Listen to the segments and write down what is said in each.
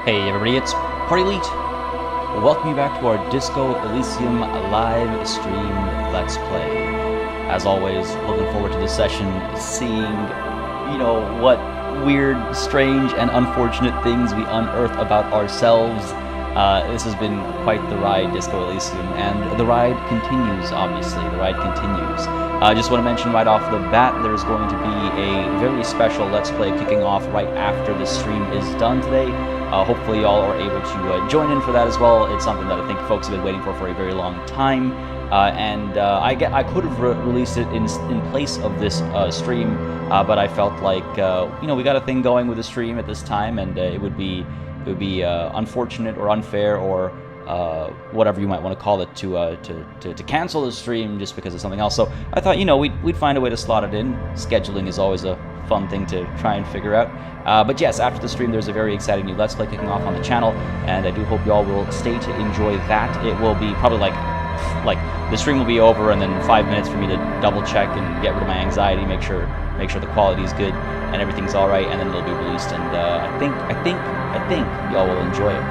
Hey everybody, it's PartyElite. Welcome you back to our Disco Elysium live stream Let's Play. As always, looking forward to this session, seeing, what weird, strange, and unfortunate things we unearth about ourselves. This has been quite the ride, Disco Elysium, and the ride continues, obviously. The ride continues. I just want to mention right off the bat, there's going to be a very special Let's Play kicking off right after the stream is done today. Hopefully y'all are able to join in for that as well. It's something that I think folks have been waiting for a very long time. I could have released it in place of this stream, but I felt like, we got a thing going with the stream at this time, and it would be unfortunate or unfair or whatever you might want to call it to cancel the stream just because of something else. So I thought, we'd find a way to slot it in. Scheduling is always a fun thing to try and figure out. But yes, after the stream, there's a very exciting new Let's Play kicking off on the channel, and I do hope y'all will stay to enjoy that. It will be probably like the stream will be over, and then 5 minutes for me to double check and get rid of my anxiety, make sure the quality is good and everything's all right, and then it'll be released. And I think y'all will enjoy it.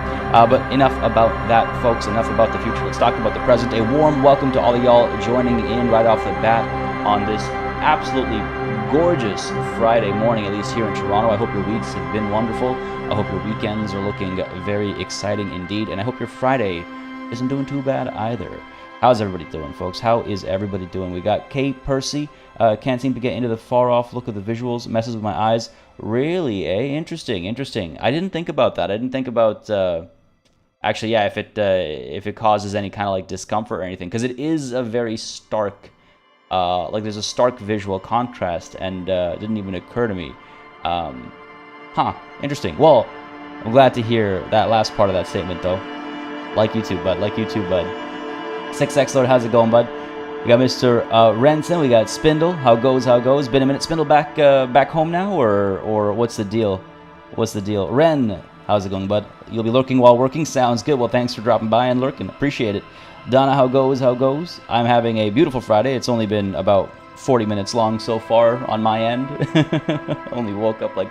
But enough about that, folks. Enough about the future. Let's talk about the present. A warm welcome to all of y'all joining in right off the bat on this absolutely gorgeous Friday morning, at least here in Toronto. I hope your weeks have been wonderful. I hope your weekends are looking very exciting indeed, and I hope your Friday isn't doing too bad either. How's everybody doing, folks? How is everybody doing? We got Kate Percy. Can't seem to get into the far-off look of the visuals. Messes with my eyes. Really, eh? Interesting. I didn't think about that. I didn't think about, actually, yeah, if it causes any kind of, like, discomfort or anything. Because it is a very stark, there's a stark visual contrast, and it didn't even occur to me. Interesting. Well, I'm glad to hear that last part of that statement, though. Like you too, bud. 6X Lord, how's it going, bud? We got Mr. Renson, we got Spindle. How goes? Been a minute. Spindle back home now, or what's the deal? Ren, how's it going, bud? You'll be lurking while working? Sounds good. Well, thanks for dropping by and lurking. Appreciate it. Donna, how goes? I'm having a beautiful Friday. It's only been about 40 minutes long so far on my end. Only woke up like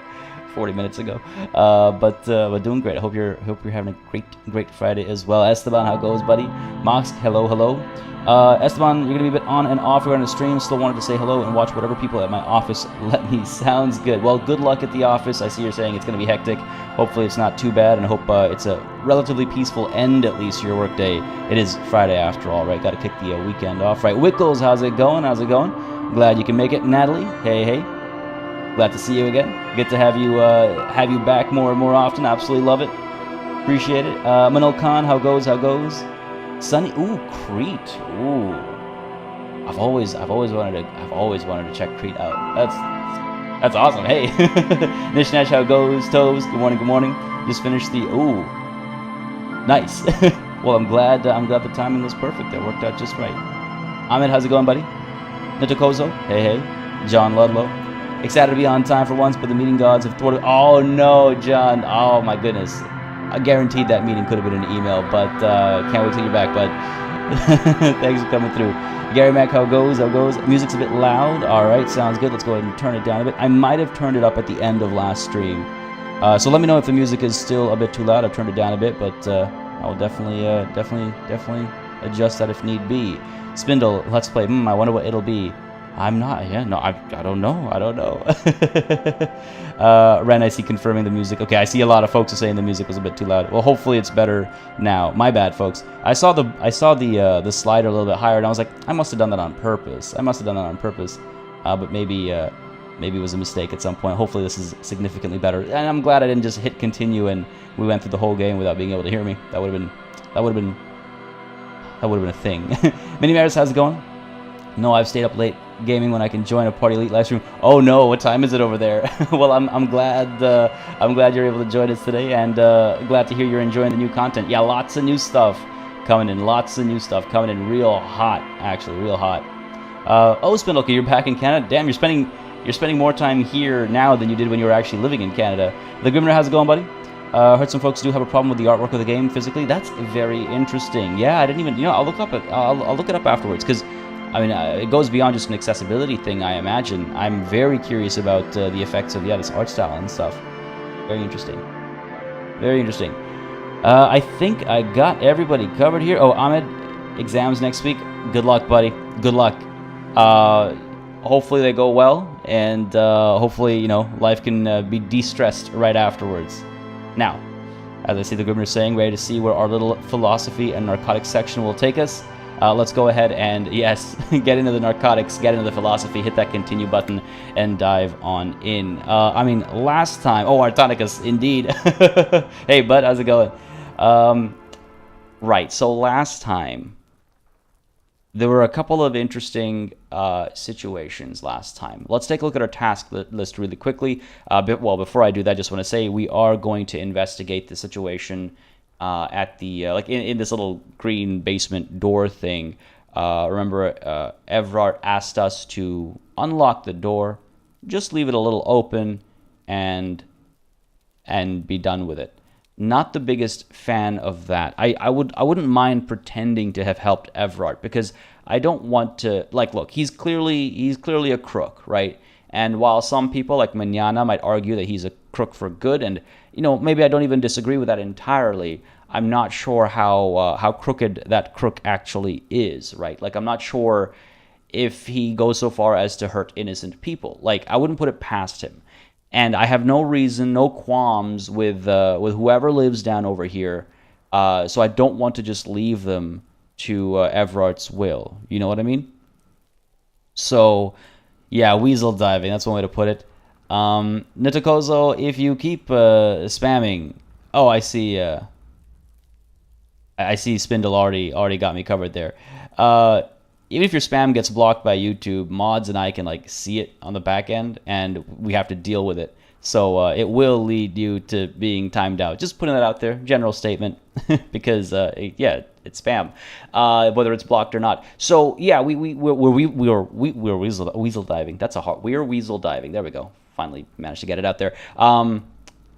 40 minutes ago, but doing great. I hope you're having a great Friday as well. Esteban, how goes, buddy? Mox, hello. Esteban, you're gonna be a bit on and off regarding the stream. Still wanted to say hello and watch whatever people at my office let me. Sounds good. Well, good luck at the office. I see you're saying it's gonna be hectic. Hopefully it's not too bad, and I hope it's a relatively peaceful end, at least, to your work day. It is Friday after all, right? Got to kick the weekend off, right? Wickles, how's it going? Glad you can make it. Natalie, hey. Glad to see you again. Good to have you back more and more often. Absolutely love it. Appreciate it. Manol Khan, how goes? Sunny, ooh, Crete. Ooh. I've always wanted to check Crete out. That's awesome. Hey. Nishnesh, how goes? Toes, good morning. Just finished the nice. Well, I'm glad the timing was perfect. That worked out just right. Ahmed, how's it going, buddy? Nitokozo, hey. John Ludlow. Excited to be on time for once, but the meeting gods have thwarted. Oh no, John. Oh my goodness. I guaranteed that meeting could have been an email, but can't wait till you're back, bud. Thanks for coming through. Gary Mac, how goes? Music's a bit loud. All right, sounds good. Let's go ahead and turn it down a bit. I might have turned it up at the end of last stream, so let me know if the music is still a bit too loud. I've turned it down a bit, but I will definitely adjust that if need be. Spindle, let's play. I wonder what it'll be. I don't know. Ren, I see confirming the music. Okay, I see a lot of folks are saying the music was a bit too loud. Well, hopefully it's better now. My bad, folks. I saw the slider a little bit higher, and I was like, I must have done that on purpose. But maybe it was a mistake at some point. Hopefully this is significantly better. And I'm glad I didn't just hit continue and we went through the whole game without being able to hear me. That would have been a thing. Mini Maris, how's it going? No, I've stayed up late gaming when I can join a PartyElite live stream. Oh no, what time is it over there? Well, I'm glad you're able to join us today, and glad to hear you're enjoying the new content. Yeah, lots of new stuff coming in. Real hot, actually, real hot. Spindle, okay, you're back in Canada. Damn, you're spending more time here now than you did when you were actually living in Canada. The Grimner, how's it going, buddy? Heard some folks do have a problem with the artwork of the game physically. That's very interesting. Yeah, I didn't even, I'll look it up afterwards, because it goes beyond just an accessibility thing, I imagine. I'm very curious about the effects of, this art style and stuff. Very interesting. Very interesting. I think I got everybody covered here. Oh, Ahmed, exams next week. Good luck, buddy. Good luck. Hopefully they go well, and hopefully, you know, life can be de-stressed right afterwards. Now, as I see the Grimner saying, ready to see where our little philosophy and narcotics section will take us. Let's go ahead and, yes, get into the narcotics, get into the philosophy, hit that continue button, and dive on in. I mean, last time... Oh, Artonicus, indeed. Hey, bud, how's it going? Right, so last time, there were a couple of interesting situations last time. Let's take a look at our task list really quickly. Well, before I do that, I just want to say we are going to investigate the situation at the like in this little green basement door thing. Remember, Evrart asked us to unlock the door, just leave it a little open, and be done with it. Not the biggest fan of that. I wouldn't mind pretending to have helped Evrart, because I don't want to, like, look, he's clearly a crook, right? And while some people like Manana might argue that he's a crook for good, and you know, maybe I don't even disagree with that entirely, I'm not sure how crooked that crook actually is, right? Like, I'm not sure if he goes so far as to hurt innocent people. Like, I wouldn't put it past him. And I have no reason, no qualms with whoever lives down over here. So I don't want to just leave them to Evrart's will. You know what I mean? So, yeah, weasel diving. That's one way to put it. Nitakozo, if you keep spamming... Oh, I see... I see Spindle already got me covered there. Even if your spam gets blocked by YouTube, mods and I can like see it on the back end, and we have to deal with it. So it will lead you to being timed out. Just putting that out there, general statement, because yeah, it's spam, whether it's blocked or not. So yeah, we're weasel diving. That's a hard. We're weasel diving. There we go. Finally managed to get it out there.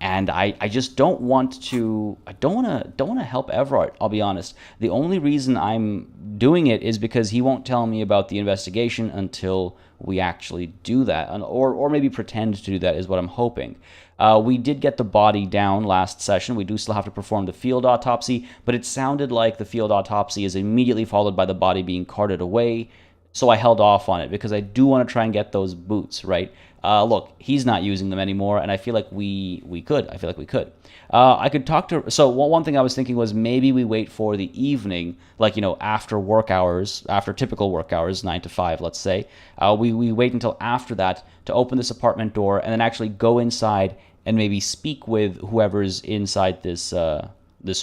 And I just don't want to. I don't want to help Evrart. I'll be honest. The only reason I'm doing it is because he won't tell me about the investigation until we actually do that, or maybe pretend to do that is what I'm hoping. We did get the body down last session. We do still have to perform the field autopsy, but it sounded like the field autopsy is immediately followed by the body being carted away. So I held off on it because I do want to try and get those boots, right? Look, he's not using them anymore, and I feel like we could. I feel like we could. I could talk to... So one thing I was thinking was maybe we wait for the evening, like, you know, after work hours, after typical work hours, 9 to 5, let's say. We wait until after that to open this apartment door and then actually go inside and maybe speak with whoever's inside this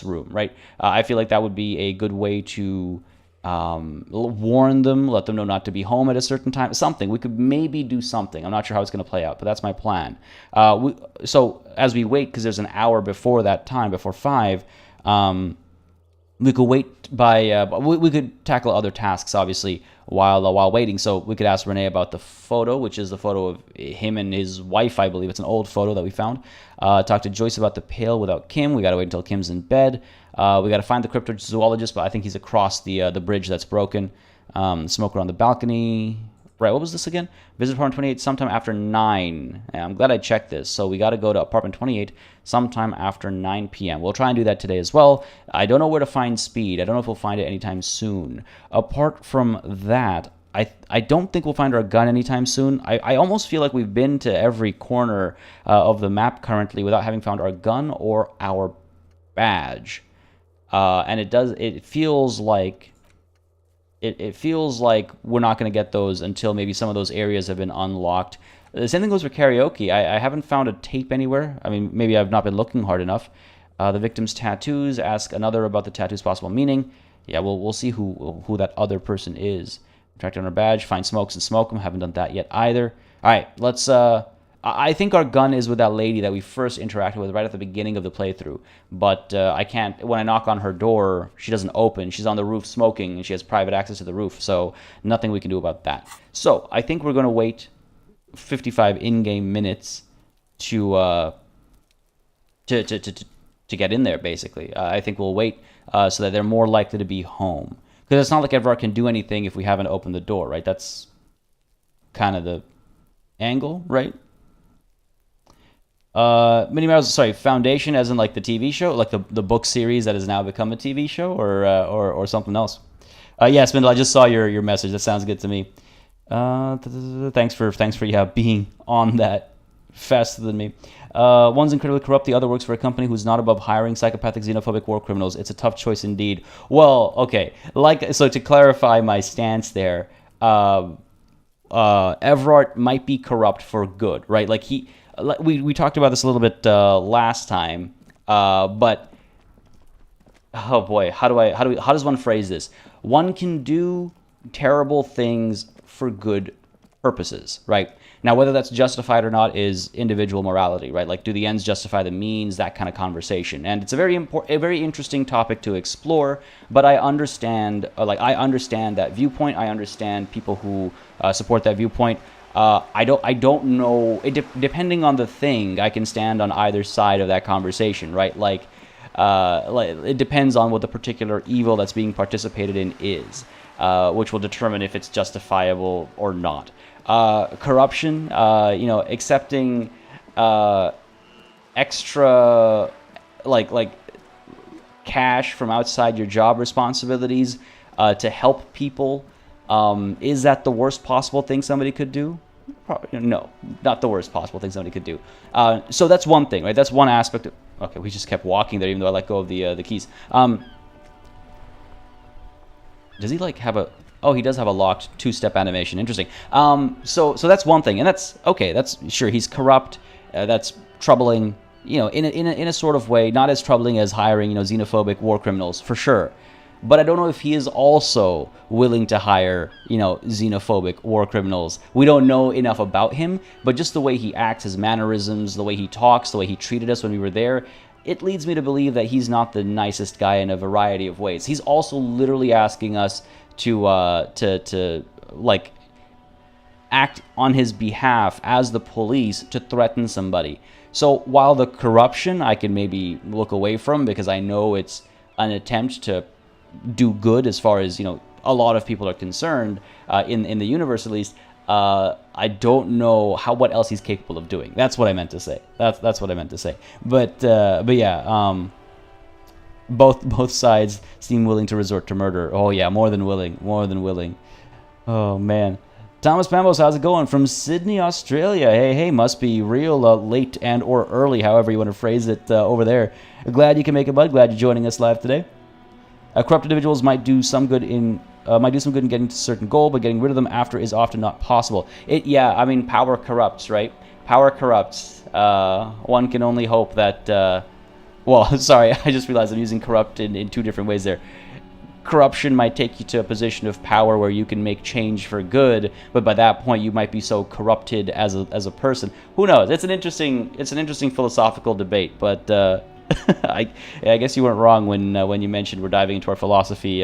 room, right? I feel like that would be a good way to... warn them, let them know not to be home at a certain time. Something. We could maybe do something. I'm not sure how it's going to play out, but that's my plan. So as we wait, because there's an hour before that time, before 5, we could wait by... we could tackle other tasks, obviously, while waiting. So we could ask Renee about the photo, which is the photo of him and his wife, I believe. It's an old photo that we found. Talk to Joyce about the pail without Kim. We got to wait until Kim's in bed. We got to find the cryptozoologist, but I think he's across the bridge that's broken. Smoker on the balcony. Right, what was this again? Visit apartment 28 sometime after 9. I'm glad I checked this. So we got to go to apartment 28 sometime after 9 p.m. We'll try and do that today as well. I don't know where to find Speed. I don't know if we'll find it anytime soon. Apart from that, I don't think we'll find our gun anytime soon. I almost feel like we've been to every corner of the map currently without having found our gun or our badge. And it feels like we're not going to get those until maybe some of those areas have been unlocked. The same thing goes for karaoke. I haven't found a tape anywhere. I mean, maybe I've not been looking hard enough. The victim's tattoos. Ask another about the tattoo's possible meaning. Yeah, we'll see who that other person is. Track down our badge. Find smokes and smoke them. Haven't done that yet either. All right, let's... I think our gun is with that lady that we first interacted with right at the beginning of the playthrough. But I can't... When I knock on her door, she doesn't open. She's on the roof smoking, and she has private access to the roof. So nothing we can do about that. So I think we're going to wait 55 in-game minutes to get in there, basically. I think we'll wait so that they're more likely to be home. Because it's not like Evrart can do anything if we haven't opened the door, right? That's kind of the angle, right? Sorry, Foundation as in like the TV show, like the book series that has now become a TV show, or something else. Yeah, Spindle, I just saw your message. That sounds good to me. Thanks for being on that faster than me. One's incredibly corrupt, the other works for a company who's not above hiring psychopathic, xenophobic war criminals. It's a tough choice indeed. Well, okay, so to clarify my stance there, Everard might be corrupt for good, right? Like we talked about this a little bit last time, but oh boy, how does one phrase this? One can do terrible things for good purposes, right? Now, whether that's justified or not is individual morality, right? Like, do the ends justify the means? That kind of conversation, and it's a very interesting topic to explore. But I understand, I understand that viewpoint. I understand people who support that viewpoint. I don't know. Depending on the thing, I can stand on either side of that conversation, right? Like it depends on what the particular evil that's being participated in is, which will determine if it's justifiable or not. Corruption, accepting extra like cash from outside your job responsibilities to help people, is that the worst possible thing somebody could do? Probably, no, not the worst possible thing somebody could do. So that's one thing, right? That's one aspect of... Okay, we just kept walking there even though I let go of the keys. Does he like have a... Oh, he does have a locked two-step animation. Interesting. So that's one thing, and that's okay. That's sure he's corrupt. That's troubling. In a sort of way, not as troubling as hiring xenophobic war criminals for sure. But I don't know if he is also willing to hire xenophobic war criminals. We don't know enough about him, but just the way he acts, his mannerisms, the way he talks, the way he treated us when we were there, it leads me to believe that he's not the nicest guy in a variety of ways. He's also literally asking us to like act on his behalf as the police to threaten somebody. So while the corruption I can maybe look away from because I know it's an attempt to do good as far as a lot of people are concerned, in the universe at least, I don't know what else he's capable of doing. That's what I meant to say. That's what I meant to say. But yeah, both sides seem willing to resort to murder. Oh yeah, more than willing. Oh man. Thomas Pambos, how's it going? From Sydney, Australia. Hey, must be real late and or early, however you want to phrase it over there. Glad you can make it, bud. Glad you're joining us live today. Corrupt individuals might do some good in getting to a certain goal, but getting rid of them after is often not possible. Yeah, I mean, power corrupts, right? Power corrupts. One can only hope that... well, sorry, I just realized I'm using corrupt in two different ways there. Corruption might take you to a position of power where you can make change for good, but by that point you might be so corrupted as a person. Who knows? It's an interesting philosophical debate, but I guess you weren't wrong when you mentioned we're diving into our philosophy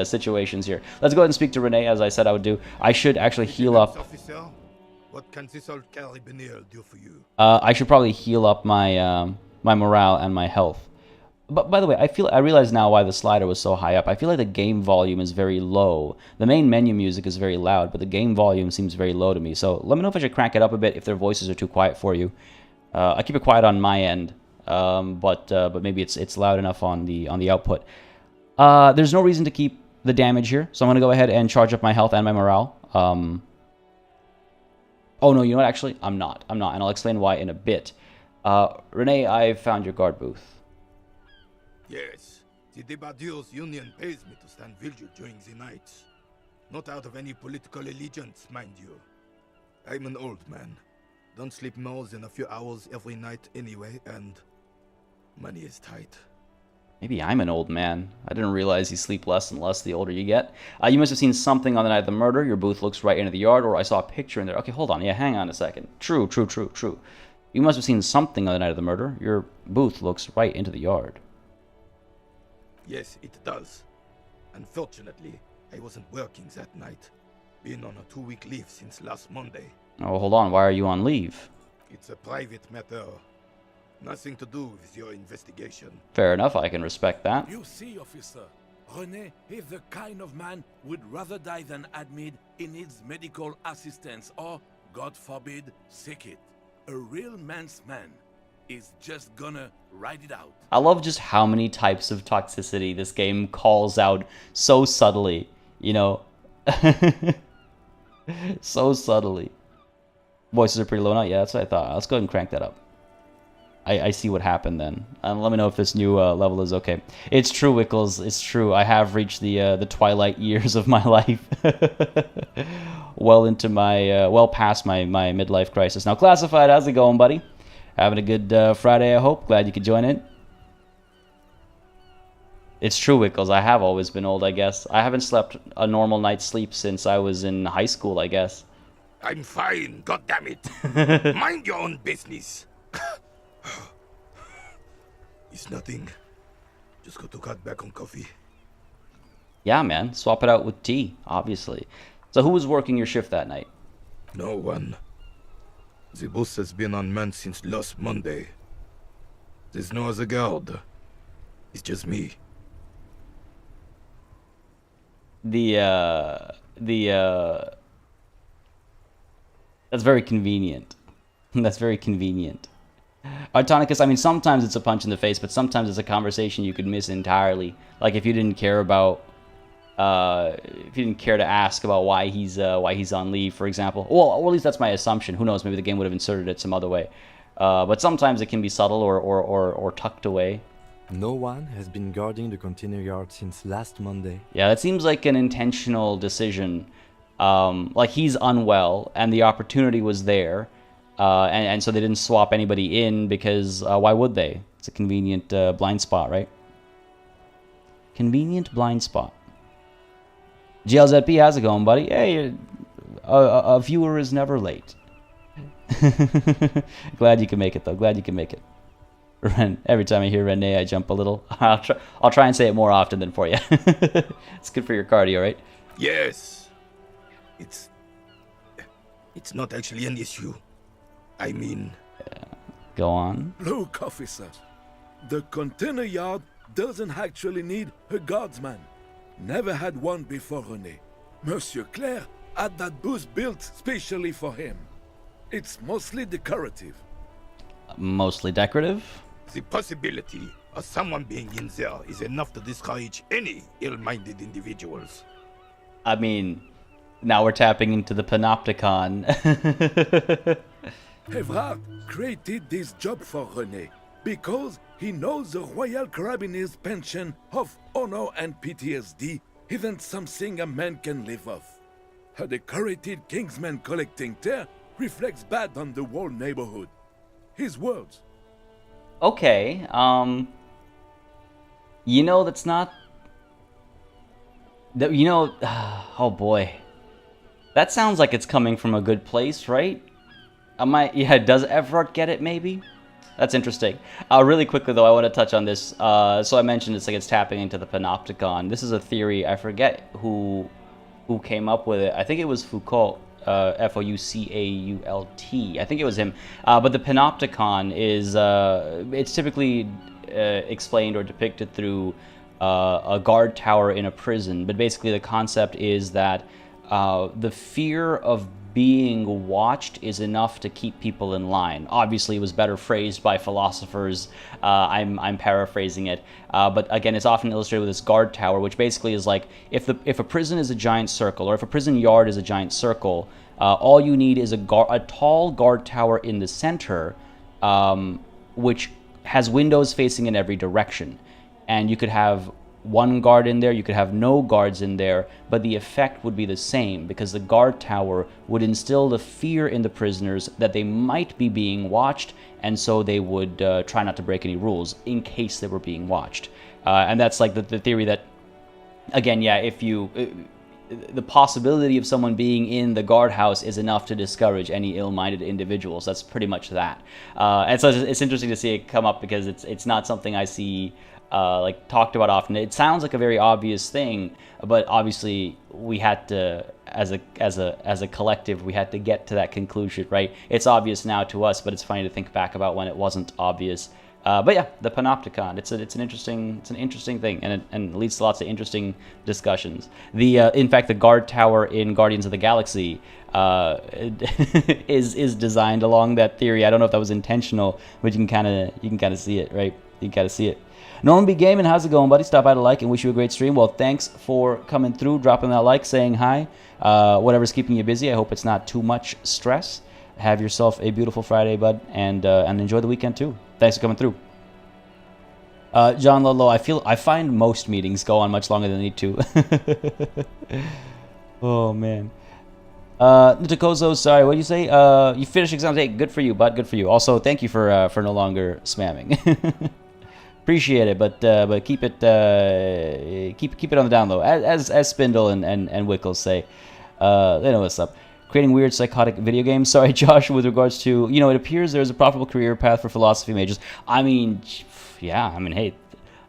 situations here. Let's go ahead and speak to Renee, as I said I would do. I should actually heal up. Officer, what can this old carabinier do for you? I should probably heal up my my morale and my health. But by the way, I realize now why the slider was so high up. I feel like the game volume is very low. The main menu music is very loud, but the game volume seems very low to me. So let me know if I should crank it up a bit if their voices are too quiet for you. I keep it quiet on my end, but maybe it's loud enough on the output. There's no reason to keep the damage here, so I'm gonna go ahead and charge up my health and my morale. Oh no, you know what? Actually, I'm not, and I'll explain why in a bit. Renee, I've found your guard booth. Yes, the Debardeurs Union pays me to stand vigil during the nights. Not out of any political allegiance, mind you. I'm an old man. Don't sleep more than a few hours every night anyway, and money is tight. Maybe I'm an old man. I didn't realize you sleep less and less the older you get. You must have seen something on the night of the murder. Your booth looks right into the yard, or I saw a picture in there. Okay, hold on. Yeah, hang on a second. True. You must have seen something on the night of the murder. Your booth looks right into the yard. Yes, it does. Unfortunately, I wasn't working that night. Been on a 2-week leave since last Monday. Oh, hold on. Why are you on leave? It's a private matter. Nothing to do with your investigation. Fair enough. I can respect that. You see, officer, René is the kind of man who would rather die than admit he needs medical assistance or, God forbid, sick it. A real man's man is just gonna ride it out. I love just how many types of toxicity this game calls out so subtly, you know? So subtly. Voices are pretty low now. Yeah, that's what I thought. Let's go ahead and crank that up. I see what happened then. Let me know if this new level is okay. It's true, Wickles. It's true. I have reached the twilight years of my life. Well into my, well past my midlife crisis. Now, Classified, how's it going, buddy? Having a good Friday, I hope. Glad you could join in. It's true, Wickles. I have always been old, I guess. I haven't slept a normal night's sleep since I was in high school, I guess. I'm fine, goddammit. Mind your own business. It's nothing. Just got to cut back on coffee. Yeah, man. Swap it out with tea, obviously. So who was working your shift that night? No one. The boss has been unmanned since last Monday. There's no other guard. It's just me. That's very convenient. That's very convenient. Artonicus, I mean, sometimes it's a punch in the face, but sometimes it's a conversation you could miss entirely. Like if you didn't care about, if you didn't care to ask about why he's on leave, for example. Well, or at least that's my assumption. Who knows? Maybe the game would have inserted it some other way. But sometimes it can be subtle or tucked away. No one has been guarding the container yard since last Monday. Yeah, that seems like an intentional decision. Like he's unwell, and the opportunity was there. And so they didn't swap anybody in because why would they? It's a convenient blind spot, right? Convenient blind spot. GLZP, how's it going, buddy? Hey, a viewer is never late. Glad you can make it, though. Glad you can make it. Ren, every time I hear Renee, I jump a little. I'll try and say it more often than for you. It's good for your cardio, right? Yes. It's not actually an issue. I mean... Go on. Look, officer. The container yard doesn't actually need a guardsman. Never had one before René. Monsieur Claire had that booth built specially for him. It's mostly decorative. Mostly decorative? The possibility of someone being in there is enough to discourage any ill-minded individuals. I mean, now we're tapping into the panopticon. Evrard created this job for René because he knows the Royal Carabinier's pension of honor and PTSD isn't something a man can live off. A decorated Kingsman collecting tear reflects bad on the whole neighborhood. His words. Okay, you know, that's not... You know, oh boy. That sounds like it's coming from a good place, right? Yeah, does Evrard get it, maybe? That's interesting. Really quickly, though, I want to touch on this. So I mentioned it's like it's tapping into the panopticon. This is a theory. I forget who came up with it. I think it was Foucault, Foucault. I think it was him. But the panopticon is it's typically explained or depicted through a guard tower in a prison. But basically, the concept is that the fear of being watched is enough to keep people in line. Obviously, it was better phrased by philosophers. I'm paraphrasing it, but again, it's often illustrated with this guard tower, which basically is like if a prison is a giant circle, or if a prison yard is a giant circle, all you need is a tall guard tower in the center, which has windows facing in every direction, and you could have one guard in there, you could have no guards in there, but the effect would be the same because the guard tower would instill the fear in the prisoners that they might be being watched, and so they would try not to break any rules in case they were being watched. And that's like the theory that, again, yeah, if you... the possibility of someone being in the guardhouse is enough to discourage any ill-minded individuals. That's pretty much that. And so it's interesting to see it come up because it's not something I see like talked about often. It sounds like a very obvious thing, but obviously we had to, as a collective, we had to get to that conclusion, right? It's obvious now to us, but it's funny to think back about when it wasn't obvious But yeah, the Panopticon. It's an interesting thing, and it leads to lots of interesting discussions. In fact, the guard tower in Guardians of the Galaxy is designed along that theory. I don't know if that was intentional, but you can kind of see it, right? You can kind of see it. Norman B. Gaiman, how's it going, buddy? Stop by to like and wish you a great stream. Well, thanks for coming through, dropping that like, saying hi. Whatever's keeping you busy, I hope it's not too much stress. Have yourself a beautiful Friday, bud, and enjoy the weekend too. Thanks for coming through. John Ludlow, I find most meetings go on much longer than they need to. Oh man. Nitakozo, sorry, what did you say? You finished exams. Hey, good for you, bud. Good for you. Also, thank you for no longer spamming. Appreciate it, but keep it on the down low. As Spindle and Wickles say, they know what's up. Creating weird psychotic video games. Sorry, Josh, with regards to, it appears there's a profitable career path for philosophy majors. I mean, yeah, hey,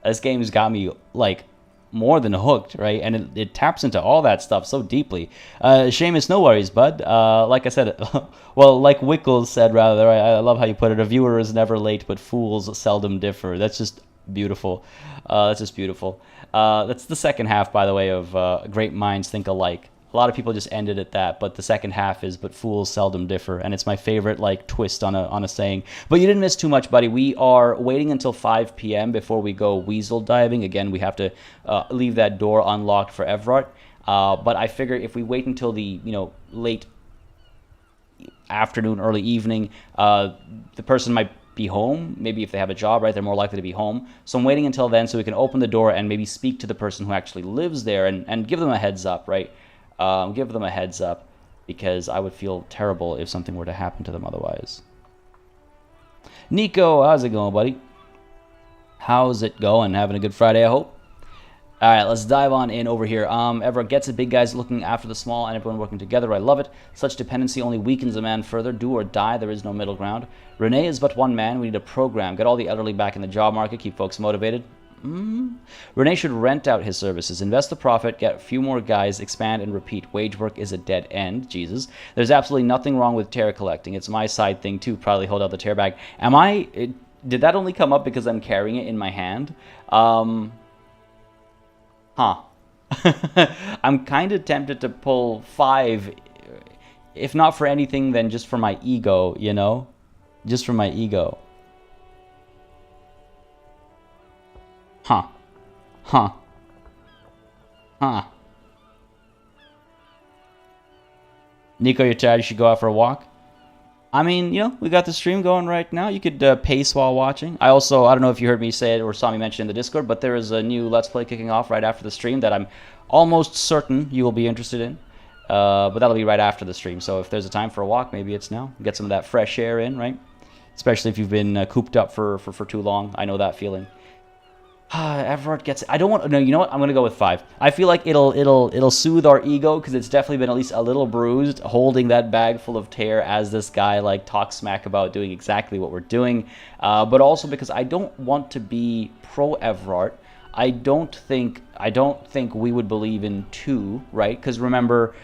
this game's got me, like, more than hooked, right? And it taps into all that stuff so deeply. Seamus, no worries, bud. Like I said, well, like Wickles said, rather, I love how you put it, a viewer is never late, but fools seldom differ. That's just beautiful. That's the second half, by the way, of Great Minds Think Alike. A lot of people just ended at that, but the second half is, but fools seldom differ, and it's my favorite, like, twist on a saying. But you didn't miss too much, buddy. We are waiting until 5 p.m. before we go weasel diving. Again, we have to leave that door unlocked for Everard. But I figure if we wait until the, late afternoon, early evening, the person might be home. Maybe if they have a job, right, they're more likely to be home. So I'm waiting until then so we can open the door and maybe speak to the person who actually lives there and give them a heads up, right? Give them a heads up, because I would feel terrible if something were to happen to them otherwise. Nico, how's it going, buddy? How's it going? Having a good Friday, I hope. All right, let's dive on in over here. Everett gets it. Big guys looking after the small and everyone working together. I love it. Such dependency only weakens a man further. Do or die. There is no middle ground. Renee is but one man. We need a program. Get all the elderly back in the job market. Keep folks motivated. Renee should rent out his services, invest the profit, get a few more guys, expand and repeat. Wage work is a dead end. Jesus. There's absolutely nothing wrong with tear collecting. It's my side thing too. Probably hold out the tear bag. Did that only come up because I'm carrying it in my hand? Huh. I'm kind of tempted to pull 5, if not for anything, then just for my ego, Just for my ego. Huh. Nico, you're tired? You should go out for a walk? I mean, we got the stream going right now. You could pace while watching. I don't know if you heard me say it or saw me mention in the Discord, but there is a new Let's Play kicking off right after the stream that I'm almost certain you will be interested in. But that'll be right after the stream. So if there's a time for a walk, maybe it's now. Get some of that fresh air in, right? Especially if you've been cooped up for too long. I know that feeling. Everard gets it. I don't want. No, you know what? I'm gonna go with 5. I feel like it'll soothe our ego, because it's definitely been at least a little bruised holding that bag full of tear as this guy like talks smack about doing exactly what we're doing. But also because I don't want to be pro Everard. I don't think we would believe in 2, right? Because remember,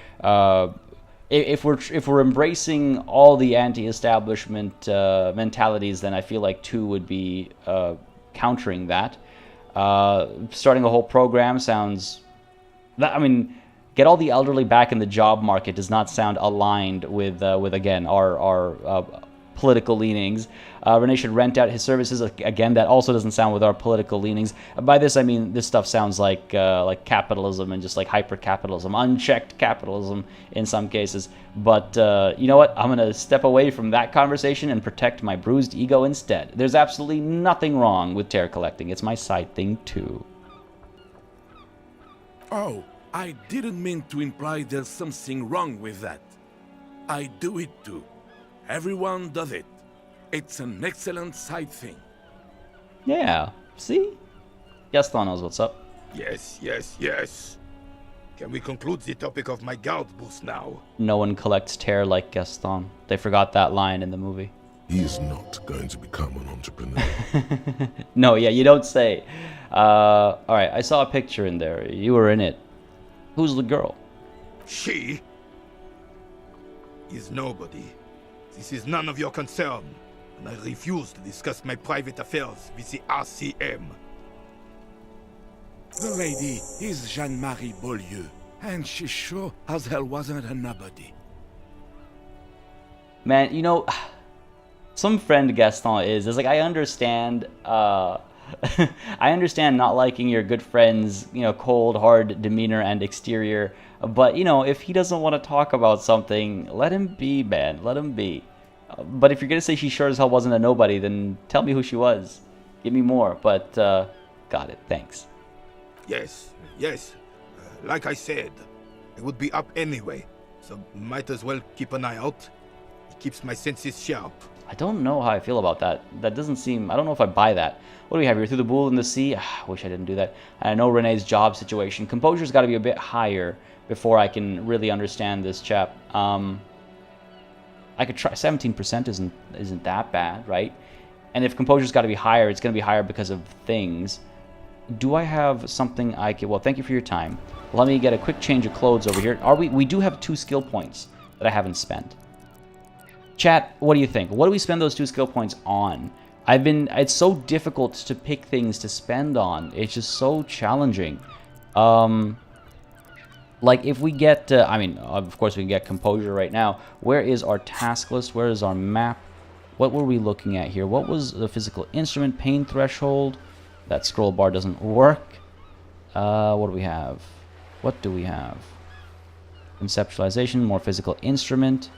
if we're embracing all the anti-establishment mentalities, then I feel like 2 would be countering that. Starting a whole program sounds... get all the elderly back in the job market does not sound aligned with again, our political leanings. Renee should rent out his services. Again, that also doesn't sound with our political leanings. By this, I mean this stuff sounds like capitalism and just like hyper-capitalism, unchecked capitalism in some cases. But you know what? I'm going to step away from that conversation and protect my bruised ego instead. There's absolutely nothing wrong with tear collecting. It's my side thing too. Oh, I didn't mean to imply there's something wrong with that. I do it too. Everyone does it. It's an excellent side thing. Yeah, see? Gaston knows what's up. Yes. Can we conclude the topic of my gout boost now? No one collects tear like Gaston. They forgot that line in the movie. He's not going to become an entrepreneur. No, yeah, you don't say. Alright, I saw a picture in there. You were in it. Who's the girl? She is nobody. This is none of your concern. and I refuse to discuss my private affairs with the RCM. The lady is Jeanne-Marie Beaulieu, and she sure as hell wasn't a nobody. Man, you know, some friend Gaston is. It's like, I understand, I understand not liking your good friend's, you know, cold, hard demeanor and exterior. But, you know, if he doesn't want to talk about something, let him be, man. Let him be. But if you're going to say she sure as hell wasn't a nobody, then tell me who she was. Give me more. But, got it. Thanks. Yes, yes. Like I said, I would be up anyway, so might as well keep an eye out. It keeps my senses sharp. I don't know how I feel about that. That doesn't seem... I don't know if I buy that. What do we have here? Through the Bull in the Sea? I wish I didn't do that. I know Renee's job situation. Composure's got to be a bit higher before I can really understand this chap. I could try... 17% isn't that bad, right? And if Composure's got to be higher, it's going to be higher because of things. Do I have something I can... Well, thank you for your time. Let me get a quick change of clothes over here. We do have 2 skill points that I haven't spent. Chat, what do you think? What do we spend those 2 skill points on? It's so difficult to pick things to spend on. It's just so challenging. Like, if we get... I mean, of course, we can get Composure right now. Where is our task list? Where is our map? What were we looking at here? What was the physical instrument? Pain threshold? That scroll bar doesn't work. What do we have? What do we have? Conceptualization, more physical instrument.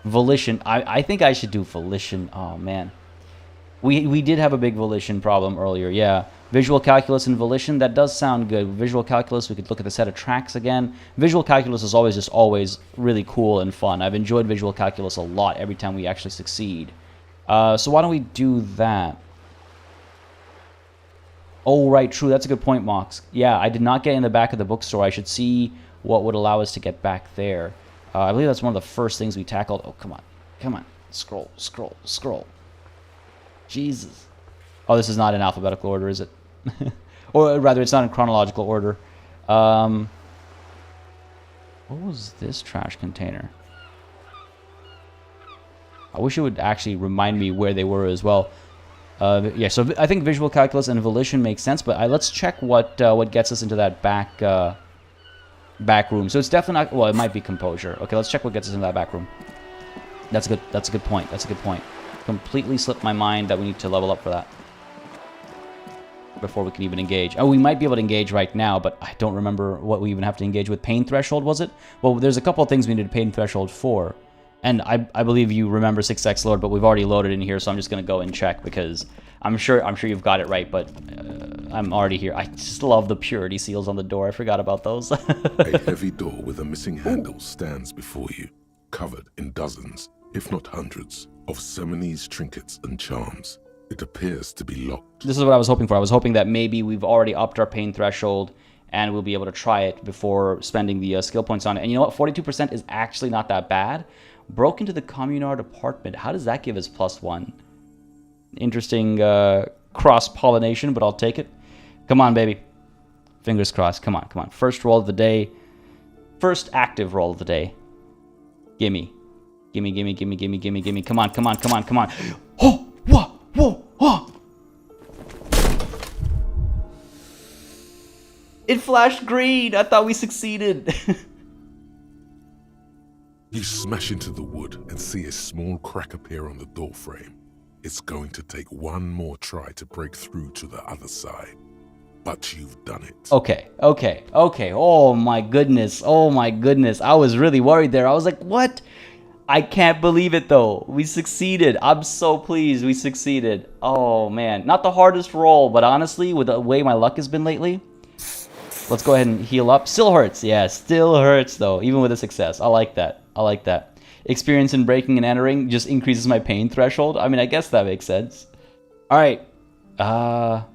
Volition. I think I should do volition. Oh, man. We did have a big volition problem earlier, yeah. Visual calculus and volition, that does sound good. Visual calculus, we could look at the set of tracks again. Visual calculus is always really cool and fun. I've enjoyed visual calculus a lot every time we actually succeed. So why don't we do that? Oh, right, true. That's a good point, Mox. Yeah, I did not get in the back of the bookstore. I should see what would allow us to get back there. I believe that's one of the first things we tackled. Oh, come on. Come on. Scroll, scroll, scroll. Jesus. Oh, this is not in alphabetical order, is it? Or rather, it's not in chronological order. What was this trash container? I wish it would actually remind me where they were as well. Yeah, so I think visual calculus and volition makes sense, but let's check what gets us into that back room. So it's definitely not... Well, it might be composure. Okay, let's check what gets us into that back room. That's good. That's a good point. That's a good point. Completely slipped my mind that we need to level up for that before we can even engage. Oh, we might be able to engage right now, but I don't remember what we even have to engage with. Pain threshold, was it? Well, there's a couple of things we need a pain threshold for. And I believe you remember 6X Lord, but we've already loaded in here, so I'm just going to go and check because I'm sure you've got it right, but I'm already here. I just love the purity seals on the door. I forgot about those. A heavy door with a missing handle stands before you, covered in dozens, if not hundreds, of Seminese trinkets and charms. It appears to be locked. This is what I was hoping for. I was hoping that maybe we've already upped our pain threshold and we'll be able to try it before spending the skill points on it. And you know what? 42% is actually not that bad. Broke into the communard apartment. How does that give us +1? Interesting cross-pollination, but I'll take it. Come on, baby. Fingers crossed. Come on, come on. First roll of the day. First active roll of the day. Gimme. Gimme, gimme, gimme, gimme, gimme, gimme. Come on, come on, come on, come on. Oh! Whoa! Whoa! Whoa! It flashed green! I thought we succeeded. You smash into the wood and see a small crack appear on the doorframe. It's going to take one more try to break through to the other side. But you've done it. Okay, okay, okay. Oh my goodness. Oh my goodness. I was really worried there. I was like, what? I can't believe it though. We succeeded. I'm so pleased we succeeded. Oh man. Not the hardest roll, but honestly, with the way my luck has been lately, let's go ahead and heal up. Still hurts. Yeah, still hurts though, even with a success. I like that. I like that. Experience in breaking and entering just increases my pain threshold. I mean, I guess that makes sense. All right. I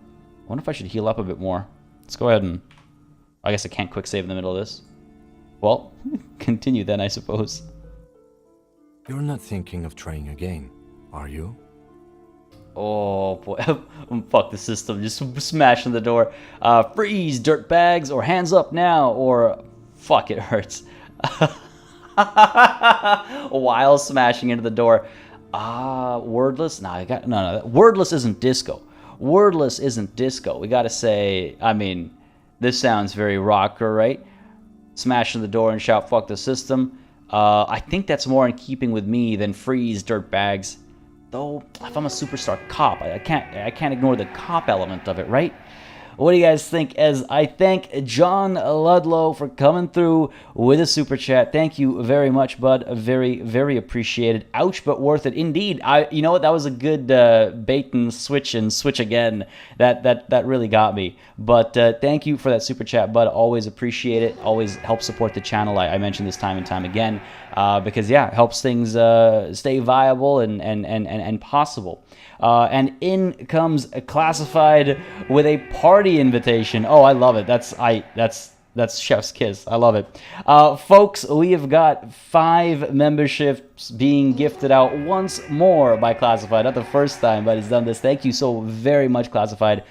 wonder if I should heal up a bit more. Let's go ahead and... I guess I can't quick save in the middle of this. Well, continue then, I suppose. You're not thinking of trying again, are you? Oh, boy. Fuck the system. Just smashing the door. Freeze, dirtbags, or hands up now, or... Fuck, it hurts. While smashing into the door. Wordless? Nah, no. Wordless isn't disco. Wordless isn't disco. We gotta say, I mean, this sounds very rocker, right? Smash in the door and shout, fuck the system. I think that's more in keeping with me than Freeze Dirtbags. Though, if I'm a superstar cop, I can't ignore the cop element of it, right? What do you guys think? As I thank John Ludlow for coming through with a super chat. Thank you very much, bud. Very, very appreciated. Ouch, but worth it indeed. You know what? That was a good bait and switch again. That really got me. But thank you for that super chat, bud. Always appreciate it. Always help support the channel. I mentioned this time and time again because yeah, it helps things stay viable and possible. And in comes Classified with a party invitation. Oh, I love it. That's chef's kiss. I love it. Folks, we have got 5 memberships being gifted out once more by Classified. Not the first time, but he's done this. Thank you so very much, Classified.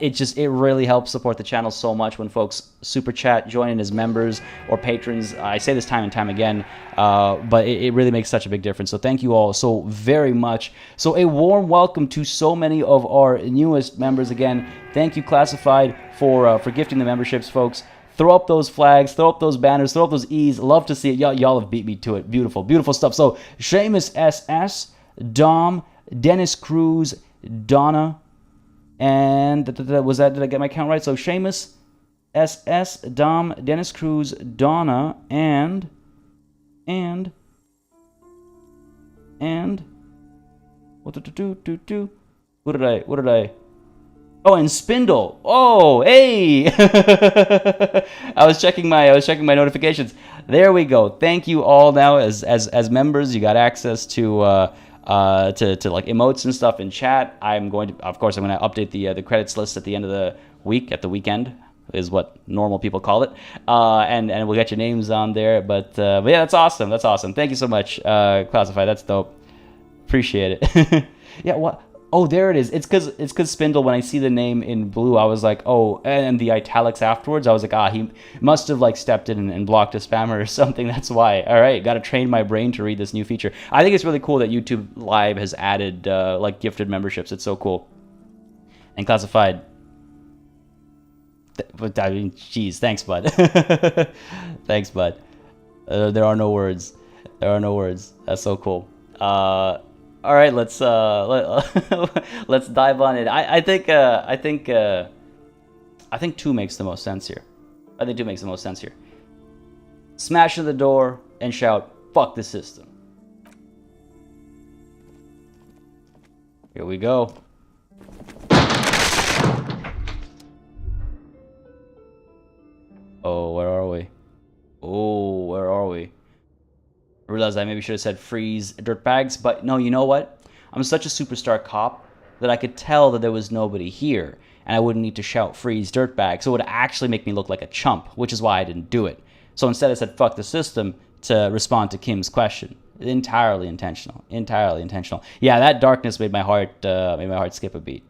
It really helps support the channel so much when folks super chat, join in as members or patrons. I say this time and time again, but it really makes such a big difference. So thank you all so very much. So a warm welcome to so many of our newest members again. Thank you, Classified, for gifting the memberships, folks. Throw up those flags, throw up those banners, throw up those E's. Love to see it. Y'all have beat me to it. Beautiful, beautiful stuff. So Seamus SS, Dom, Dennis Cruz, Donna, and did I get my count right? So Seamus, SS, Dom, Dennis Cruz, Donna, and what did I? Oh, and Spindle. Oh, hey! I was checking my notifications. There we go. Thank you all. Now as members, you got access to like emotes and stuff in chat. I'm going to update the credits list at the end of the week, at the weekend is what normal people call it, and we'll get your names on there. But yeah, that's awesome. That's awesome. Thank you so much, Classified. That's dope. Appreciate it. Yeah. What? Oh, there it is. It's because Spindle, when I see the name in blue, I was like, oh, and the italics afterwards, I was like, he must have like stepped in and blocked a spammer or something. That's why. All right, got to train my brain to read this new feature. I think it's really cool that YouTube Live has added like gifted memberships. It's so cool. And Classified. But I mean, geez, thanks, bud. Thanks, bud. There are no words. There are no words. That's so cool. All right, let's dive on it. I think 2 makes the most sense here. I think 2 makes the most sense here. Smash in the door and shout, "Fuck the system." Here we go. Oh, where are we? Oh, where are we? I realized I maybe should have said Freeze Dirtbags, but no, you know what? I'm such a superstar cop that I could tell that there was nobody here, and I wouldn't need to shout Freeze Dirtbags, so it would actually make me look like a chump, which is why I didn't do it. So instead I said fuck the system to respond to Kim's question. Entirely intentional. Entirely intentional. Yeah, that darkness made my heart skip a beat.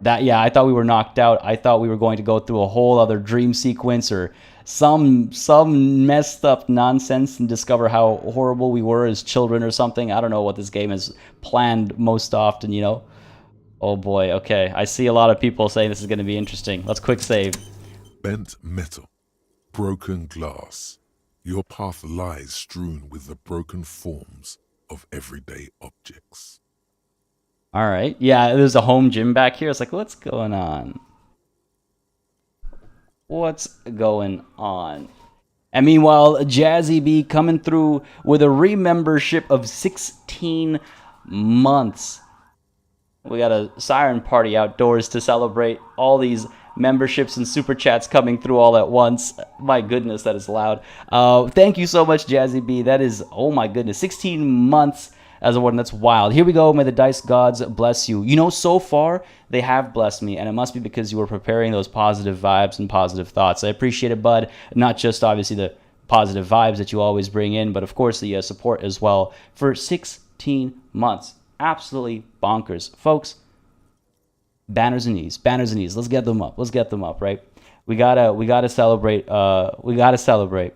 Yeah, I thought we were knocked out. I thought we were going to go through a whole other dream sequence or some messed up nonsense and discover how horrible we were as children or something. I don't know what this game has planned most often, you know. Oh boy, okay. I see a lot of people saying this is going to be interesting. Let's quick save. Bent metal, broken glass. Your path lies strewn with the broken forms of everyday objects. All right. Yeah, there's a home gym back here. It's like, what's going on? What's going on? And meanwhile, Jazzy B coming through with a remembership of 16 months. We got a siren party outdoors to celebrate all these memberships and super chats coming through all at once. My goodness, that is loud. Thank you so much, Jazzy B. That is, oh my goodness, 16 months as a warden. That's wild. Here we go. May the dice gods bless you. You know, so far, they have blessed me, and it must be because you were preparing those positive vibes and positive thoughts. I appreciate it, bud. Not just, obviously, the positive vibes that you always bring in, but, of course, the support as well for 16 months. Absolutely bonkers. Folks, banners and knees. Banners and knees. Let's get them up. Let's get them up, right? We gotta celebrate. We gotta celebrate.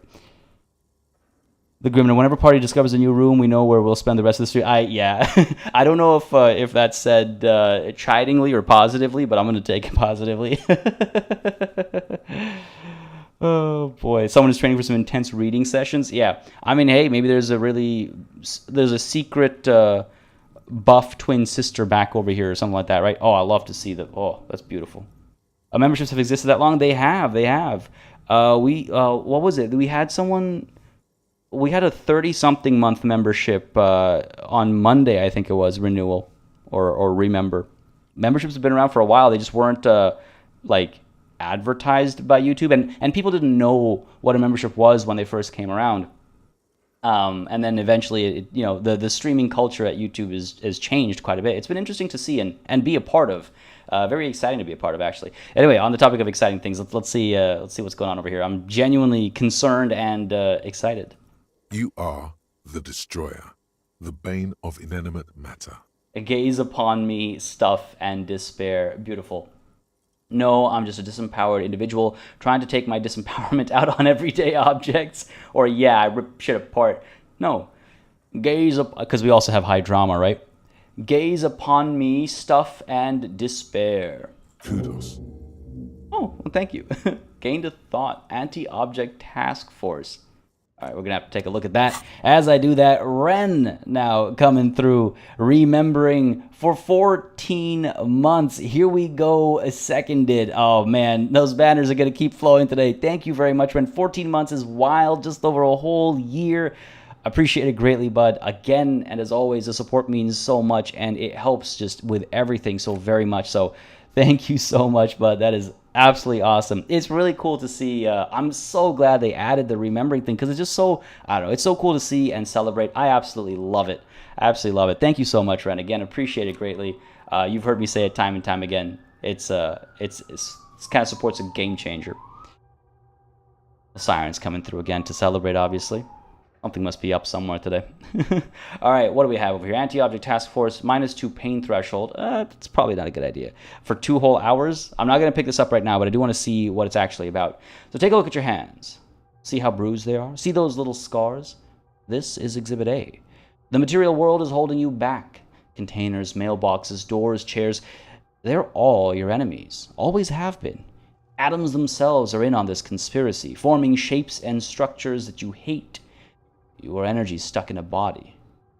The Grimner, whenever party discovers a new room, we know where we'll spend the rest of the stream. Yeah. I don't know if that's said chidingly or positively, but I'm going to take it positively. Oh, boy. Someone is training for some intense reading sessions. Yeah. I mean, hey, maybe there's a secret buff twin sister back over here or something like that, right? Oh, I love to see that. Oh, that's beautiful. Memberships have existed that long? They have. What was it? We had a 30-something month membership on Monday, I think it was, renewal or remember. Memberships have been around for a while. They just weren't like advertised by YouTube, and people didn't know what a membership was when they first came around. And then eventually, the streaming culture at YouTube has changed quite a bit. It's been interesting to see and be a part of. Very exciting to be a part of, actually. Anyway, on the topic of exciting things, let's see what's going on over here. I'm genuinely concerned and excited. You are the destroyer, the bane of inanimate matter. Gaze upon me, stuff and despair. Beautiful. No, I'm just a disempowered individual trying to take my disempowerment out on everyday objects. Or, yeah, I rip shit apart. No. Gaze up, because we also have high drama, right? Gaze upon me, stuff and despair. Kudos. Oh, well, thank you. Gained a thought. Anti-object task force. All right, we're going to have to take a look at that. As I do that, Ren now coming through, remembering for 14 months. Here we go, seconded. Oh, man, those banners are going to keep flowing today. Thank you very much, Ren. 14 months is wild, just over a whole year. Appreciate it greatly, bud. Again, and as always, the support means so much, and it helps just with everything so very much. So thank you so much, bud. That is absolutely awesome. It's really cool to see. I'm so glad they added the remembering thing because it's just so, I don't know, it's so cool to see and celebrate. I absolutely love it. Absolutely love it. Thank you so much, Ren. Again, appreciate it greatly. You've heard me say it time and time again. It's kind of supports a game changer. The siren's coming through again to celebrate, obviously. Something must be up somewhere today. All right, what do we have over here? Anti-object task force, -2 pain threshold. That's probably not a good idea. For 2 whole hours? I'm not going to pick this up right now, but I do want to see what it's actually about. So take a look at your hands. See how bruised they are? See those little scars? This is Exhibit A. The material world is holding you back. Containers, mailboxes, doors, chairs, they're all your enemies. Always have been. Atoms themselves are in on this conspiracy, forming shapes and structures that you hate. Your energy stuck in a body.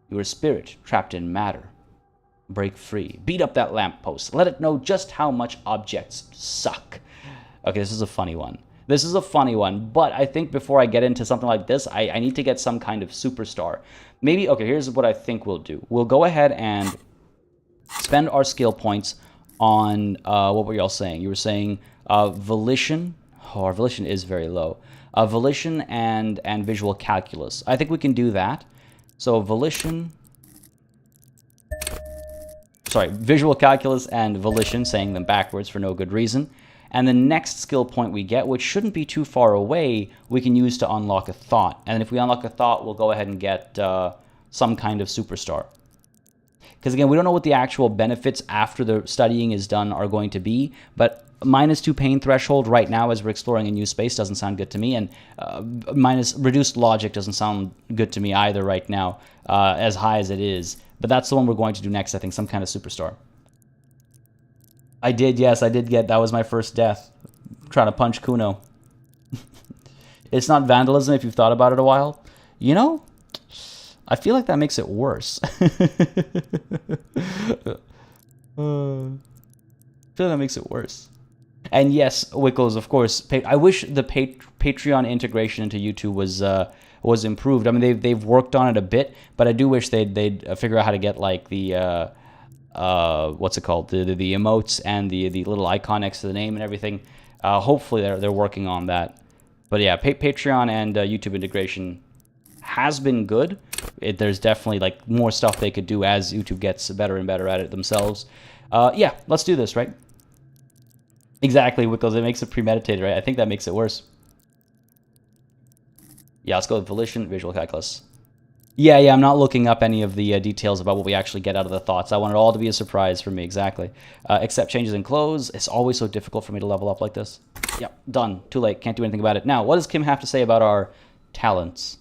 Your spirit trapped in matter. Break free. Beat up that lamppost. Let it know just how much objects suck. Okay, this is a funny one. This is a funny one, but I think before I get into something like this, I need to get some kind of superstar. Maybe, okay, here's what I think we'll do. We'll go ahead and spend our skill points on, what were y'all saying? You were saying volition. Oh, our volition is very low. Volition and visual calculus. I think we can do that. So volition, visual calculus and volition, saying them backwards for no good reason. And the next skill point we get, which shouldn't be too far away, we can use to unlock a thought. And if we unlock a thought, we'll go ahead and get some kind of superstar. Because again, we don't know what the actual benefits after the studying is done are going to be, but -2 pain threshold right now as we're exploring a new space doesn't sound good to me, and reduced logic doesn't sound good to me either right now, as high as it is. But that's the one we're going to do next, I think, some kind of superstar. I did, yes, I did get, that was my first death, trying to punch Kuno. It's not vandalism if you've thought about it a while. You know, I feel like that makes it worse. I feel like that makes it worse. And yes, Wickles, of course. I wish the Patreon integration into YouTube was improved. I mean, they've worked on it a bit, but I do wish they'd figure out how to get like the what's it called, the emotes and the little icon next to the name and everything. Hopefully they're working on that. But yeah, Patreon and YouTube integration has been good. There's definitely like more stuff they could do as YouTube gets better and better at it themselves. Yeah, let's do this, right? Exactly, Wickles. It makes it premeditated, right? I think that makes it worse. Yeah, let's go with volition, visual calculus. Yeah, I'm not looking up any of the details about what we actually get out of the thoughts. I want it all to be a surprise for me, exactly. Except changes in clothes. It's always so difficult for me to level up like this. Yep, done. Too late. Can't do anything about it. Now, what does Kim have to say about our talents?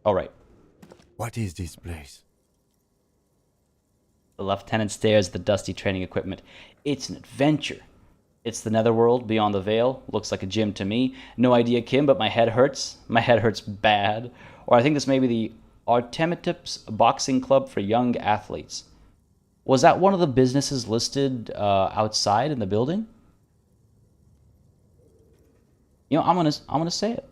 All right. What is this place? The lieutenant stares at the dusty training equipment. It's an adventure. It's the netherworld beyond the veil. Looks like a gym to me. No idea, Kim, but my head hurts. My head hurts bad. Or I think this may be the Artemitips Boxing Club for young athletes. Was that one of the businesses listed outside in the building? You know, I'm gonna say it.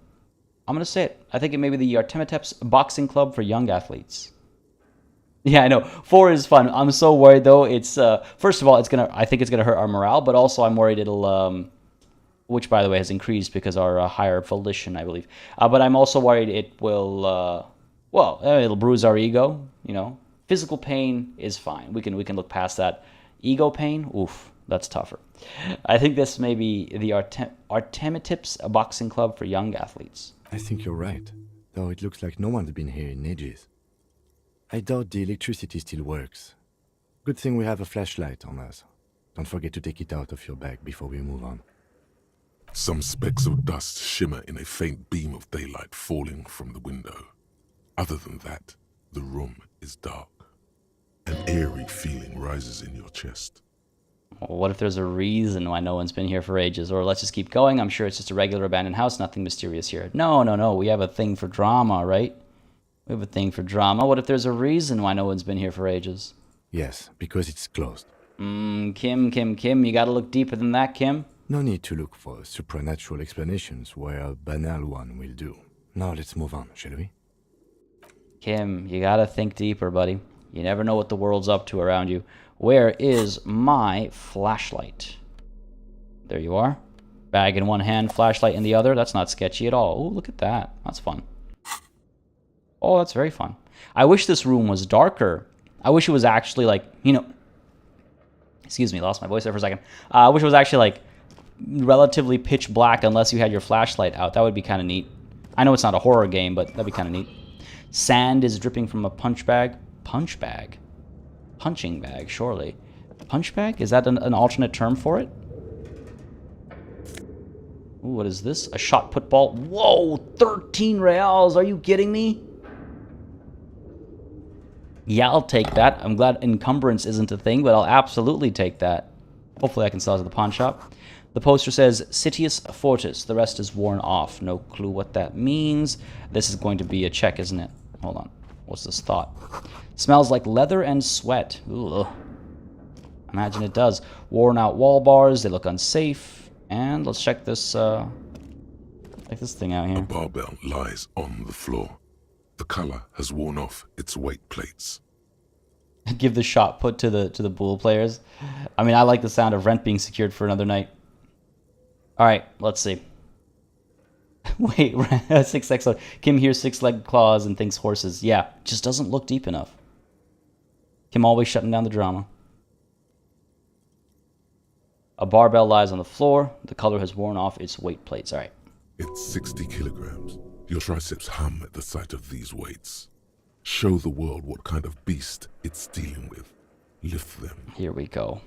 I'm gonna say it. I think it may be the Artemitips Boxing Club for young athletes. Yeah, I know. 4 is fun. I'm so worried though. It's first of all, I think it's gonna hurt our morale, but also I'm worried it'll which by the way has increased because our higher volition, I believe. But I'm also worried it will it'll bruise our ego, you know. Physical pain is fine. We can look past that. Ego pain, oof, that's tougher. I think this may be the Artemitips Boxing Club for young athletes. I think you're right, though it looks like no one's been here in ages. I doubt the electricity still works. Good thing we have a flashlight on us. Don't forget to take it out of your bag before we move on. Some specks of dust shimmer in a faint beam of daylight falling from the window. Other than that, the room is dark. An eerie feeling rises in your chest. What if there's a reason why no one's been here for ages? Or let's just keep going. I'm sure it's just a regular abandoned house, nothing mysterious here. No. We have a thing for drama, right? We have a thing for drama. What if there's a reason why no one's been here for ages? Yes, because it's closed. Kim, you gotta look deeper than that, Kim. No need to look for supernatural explanations where a banal one will do. Now let's move on, shall we? Kim, you gotta think deeper, buddy. You never know what the world's up to around you. Where is my flashlight? There you are. Bag in one hand, flashlight in the other. That's not sketchy at all. Oh, look at that. That's fun. Oh, that's very fun. I wish this room was darker. I wish it was actually like, you know... Excuse me, lost my voice there for a second. I wish it was actually like relatively pitch black unless you had your flashlight out. That would be kind of neat. I know it's not a horror game, but that'd be kind of neat. Sand is dripping from a punch bag. Punch bag? Punching bag, surely. Punch bag? Is that an alternate term for it? Ooh, what is this? A shot put ball? Whoa, 13 reals. Are you kidding me? Yeah, I'll take that. I'm glad encumbrance isn't a thing, but I'll absolutely take that. Hopefully I can sell it to the pawn shop. The poster says, Citius Fortis. The rest is worn off. No clue what that means. This is going to be a check, isn't it? Hold on. What's this thought? Smells like leather and sweat. Ugh. Imagine it does. Worn out wall bars. They look unsafe. And let's check this, thing out A here. barbell lies on the floor. The color has worn off its weight plates. Give the shot put to the pool players. I mean, I like the sound of rent being secured for another night. All right, let's see. Wait, 6X. Kim hears six-legged claws and thinks horses. Yeah, just doesn't look deep enough. Kim always shutting down the drama. A barbell lies on the floor. The color has worn off its weight plates. All right. It's 60 kilograms. Your triceps hum at the sight of these weights. Show the world what kind of beast it's dealing with. Lift them. Here we go.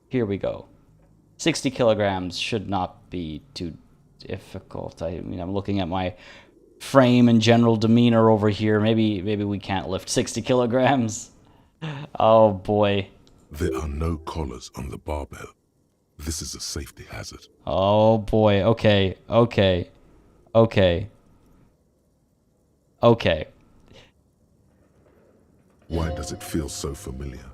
Here we go. 60 kilograms should not be too difficult. I mean, I'm looking at my frame and general demeanor over here. Maybe we can't lift 60 kilograms. Oh, boy. There are no collars on the barbell. This is a safety hazard. Oh, boy. Okay. Why does it feel so familiar?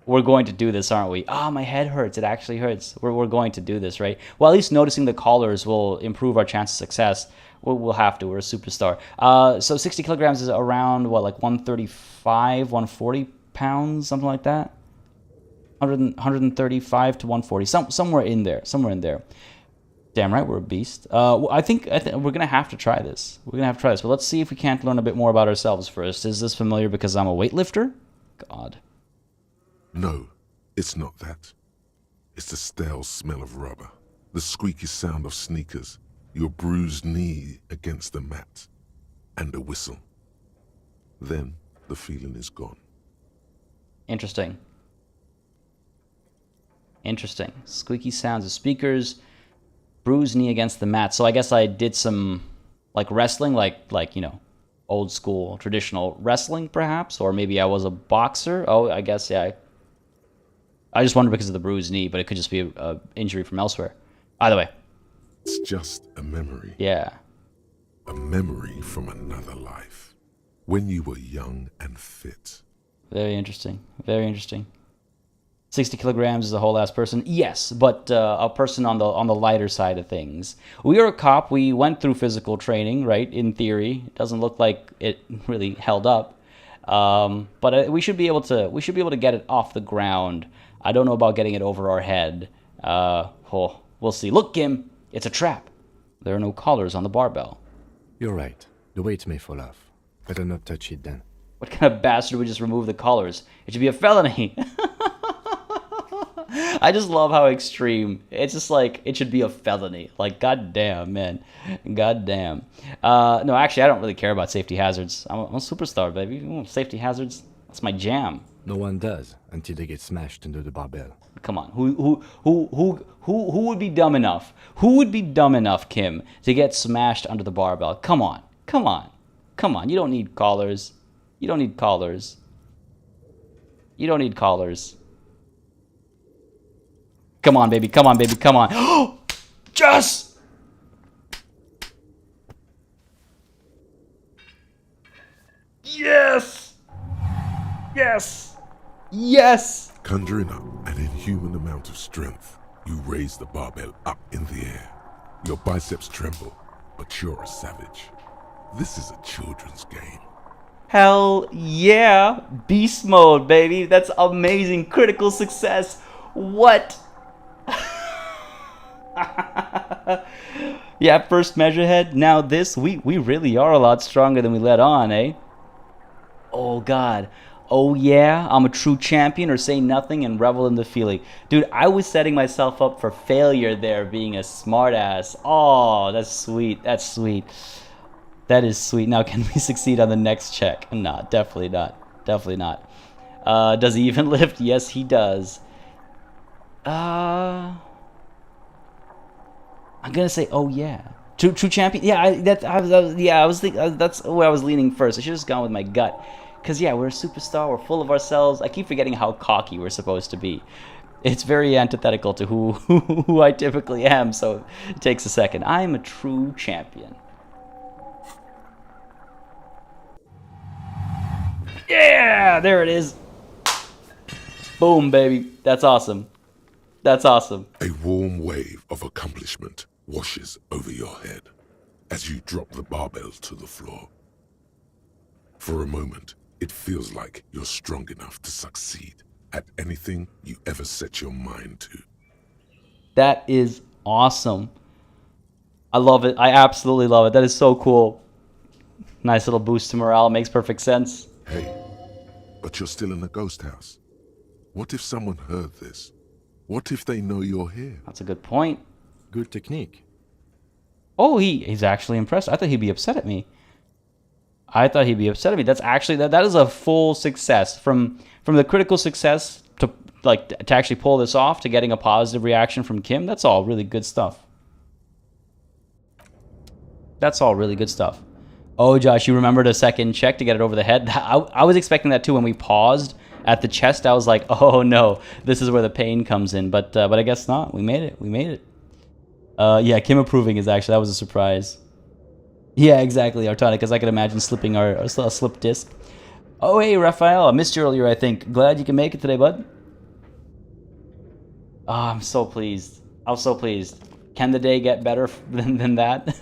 We're going to do this, aren't we? Ah, my head hurts. It actually hurts. We're going to do this, right? Well, at least noticing the collars will improve our chance of success. We'll have to. We're a superstar. So 60 kilograms is around, what, like 135, 140 pounds, something like that? 135 to 140, somewhere in there. Damn right, we're a beast. I think we're gonna have to try this. But let's see if we can't learn a bit more about ourselves first. Is this familiar because I'm a weightlifter? God. No, it's not that. It's the stale smell of rubber, the squeaky sound of sneakers, your bruised knee against the mat, and a whistle. Then the feeling is gone. Interesting. Squeaky sounds of speakers, bruised knee against the mat. So I guess I did some like wrestling, like you know, old school, traditional wrestling, perhaps? Or maybe I was a boxer? Oh, I guess, yeah. I just wonder because of the bruised knee, but it could just be a injury from elsewhere. Either way. It's just a memory. Yeah. A memory from another life. When you were young and fit. Very interesting. Very interesting. 60 kilograms is a whole ass person. Yes, but a person on the lighter side of things. We are a cop. We went through physical training, right? In theory, it doesn't look like it really held up. But we should be able to get it off the ground. I don't know about getting it over our head. We'll see. Look, Kim, it's a trap. There are no collars on the barbell. You're right. The weight may fall off. Better not touch it then. What kind of bastard would just remove the collars? It should be a felony. I just love how extreme. It's just like, it should be a felony. Like, goddamn, man. Goddamn. No, actually, I don't really care about safety hazards. I'm a superstar, baby. Safety hazards, that's my jam. No one does until they get smashed under the barbell. Come on, who would be dumb enough? Who would be dumb enough, Kim, to get smashed under the barbell? Come on, come on, come on. You don't need collars. You don't need collars. You don't need collars. Come on, baby. Come on, baby. Come on. Jess! Yes! Yes! Yes! Conjuring up an inhuman amount of strength, you raise the barbell up in the air. Your biceps tremble, but you're a savage. This is a children's game. Hell yeah! Beast mode, baby. That's amazing. Critical success. What? Yeah, first measure head. Now this. We really are a lot stronger than we let on, eh? Oh, God. Oh, yeah, I'm a true champion, or say nothing and revel in the feeling. Dude, I was setting myself up for failure there, being a smartass. Oh, that's sweet. That's sweet. That is sweet. Now, can we succeed on the next check? No, definitely not. Definitely not. Does he even lift? Yes, he does. I'm gonna say, oh yeah, true champion. Yeah, I was thinking that's where I was leaning first. I should have just gone with my gut, cause yeah, we're a superstar. We're full of ourselves. I keep forgetting how cocky we're supposed to be. It's very antithetical to who I typically am. So it takes a second. I'm a true champion. Yeah, there it is. Boom, baby. That's awesome. That's awesome. A warm wave of accomplishment washes over your head as you drop the barbell to the floor. For a moment, it feels like you're strong enough to succeed at anything you ever set your mind to. That is awesome. I love it. I absolutely love it. That is so cool. Nice little boost to morale. Makes perfect sense. Hey, but you're still in the ghost house. What if someone heard this? What if they know you're here? That's a good point. Good technique. Oh, he's actually impressed. I thought he'd be upset at me. That's actually that is a full success from the critical success to to actually pull this off to getting a positive reaction from Kim. That's all really good stuff. That's all really good stuff. Oh, Josh, you remembered a second check to get it over the head? I was expecting that too when we paused at the chest. I was like, oh no, this is where the pain comes in. But I guess not. We made it. We made it. Yeah, Kim approving is actually, that was a surprise. Yeah, exactly, Artonic, because I could imagine slipping our slip disc. Oh, hey, Raphael, I missed you earlier, I think. Glad you can make it today, bud. Oh, I'm so pleased. I'm so pleased. Can the day get better than that?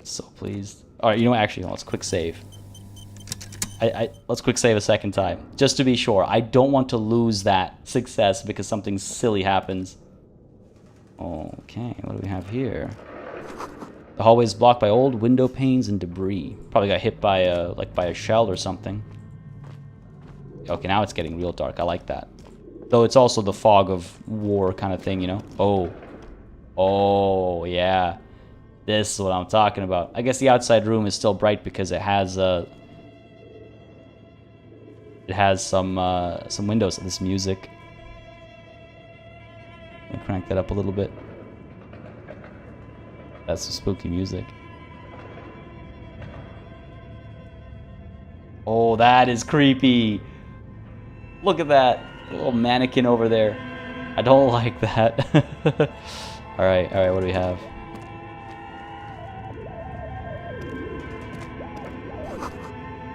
So pleased. All right, you know what? Actually, let's quick save. Let's quick save a second time, just to be sure. I don't want to lose that success because something silly happens. Okay, what do we have here? The hallway is blocked by old window panes and debris. Probably got hit by a shell or something. Okay, now it's getting real dark. I like that. Though it's also the fog of war kind of thing, you know? Oh, yeah. This is what I'm talking about. I guess the outside room is still bright because it has some windows. This music. Let me crank that up a little bit. That's the spooky music. Oh, that is creepy. Look at that little mannequin over there. I don't like that. All right, what do we have?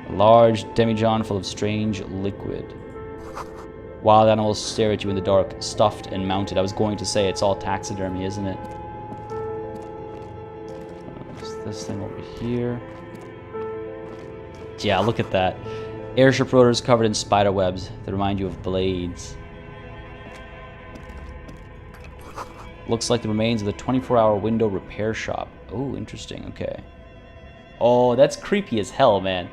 A large demijohn full of strange liquid. Wild animals stare at you in the dark, stuffed and mounted. I was going to say it's all taxidermy, isn't it? There's this thing over here. Yeah, look at that. Airship rotors covered in spider webs that remind you of blades. Looks like the remains of the 24-hour window repair shop. Oh, interesting. Okay. Oh, that's creepy as hell, man.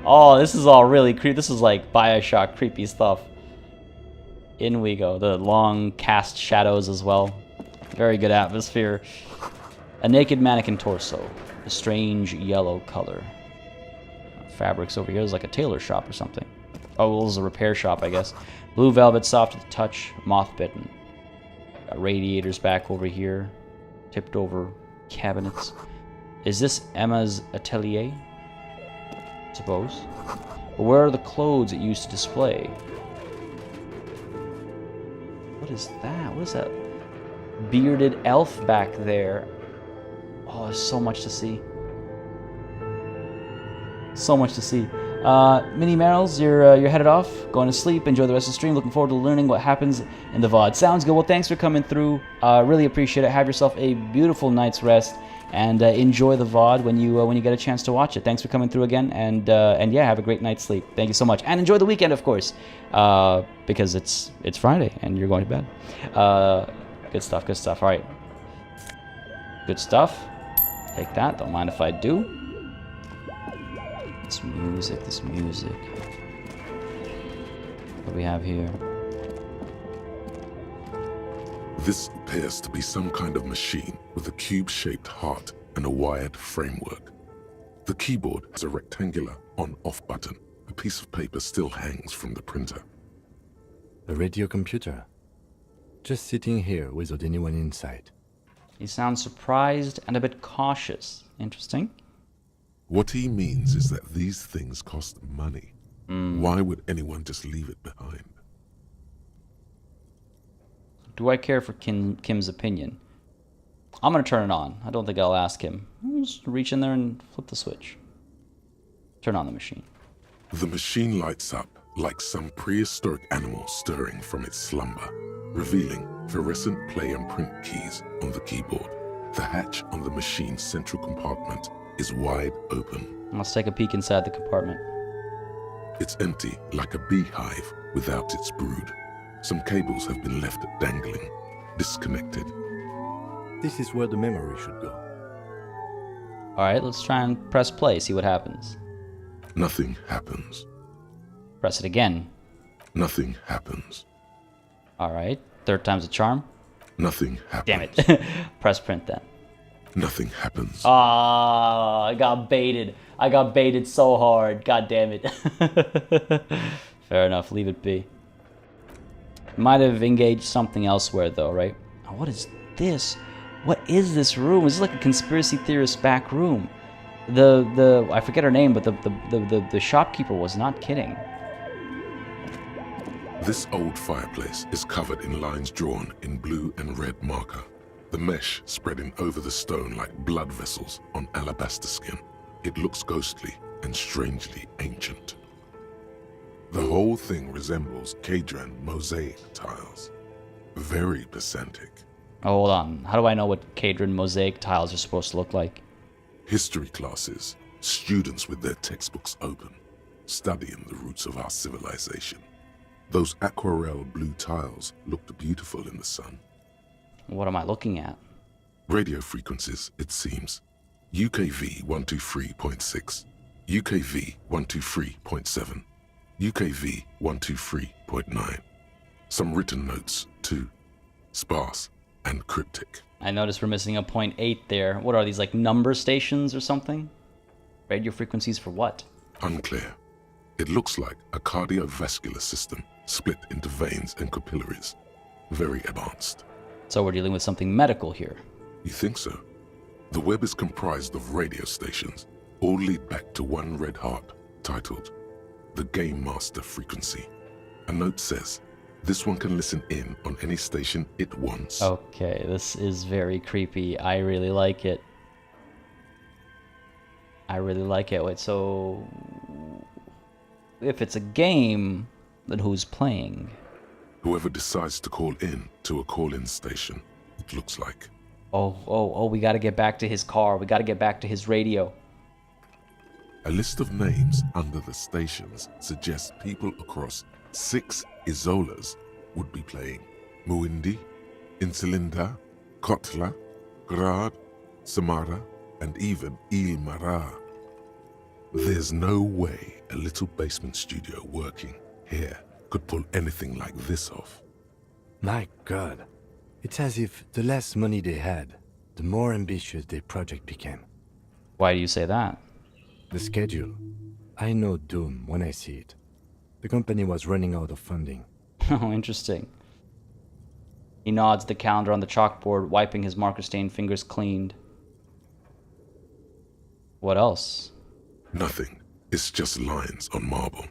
Oh, this is all really creepy. This is like Bioshock creepy stuff. In we go. The long cast shadows as well. Very good atmosphere. A naked mannequin torso. A strange yellow color. Fabrics over here. There's like a tailor shop or something. Oh, well, this is a repair shop, I guess. Blue velvet, soft to the touch, moth-bitten. Got radiators back over here. Tipped over cabinets. Is this Emma's atelier? I suppose. But where are the clothes it used to display? What is that? What is that? Bearded elf back there. Oh, there's so much to see. So much to see. Mini Merrills, you're headed off, going to sleep. Enjoy the rest of the stream. Looking forward to learning what happens in the VOD. Sounds good. Well, thanks for coming through. Really appreciate it. Have yourself a beautiful night's rest, and enjoy the VOD when you get a chance to watch it. Thanks for coming through again, and yeah, have a great night's sleep. Thank you so much, and enjoy the weekend, of course, because it's Friday and you're going to bed. Good stuff. Good stuff. All right. Good stuff. Take that. Don't mind if I do. This music. What do we have here? This appears to be some kind of machine with a cube-shaped heart and a wired framework. The keyboard has a rectangular on-off button. A piece of paper still hangs from the printer. A radio computer. Just sitting here without anyone inside. He sounds surprised and a bit cautious. Interesting. What he means is that these things cost money. Why would anyone just leave it behind? Do I care for Kim's opinion? I'm going to turn it on. I don't think I'll ask him. I'll just reach in there and flip the switch. Turn on the machine. The machine lights up like some prehistoric animal stirring from its slumber, revealing fluorescent play and print keys on the keyboard. The hatch on the machine's central compartment is wide open. Let's take a peek inside the compartment. It's empty like a beehive without its brood. Some cables have been left dangling, disconnected. This is where the memory should go. Alright, let's try and press play, see what happens. Nothing happens. Press it again. Nothing happens. Alright, third time's a charm. Nothing happens. Damn it. Press print then. Nothing happens. Ah, I got baited. I got baited so hard. God damn it. Fair enough, leave it be. Might have engaged something elsewhere though, right? Oh, what is this? What is this room? This is like a conspiracy theorist back room. The I forget her name, but the shopkeeper was not kidding. This old fireplace is covered in lines drawn in blue and red marker. The mesh spreading over the stone like blood vessels on alabaster skin. It looks ghostly and strangely ancient. The whole thing resembles Cadran mosaic tiles. Very pedantic. Oh, hold on. How do I know what Cadran mosaic tiles are supposed to look like? History classes, students with their textbooks open, studying the roots of our civilization. Those aquarelle blue tiles looked beautiful in the sun. What am I looking at? Radio frequencies, it seems. UKV 123.6, UKV 123.7, UKV 123.9. Some written notes, too. Sparse and cryptic. I noticed we're missing a 0.8 there. What are these, like number stations or something? Radio frequencies for what? Unclear. It looks like a cardiovascular system split into veins and capillaries. Very advanced. So we're dealing with something medical here. You think so? The web is comprised of radio stations, all lead back to one red heart, titled the Game Master frequency. A note says, this one can listen in on any station it wants. Okay, this is very creepy. I really like it. I really like it. Wait, so if it's a game, then who's playing? Whoever decides to call in to a call-in station, it looks like. Oh, we gotta get back to his car. We gotta get back to his radio. A list of names under the stations suggests people across 6 Isolas would be playing. Muindi, Insulinda, Kotla, Grad, Samara, and even Il Mara. There's no way a little basement studio working here could pull anything like this off. My god. It's as if the less money they had, the more ambitious their project became. Why do you say that? The schedule. I know doom when I see it. The company was running out of funding. Oh, interesting. He nods the calendar on the chalkboard, wiping his marker-stained fingers cleaned. What else? Nothing. It's just lines on marble.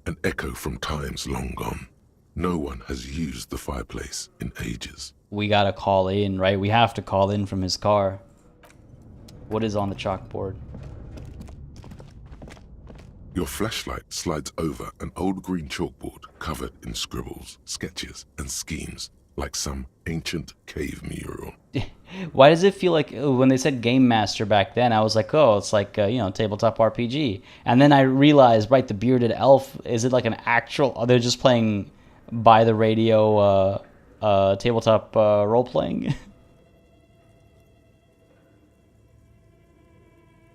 An echo from times long gone. No one has used the fireplace in ages. We gotta call in, right? We have to call in from his car. What is on the chalkboard? Your flashlight slides over an old green chalkboard covered in scribbles, sketches, and schemes, like some ancient cave mural. Why does it feel like when they said Game Master back then, I was like, oh, it's like, tabletop RPG. And then I realized, right, the bearded elf, is it like an actual, they're just playing by the radio tabletop role-playing?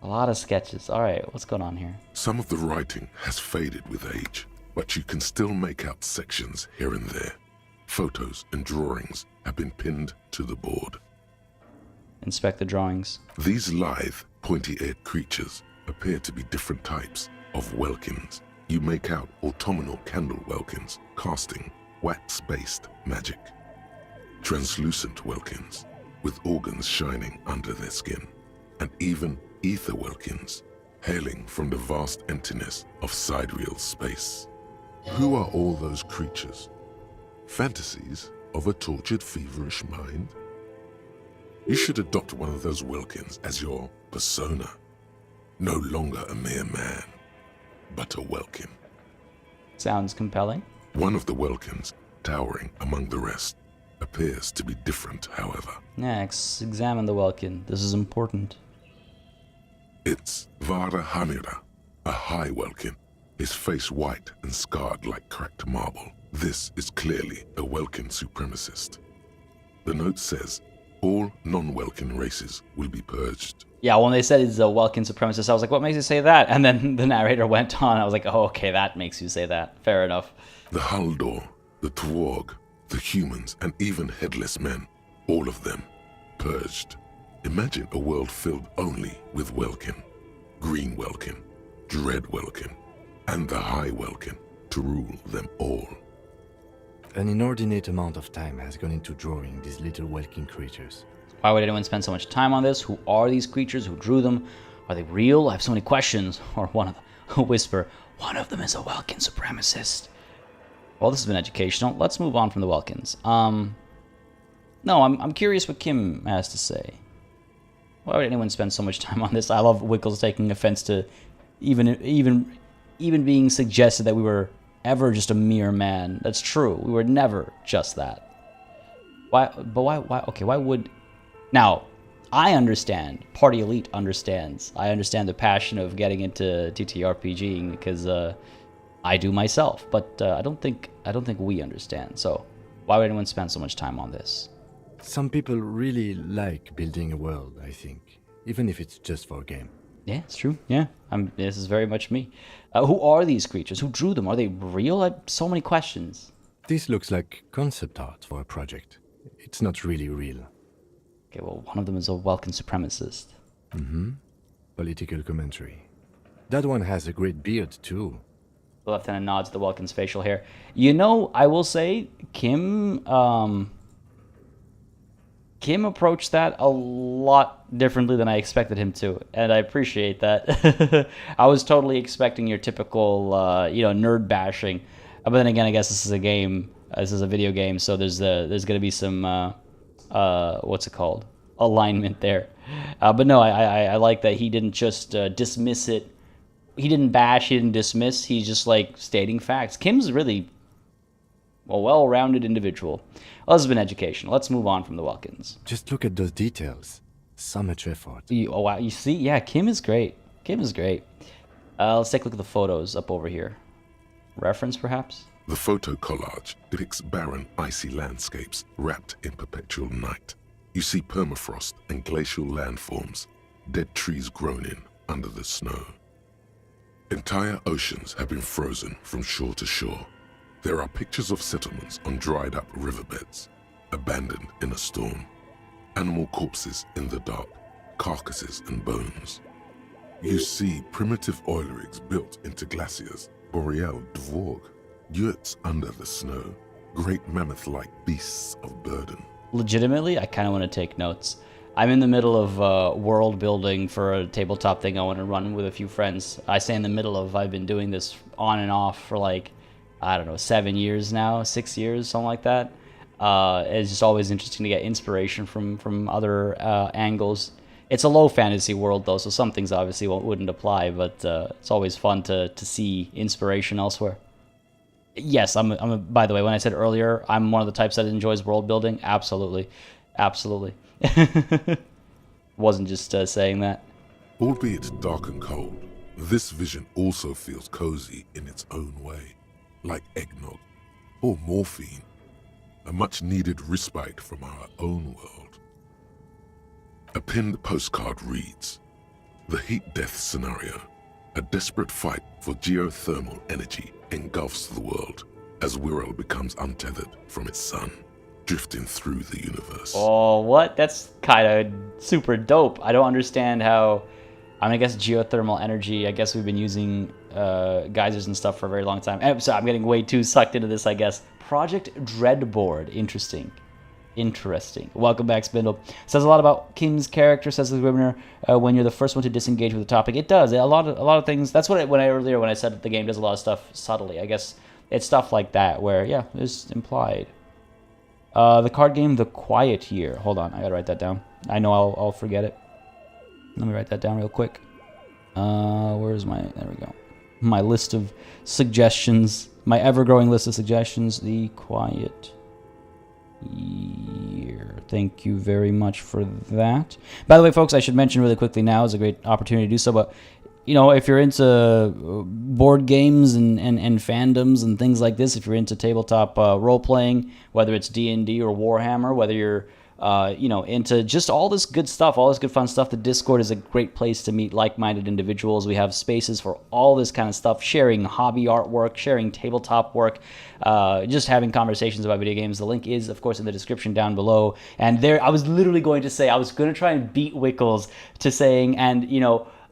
A lot of sketches. All right, what's going on here? Some of the writing has faded with age, but you can still make out sections here and there. Photos and drawings have been pinned to the board. Inspect the drawings. These lithe, pointy-eared creatures appear to be different types of welkins. You make out autumnal candle welkins casting wax-based magic. Translucent welkins with organs shining under their skin, and even ether welkins hailing from the vast emptiness of sidereal space. Who are all those creatures? Fantasies of a tortured, feverish mind? You should adopt one of those welkins as your persona. No longer a mere man, but a welkin. Sounds compelling. One of the welkins, towering among the rest, appears to be different, however. Next, examine the welkin. This is important. It's Vara Hamira, a high welkin, his face white and scarred like cracked marble. This is clearly a welkin supremacist. The note says, all non-welkin races will be purged. Yeah, when they said it's a welkin supremacist, I was like, what makes you say that? And then the narrator went on. I was like, oh, okay, that makes you say that. Fair enough. The Haldor, the Twarg, the humans, and even headless men, all of them purged. Imagine a world filled only with welkin, green welkin, dread welkin, and the high welkin to rule them all. An inordinate amount of time has gone into drawing these little welkin creatures. Why would anyone spend so much time on this? Who are these creatures? Who drew them? Are they real? I have so many questions. Or one of them, whisper, one of them is a welkin supremacist. Well, this has been educational. Let's move on from the welkins. No, I'm curious what Kim has to say. Why would anyone spend so much time on this? I love Wickles taking offense to even being suggested that we were ever just a mere man. That's true. We were never just that. Why? But why? Okay, why would... Now, I understand. PartyElite understands. I understand the passion of getting into TTRPGing because I do myself. But I don't think we understand. So why would anyone spend so much time on this? Some people really like building a world, I think, even if it's just for a game. Yeah, it's true. Yeah, this is very much me. Who are these creatures? Who drew them? Are they real? I have so many questions. This looks like concept art for a project. It's not really real. Okay, well, one of them is a welkin supremacist. Political commentary. That one has a great beard, too. The lieutenant nods at the welkin's facial hair. You know, I will say, Kim approached that a lot differently than I expected him to, and I appreciate that. I was totally expecting your typical, nerd bashing, but then again, I guess this is a game. This is a video game, so there's going to be some what's it called, alignment there. But no, I like that he didn't just dismiss it. He didn't bash. He didn't dismiss. He's just like stating facts. Kim's really a well-rounded individual. Well, this has been educational. Let's move on from the Welkins. Just look at those details. So much effort. Oh wow, you see, yeah, Kim is great. Kim is great. Let's take a look at the photos up over here. Reference, perhaps? The photo collage depicts barren, icy landscapes wrapped in perpetual night. You see permafrost and glacial landforms, dead trees grown in under the snow. Entire oceans have been frozen from shore to shore. There are pictures of settlements on dried-up riverbeds, abandoned in a storm. Animal corpses in the dark, carcasses and bones. You see primitive oil rigs built into glaciers, boreal dvorg, yurts under the snow, great mammoth-like beasts of burden. Legitimately, I kind of want to take notes. I'm in the middle of world building for a tabletop thing I want to run with a few friends. I say in the middle of, I've been doing this on and off for like, I don't know, 7 years now, 6 years, something like that. It's just always interesting to get inspiration from other angles. It's a low fantasy world though, so some things obviously wouldn't apply, but it's always fun to see inspiration elsewhere. Yes, by the way, when I said earlier, I'm one of the types that enjoys world building. Absolutely. Absolutely. Wasn't just saying that. Albeit dark and cold, this vision also feels cozy in its own way, like eggnog or morphine, a much-needed respite from our own world. A pinned postcard reads, "The heat death scenario, a desperate fight for geothermal energy engulfs the world as Wirral becomes untethered from its sun, drifting through the universe." Oh, what? That's kind of super dope. I don't understand how... I guess geothermal energy, I guess we've been using geysers and stuff for a very long time. So I'm getting way too sucked into this, I guess. Project Dreadboard. Interesting. Welcome back, Spindle. Says a lot about Kim's character, says the Scrivener, when you're the first one to disengage with the topic. It does. A lot of things. That's what when I said that the game does a lot of stuff subtly. I guess it's stuff like that where, yeah, it's implied. The card game The Quiet Year. Hold on, I gotta write that down. I know I'll forget it. Let me write that down real quick. Where's my... There we go. My list of suggestions. My ever-growing list of suggestions. The Quiet Year. Thank you very much for that. By the way, folks, I should mention really quickly now, is a great opportunity to do so, but if you're into board games and fandoms and things like this, if you're into tabletop role-playing, whether it's D&D or Warhammer, whether you're into just all this good stuff, all this good fun stuff, the Discord is a great place to meet like-minded individuals. We have spaces for all this kind of stuff, sharing hobby artwork, sharing tabletop work, just having conversations about video games. The link is, of course, in the description down below. And there, I was literally going to say, I was going to try and beat Wickles to saying, and,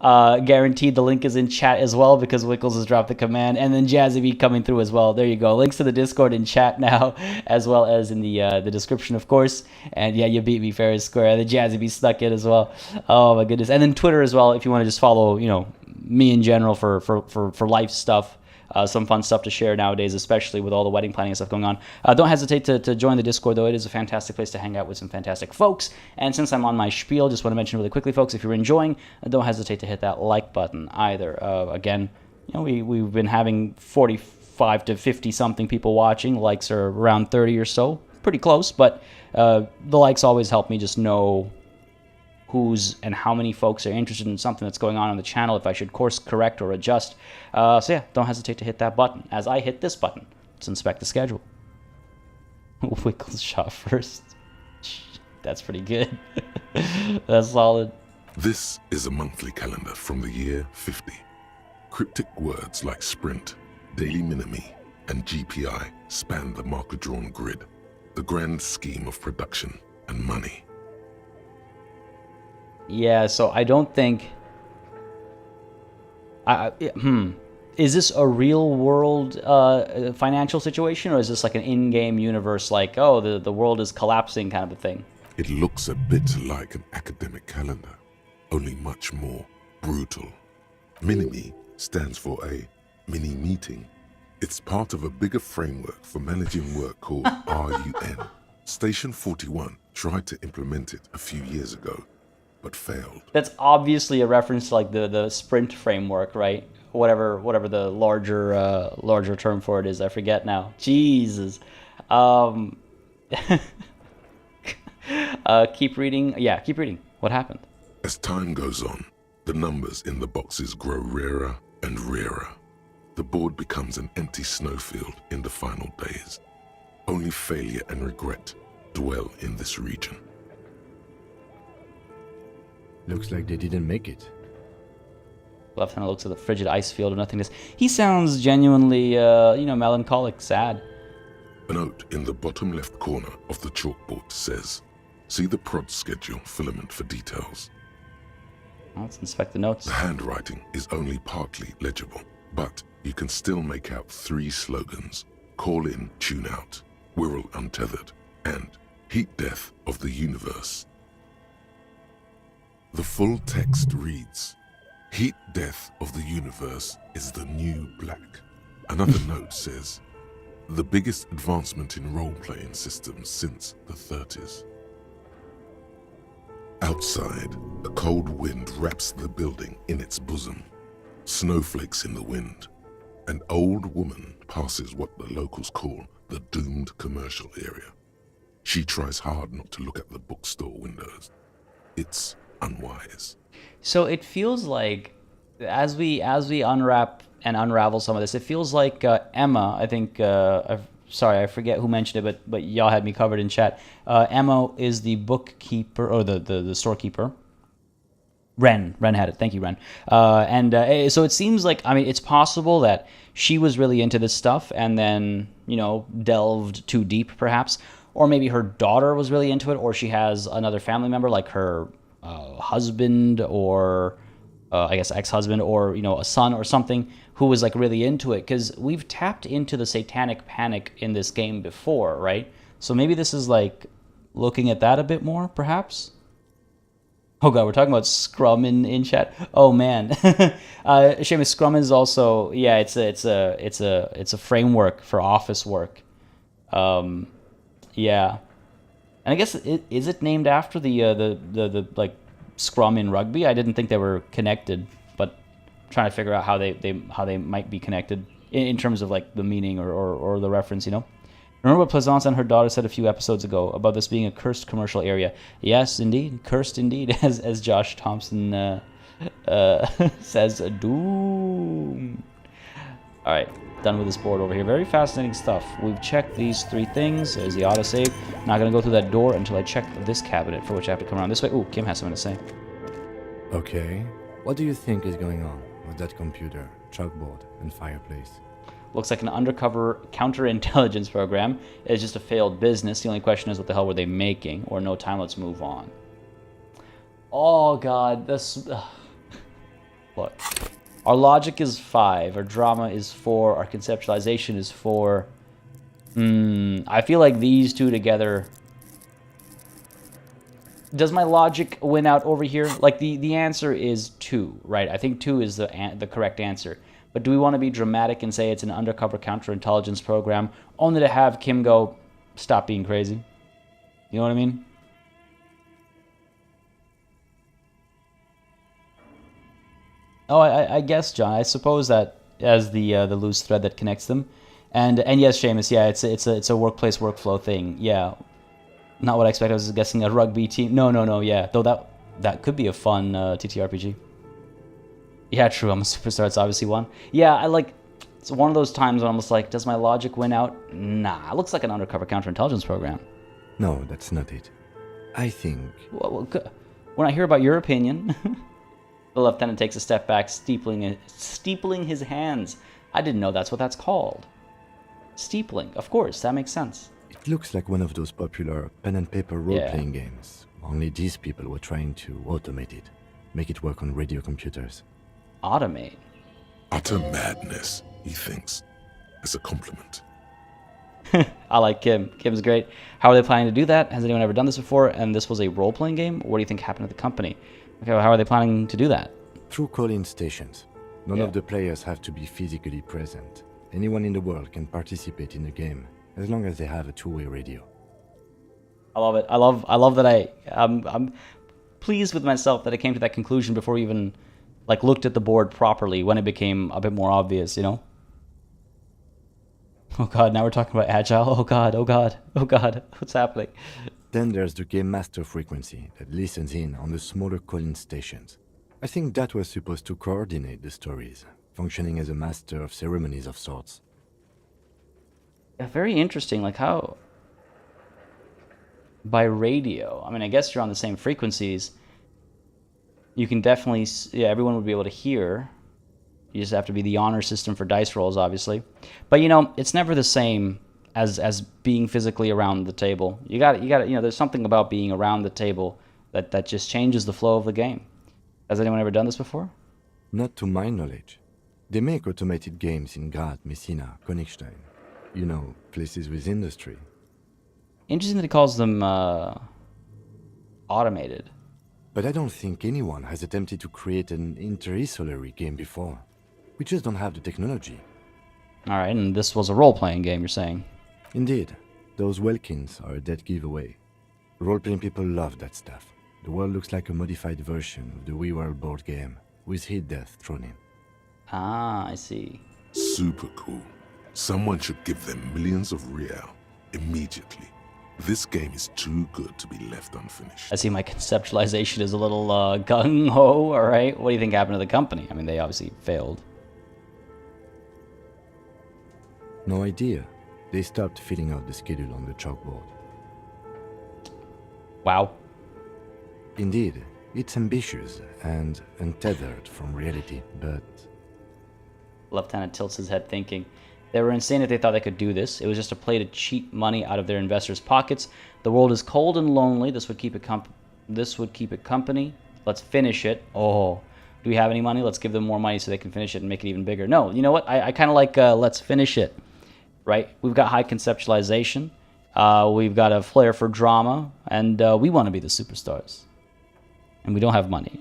guaranteed the link is in chat as well because Wickles has dropped the command, and then Jazzy B coming through as well. There you go. Links to the Discord in chat now, as well as in the description, of course. And yeah, you beat me fair and square. The Jazzy B snuck in as well. Oh my goodness. And then Twitter as well, if you want to just follow, me in general for life stuff. Some fun stuff to share nowadays, especially with all the wedding planning and stuff going on. Don't hesitate to join the Discord, though. It is a fantastic place to hang out with some fantastic folks. And since I'm on my spiel, just want to mention really quickly, folks, if you're enjoying, don't hesitate to hit that like button either. Again, we've been having 45 to 50-something people watching. Likes are around 30 or so. Pretty close, but the likes always help me just know who's and how many folks are interested in something that's going on the channel, if I should course correct or adjust. So yeah, don't hesitate to hit that button, as I hit this button. Let's inspect the schedule. Wickles shot first. That's pretty good. That's solid. This is a monthly calendar from the year 50. Cryptic words like sprint, daily minimi, and GPI span the marker-drawn grid, the grand scheme of production and money. Yeah, so I don't think... Is this a real-world financial situation, or is this like an in-game universe, like, oh, the world is collapsing kind of a thing? It looks a bit like an academic calendar, only much more brutal. Mini-Me stands for a mini-meeting. It's part of a bigger framework for managing work called RUN. Station 41 tried to implement it a few years ago, but failed. That's obviously a reference to like the sprint framework, right? Whatever the larger term for it is, I forget now. Jesus. Keep reading. Yeah, keep reading. What happened? As time goes on, the numbers in the boxes grow rarer and rarer. The board becomes an empty snowfield in the final days. Only failure and regret dwell in this region. Looks like they didn't make it. Lieutenant looks at the frigid ice field of nothingness. He sounds genuinely, melancholic, sad. A note in the bottom left corner of the chalkboard says, "See the prod schedule filament for details." Well, let's inspect the notes. The handwriting is only partly legible, but you can still make out 3 slogans: Call in, Tune Out, Wirral Untethered, and Heat Death of the Universe. The full text reads, "Heat Death of the Universe is the new black." Another note says, "The biggest advancement in role-playing systems since the 30s. Outside, a cold wind wraps the building in its bosom. Snowflakes in the wind. An old woman passes what the locals call the doomed commercial area. She tries hard not to look at the bookstore windows. It's unwise. So it feels like, as we unwrap and unravel some of this, it feels like Emma, I think, sorry, I forget who mentioned it, but y'all had me covered in chat. Emma is the bookkeeper, or the storekeeper. Ren had it. Thank you, Ren. So it seems like, I mean, it's possible that she was really into this stuff and then, delved too deep, perhaps. Or maybe her daughter was really into it, or she has another family member, like her husband, or I guess ex-husband, or a son or something, who was like really into it, because we've tapped into the satanic panic in this game before, right? So maybe this is like looking at that a bit more, perhaps. Oh god, we're talking about Scrum in chat. Oh man, Seamus, Scrum is also, yeah, it's a framework for office work. Yeah. And I guess is it named after the like Scrum in rugby? I didn't think they were connected, but I'm trying to figure out how they might be connected in terms of like the meaning or the reference. Remember what Plaisance and her daughter said a few episodes ago about this being a cursed commercial area? Yes, indeed, cursed indeed, as Josh Thompson says. Doom. All right. Done with this board over here. Very fascinating stuff. We've checked these 3 things. There's the autosave. Not going to go through that door until I check this cabinet, for which I have to come around this way. Ooh, Kim has something to say. Okay. What do you think is going on with that computer, chalkboard, and fireplace? Looks like an undercover counterintelligence program. It's just a failed business. The only question is, what the hell were they making? Or no time, let's move on. Oh, God. This... Look. Our logic is 5, our drama is 4, our conceptualization is 4. I feel like these 2 together... Does my logic win out over here? Like, the answer is 2, right? I think 2 is the correct answer. But do we want to be dramatic and say it's an undercover counterintelligence program, only to have Kim go, stop being crazy? You know what I mean? Oh, I guess, John. I suppose that as the loose thread that connects them, and yes, Seamus. Yeah, it's a workplace workflow thing. Yeah, not what I expected. I was guessing a rugby team. No. Yeah, though that could be a fun TTRPG. Yeah, true. I'm a superstar. It's obviously one. Yeah, it's one of those times when I'm just like, does my logic win out? Nah, it looks like an undercover counterintelligence program. No, that's not it. I think... Well, when I hear about your opinion... The lieutenant takes a step back, steepling his hands. I didn't know that's what that's called. Steepling, of course, that makes sense. It looks like one of those popular pen and paper role-playing games. Only these people were trying to automate it. Make it work on radio computers. Automate? Utter madness, he thinks, as a compliment. I like Kim. Kim's great. How are they planning to do that? Has anyone ever done this before? And this was a role-playing game? What do you think happened to the company? Okay, well, how are they planning to do that? Through call-in stations. None Yeah. of the players have to be physically present. Anyone in the world can participate in the game, as long as they have a two-way radio. I love it. I love that I'm pleased with myself that I came to that conclusion before we even like looked at the board properly when it became a bit more obvious, you know? Oh god, now we're talking about agile. Oh god, oh god, oh god, what's happening? Then there's the game master frequency that listens in on the smaller call-in stations. I think that was supposed to coordinate the stories, functioning as a master of ceremonies of sorts. Yeah, very interesting. Like how by radio, I mean, I guess you're on the same frequencies. You can definitely, yeah, everyone would be able to hear. You just have to be the honor system for dice rolls, obviously. But, you know, it's never the same as being physically around the table. You got, you know, there's something about being around the table that just changes the flow of the game. Has anyone ever done this before? Not to my knowledge. They make automated games in Graz, Messina, Königstein. You know, places with industry. Interesting that he calls them automated. But I don't think anyone has attempted to create an interinsulary game before. We just don't have the technology. Alright, and this was a role-playing game, you're saying? Indeed, those Welkins are a dead giveaway. Role-playing people love that stuff. The world looks like a modified version of the WeWorld board game, with hit death thrown in. Ah, I see. Super cool. Someone should give them millions of real immediately. This game is too good to be left unfinished. I see my conceptualization is a little gung-ho, alright? What do you think happened to the company? I mean, they obviously failed. No idea. They stopped filling out the schedule on the chalkboard. Wow. Indeed, it's ambitious and untethered from reality, but... Lieutenant tilts his head thinking. They were insane if they thought they could do this. It was just a play to cheat money out of their investors' pockets. The world is cold and lonely. This would keep it company. Let's finish it. Oh, do we have any money? Let's give them more money so they can finish it and make it even bigger. No, you know what? I kind of like let's finish it, right? We've got high conceptualization. We've got a flair for drama, and we want to be the superstars. And we don't have money.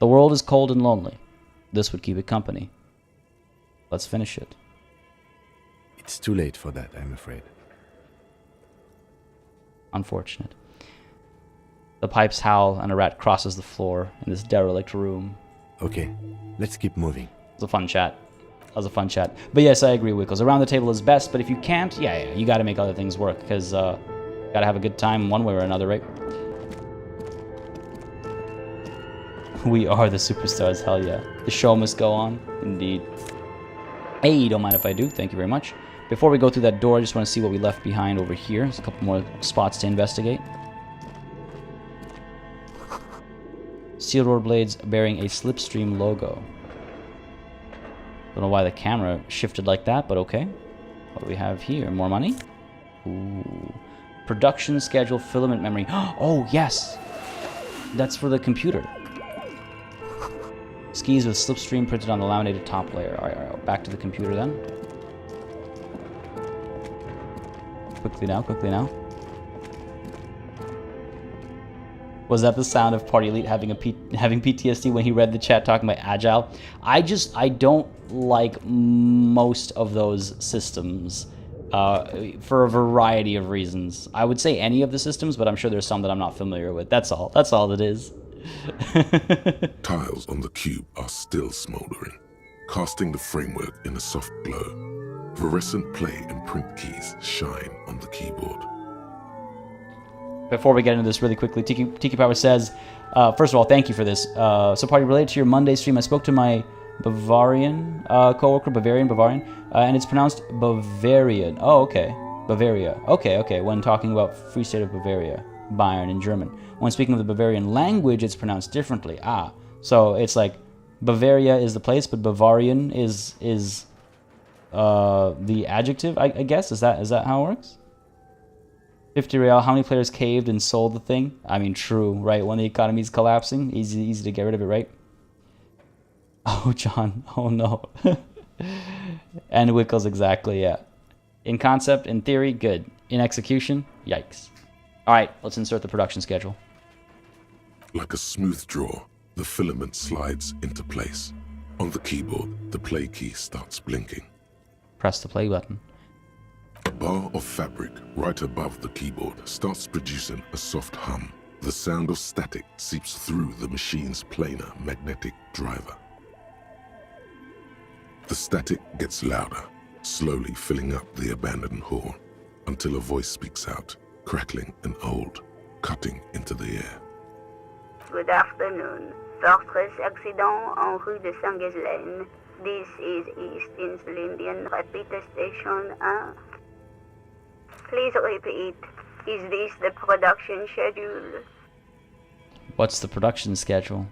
The world is cold and lonely. This would keep it company. Let's finish it. It's too late for that, I'm afraid. Unfortunate. The pipes howl and a rat crosses the floor in this derelict room. Okay, let's keep moving. It was a fun chat. That was a fun chat. But yes, I agree, Wickles. Around the table is best, but if you can't, yeah, you got to make other things work, because got to have a good time one way or another, right? We are the superstars, hell yeah. The show must go on, indeed. Hey, don't mind if I do, thank you very much. Before we go through that door, I just want to see what we left behind over here. There's a couple more spots to investigate. Steel roller blades bearing a Slipstream logo. Don't know why the camera shifted like that, but okay. What do we have here? More money? Ooh. Production schedule filament memory. Oh, yes! That's for the computer. Skis with Slipstream printed on the laminated top layer. Alright, back to the computer then. Quickly now, quickly now. Was that the sound of PartyElite having PTSD when he read the chat talking about Agile? I don't like most of those systems for a variety of reasons. I would say any of the systems, but I'm sure there's some that I'm not familiar with. That's all. That's all it is. Tiles on the cube are still smoldering, casting the framework in a soft glow. Fluorescent play and print keys shine on the keyboard. Before we get into this really quickly, Tiki Power says, first of all, thank you for this. So Party, related to your Monday stream, I spoke to my Bavarian co-worker, Bavarian, and it's pronounced Bavarian. Oh, okay. Bavaria. Okay. When talking about Free State of Bavaria, Bayern in German. When speaking of the Bavarian language, it's pronounced differently. So it's like Bavaria is the place, but Bavarian is the adjective, I guess. Is that how it works? 50 real. How many players caved and sold the thing? I mean, true, right? When the economy's collapsing, easy to get rid of it, right? Oh, John. Oh no. And Wickles, exactly. Yeah. In concept, in theory, good. In execution, yikes. All right, let's insert the production schedule. Like a smooth draw, the filament slides into place. On the keyboard, the play key starts blinking. Press the play button. A bar of fabric right above the keyboard starts producing a soft hum. The sound of static seeps through the machine's planar magnetic driver. The static gets louder, slowly filling up the abandoned hall, until a voice speaks out, crackling and old, cutting into the air. Good afternoon. Fortress accident en rue de Saint-Ghislaine. This is East Insulindian Repeater Station 1. Please repeat. Is this the production schedule? What's the production schedule?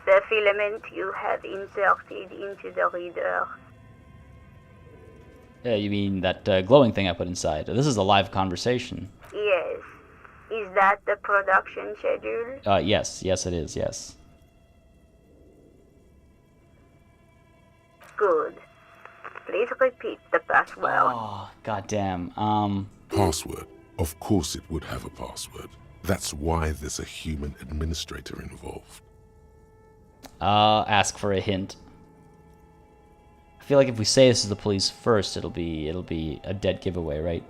The filament you have inserted into the reader. You mean that glowing thing I put inside? This is a live conversation. Yes. Is that the production schedule? Yes, it is, yes. Good. Please repeat the password. Oh, goddamn. Password. Of course it would have a password. That's why there's a human administrator involved. Ask for a hint. I feel like if we say this to the police first, it'll be a dead giveaway, right?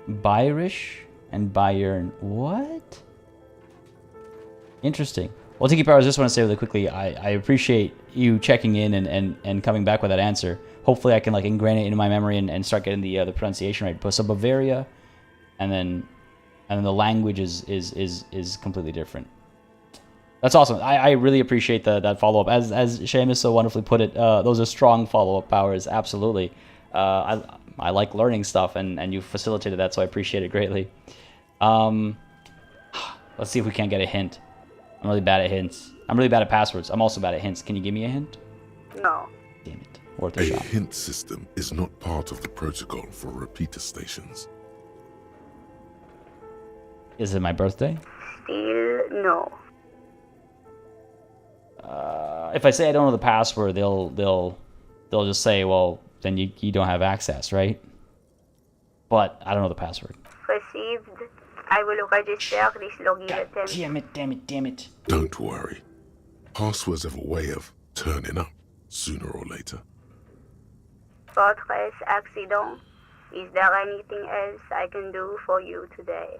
Bayerish and Bayern. What? Interesting. Well, Tiki Power, I just want to say really quickly, I appreciate you checking in and coming back with that answer. Hopefully I can like ingrain it into my memory and start getting the pronunciation right. So Bavaria, and then the language is completely different. That's awesome. I really appreciate that follow-up. As Seamus so wonderfully put it, those are strong follow-up powers, absolutely. I like learning stuff, and you facilitated that, so I appreciate it greatly. Let's see if we can't get a hint. I'm really bad at hints. I'm really bad at passwords. I'm also bad at hints. Can you give me a hint? No. Damn it. Worth a A shot. hint system is not part of the protocol for repeater stations. Is it my birthday? Still no. If I say I don't know the password, they'll just say, well, then you don't have access, right? But I don't know the password. Received. I will register this login attempt. Damn it. Don't worry. Passwords have a way of turning up sooner or later. Fortress accident. Is there anything else I can do for you today?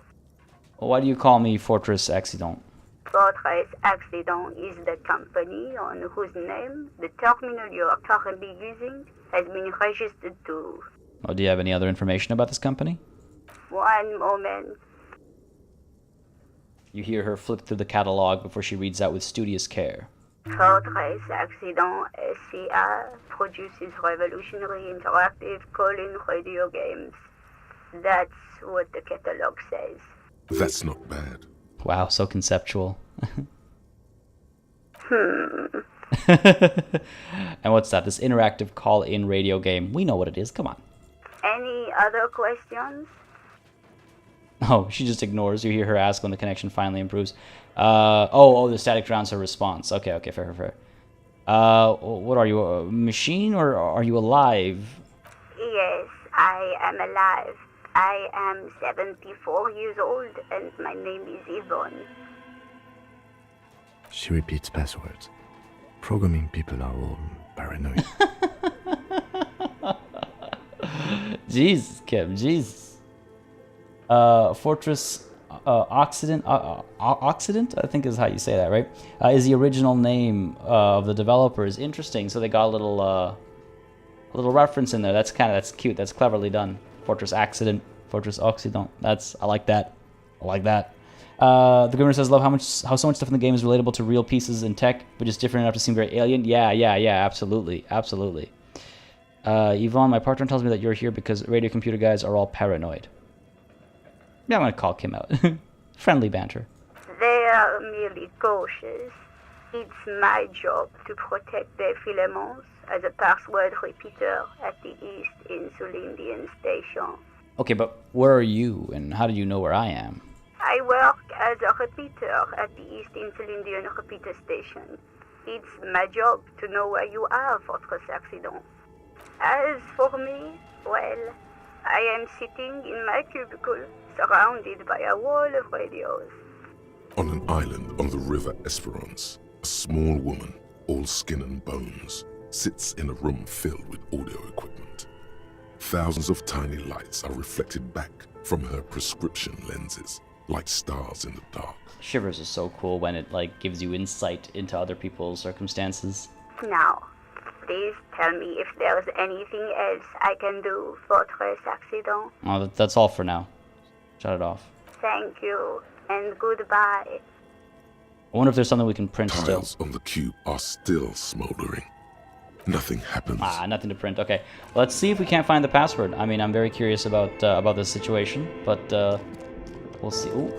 Well, why do you call me Fortress Accident? Fortress Accident is the company on whose name the terminal you are currently using has been registered to. Oh, do you have any other information about this company? One moment. You hear her flip through the catalog before she reads out with studious care. Fortress Accident SCA produces revolutionary interactive call-in radio games. That's what the catalog says. That's not bad. Wow, so conceptual. And what's that? This interactive call-in radio game. We know what it is. Come on. Any other questions? Oh, she just ignores. You hear her ask when the connection finally improves. The static drowns her response. Okay, fair. What are you, a machine or are you alive? Yes, I am alive. I am 74 years old and my name is Yvonne. She repeats passwords. Programming people are all paranoid. Jesus, Kim, Jesus. Fortress Occident, I think is how you say that, right? Is the original name of the developers. Interesting. So they got a little reference in there. That's cute. That's cleverly done. Fortress Accident, Fortress Occident. I like that. The Grimmer says, love how so much stuff in the game is relatable to real pieces in tech, but just different enough to seem very alien. Yeah, absolutely. Yvonne, my partner tells me that you're here because radio computer guys are all paranoid. Yeah, I'm gonna call Kim out. Friendly banter. They are merely cautious. It's my job to protect their filaments as a password repeater at the East Insulindian Station. Okay, but where are you, and how do you know where I am? I work as a repeater at the East Insulindian Repeater Station. It's my job to know where you are, Fortress Accident. As for me, well, I am sitting in my cubicle, surrounded by a wall of radios. On an island on the river Esperance, a small woman, all skin and bones, sits in a room filled with audio equipment. Thousands of tiny lights are reflected back from her prescription lenses, like stars in the dark. Shivers is so cool when it like gives you insight into other people's circumstances. Now, please tell me if there's anything else I can do, Fortress Accident. Oh, that's all for now. Shut it off. Thank you, and goodbye. I wonder if there's something we can print still. Tiles on the cube are still smoldering. Nothing happens. Nothing to print. Okay, let's see if we can't find the password. I mean, I'm very curious about this situation, but we'll see. Ooh.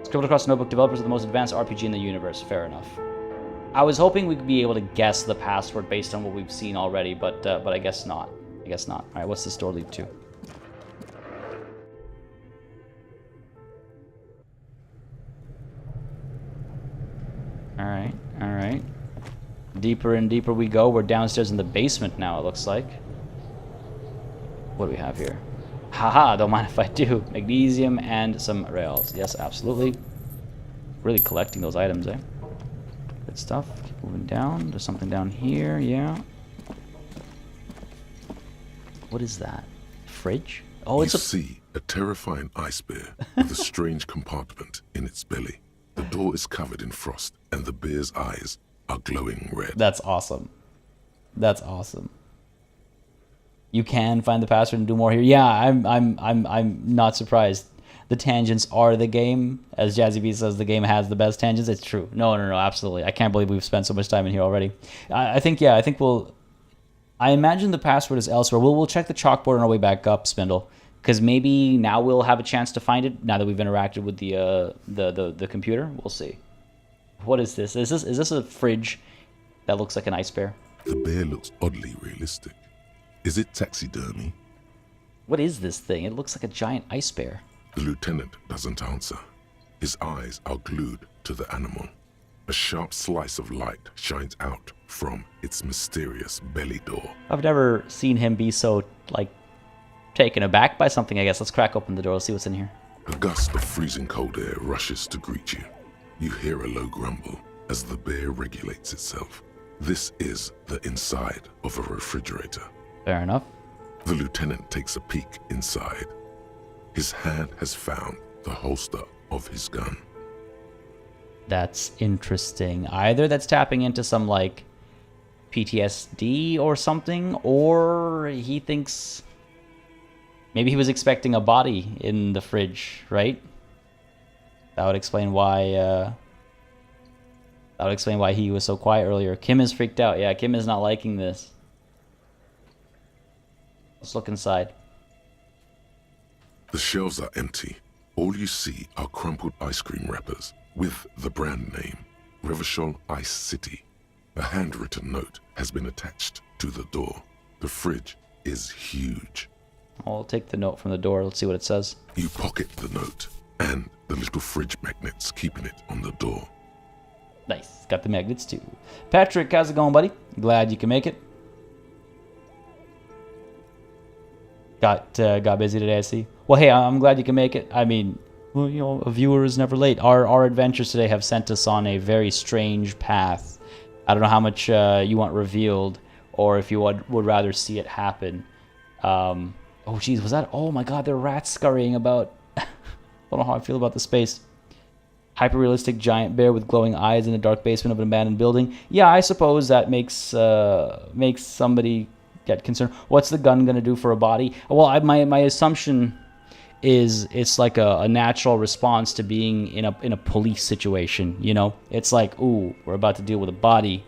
Scribbled across the notebook, developers of the most advanced RPG in the universe. Fair enough. I was hoping we'd be able to guess the password based on what we've seen already, but I guess not. I guess not. All right, what's this door lead to? All right, all right. Deeper and deeper we go. We're downstairs in the basement now, it looks like. What do we have here? Haha, don't mind if I do. Magnesium and some rails. Yes, absolutely. Really collecting those items, eh? Good stuff. Keep moving down. There's something down here, yeah. What is that? Fridge? Oh, it's You see a terrifying ice bear with a strange compartment in its belly. The door is covered in frost, and the bear's eyes are glowing red. That's awesome. That's awesome. You can find the password and do more here. Yeah, I'm not surprised. The tangents are the game. As Jazzy B says, the game has the best tangents. It's true. No, absolutely. I can't believe we've spent so much time in here already. I think we'll... I imagine the password is elsewhere. We'll check the chalkboard on our way back up, Spindle. Because maybe now we'll have a chance to find it, now that we've interacted with the computer. We'll see. What is this? Is this a fridge that looks like an ice bear? The bear looks oddly realistic. Is it taxidermy? What is this thing? It looks like a giant ice bear. The lieutenant doesn't answer. His eyes are glued to the animal. A sharp slice of light shines out from its mysterious belly door. I've never seen him be so, like, taken aback by something, I guess. Let's crack open the door. Let's see what's in here. A gust of freezing cold air rushes to greet you. You hear a low grumble as the bear regulates itself. This is the inside of a refrigerator. Fair enough. The lieutenant takes a peek inside. His hand has found the holster of his gun. That's interesting. Either that's tapping into some, like, PTSD or something, or he thinks... Maybe he was expecting a body in the fridge, right? That would explain why, he was so quiet earlier. Kim is freaked out. Yeah, Kim is not liking this. Let's look inside. The shelves are empty. All you see are crumpled ice cream wrappers with the brand name, Revachol Ice City. A handwritten note has been attached to the door. The fridge is huge. I'll take the note from the door. Let's see what it says. You pocket the note and the little fridge magnets keeping it on the door. Nice. Got the magnets too. Patrick, how's it going, buddy? Glad you can make it. Got busy today, I see. Well, hey, I'm glad you can make it. I mean, well, you know, a viewer is never late. Our adventures today have sent us on a very strange path. I don't know how much you want revealed, or if you would rather see it happen. Oh, geez, was that... Oh, my God, there are rats scurrying about. I don't know how I feel about the space. Hyper-realistic giant bear with glowing eyes in the dark basement of an abandoned building. Yeah, I suppose that makes somebody get concerned. What's the gun going to do for a body? Well, my assumption is it's like a natural response to being in a police situation, you know? It's like, ooh, we're about to deal with a body.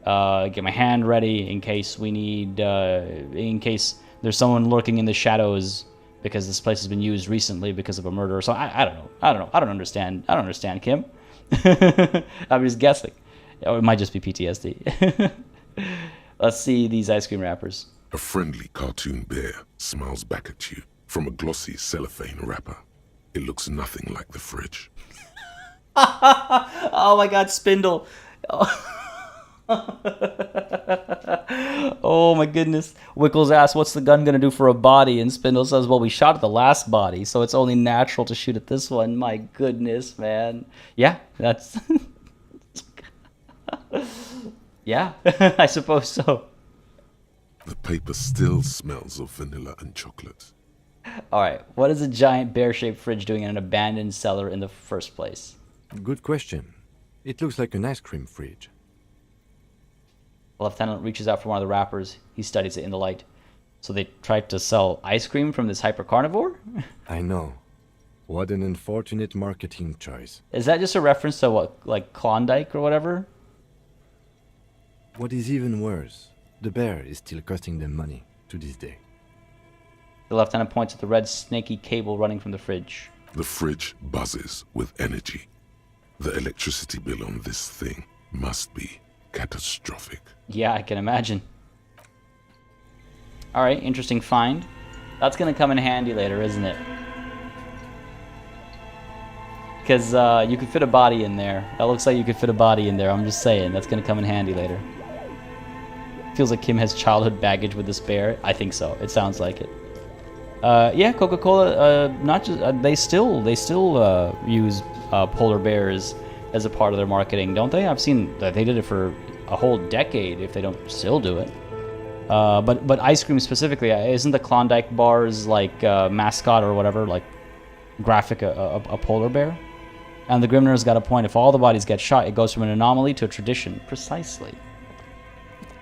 Get my hand ready in case we need... in case... There's someone lurking in the shadows because this place has been used recently because of a murder. So I don't know. I don't understand. I don't understand, Kim. I'm just guessing. Or it might just be PTSD. Let's see these ice cream wrappers. A friendly cartoon bear smiles back at you from a glossy cellophane wrapper. It looks nothing like the fridge. Oh my God, Spindle. Oh my goodness. Wickles asks, what's the gun gonna do for a body? And Spindle says, well, we shot at the last body, so it's only natural to shoot at this one. My goodness, man. Yeah, that's... yeah, I suppose so. The paper still smells of vanilla and chocolate. Alright, what is a giant bear-shaped fridge doing in an abandoned cellar in the first place? Good question. It looks like an ice cream fridge. The lieutenant reaches out for one of the wrappers. He studies it in the light. So they tried to sell ice cream from this hyper carnivore? I know. What an unfortunate marketing choice. Is that just a reference to what, like Klondike or whatever? What is even worse, the bear is still costing them money to this day. The lieutenant points at the red snaky cable running from the fridge. The fridge buzzes with energy. The electricity bill on this thing must be catastrophic. Yeah, I can imagine. Alright, interesting find. That's gonna come in handy later, isn't it? Because you could fit a body in there. That looks like you could fit a body in there. I'm just saying, that's gonna come in handy later. Feels like Kim has childhood baggage with this bear. I think so. It sounds like it. Yeah, Coca-Cola. Not just they still use polar bears as a part of their marketing, don't they? I've seen that they did it for a whole decade. If they don't still do it, but ice cream specifically, isn't the Klondike bars like mascot or whatever, like graphic a polar bear? And the Grimner's got a point. If all the bodies get shot, it goes from an anomaly to a tradition. Precisely.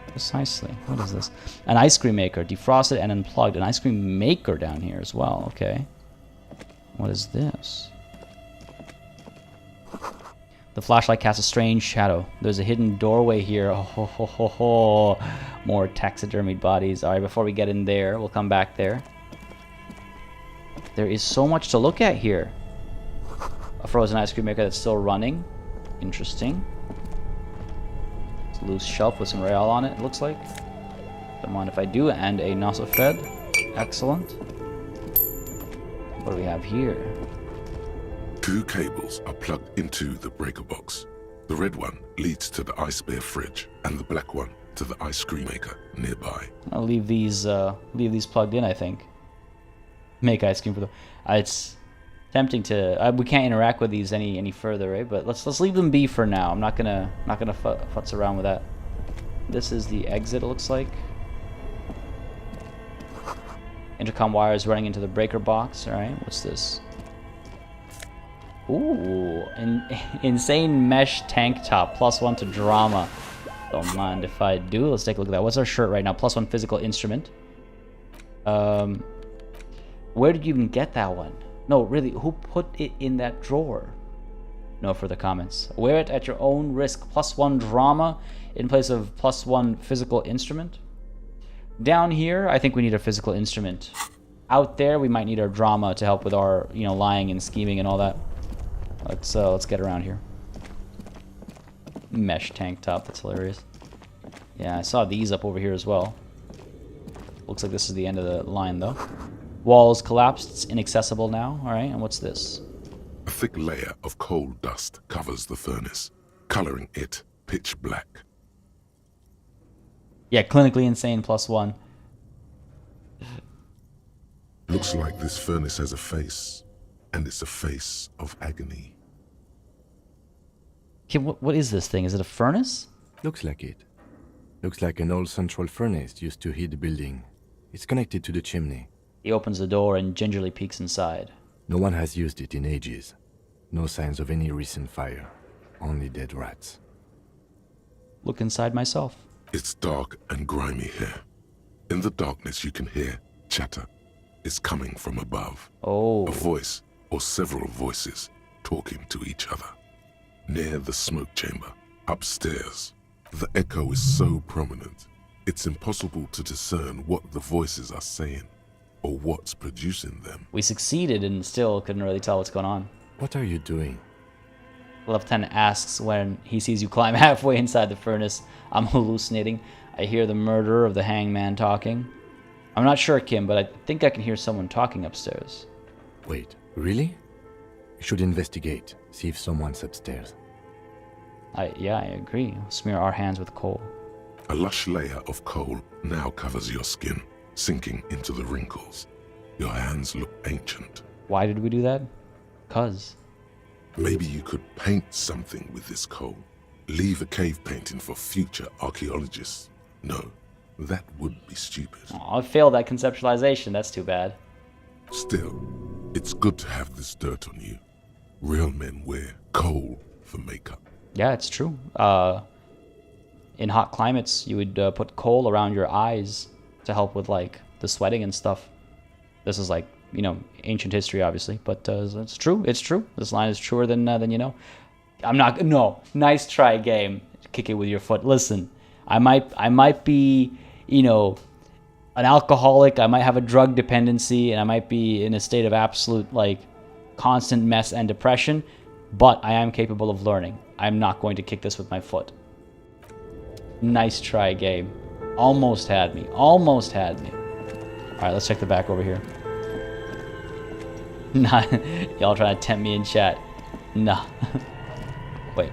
Precisely. What is this? An ice cream maker. Defrosted and unplugged. An ice cream maker down here as well. Okay. What is this? The flashlight casts a strange shadow. There's a hidden doorway here. Oh, ho, ho, ho, ho. More taxidermied bodies. Alright, before we get in there, we'll come back there. There is so much to look at here. A frozen ice cream maker that's still running. Interesting. It's a loose shelf with some rail on it, it looks like. Don't mind if I do. And a nozzle fed. Excellent. What do we have here? 2 cables are plugged into the breaker box. The red one leads to the ice bear fridge, and the black one to the ice cream maker nearby. I'll leave these plugged in, I think. Make ice cream for them. It's tempting to. We can't interact with these any further, right? But let's leave them be for now. I'm not gonna futz around with that. This is the exit. It looks like. Intercom wires running into the breaker box. All right, what's this? Ooh, insane mesh tank top. +1 to drama. Don't mind if I do. Let's take a look at that. What's our shirt right now? +1 physical instrument. Where did you even get that one? No, really, who put it in that drawer? No further comments. Wear it at your own risk. +1 drama in place of +1 physical instrument. Down here, I think we need a physical instrument. Out there, we might need our drama to help with our, lying and scheming and all that. Let's get around here. Mesh tank top, that's hilarious. Yeah, I saw these up over here as well. Looks like this is the end of the line though. Walls collapsed, it's inaccessible now. Alright, and what's this? A thick layer of coal dust covers the furnace, coloring it pitch black. Yeah, clinically insane +1. Looks like this furnace has a face, and it's a face of agony. Okay, what is this thing? Is it a furnace? Looks like it. Looks like an old central furnace used to heat the building. It's connected to the chimney. He opens the door and gingerly peeks inside. No one has used it in ages. No signs of any recent fire. Only dead rats. Look inside myself. It's dark and grimy here. In the darkness you can hear chatter. It's coming from above. Oh. A voice or several voices talking to each other. Near the smoke chamber, upstairs. The echo is so prominent, it's impossible to discern what the voices are saying or what's producing them. We succeeded and still couldn't really tell what's going on. What are you doing? The lieutenant asks when he sees you climb halfway inside the furnace. I'm hallucinating. I hear the murderer of the hangman talking. I'm not sure, Kim, but I think I can hear someone talking upstairs. Wait, really? You should investigate, see if someone's upstairs. Yeah, I agree. Smear our hands with coal. A lush layer of coal now covers your skin, sinking into the wrinkles. Your hands look ancient. Why did we do that? 'Cause. Maybe you could paint something with this coal. Leave a cave painting for future archaeologists. No, that would be stupid. Aw, I failed that conceptualization. That's too bad. Still, it's good to have this dirt on you. Real men wear coal for makeup. Yeah, it's true. In hot climates, you would put coal around your eyes to help with like the sweating and stuff. This is like, you know, ancient history, obviously, but it's true. It's true. This line is truer than you know. I'm not. No, nice try, game. Kick it with your foot. Listen, I might be, you know, an alcoholic. I might have a drug dependency, and I might be in a state of absolute like constant mess and depression. But I am capable of learning. I'm not going to kick this with my foot. Nice try, game. Almost had me. Almost had me. All right, let's check the back over here. Nah, y'all trying to tempt me in chat. Nah. Wait.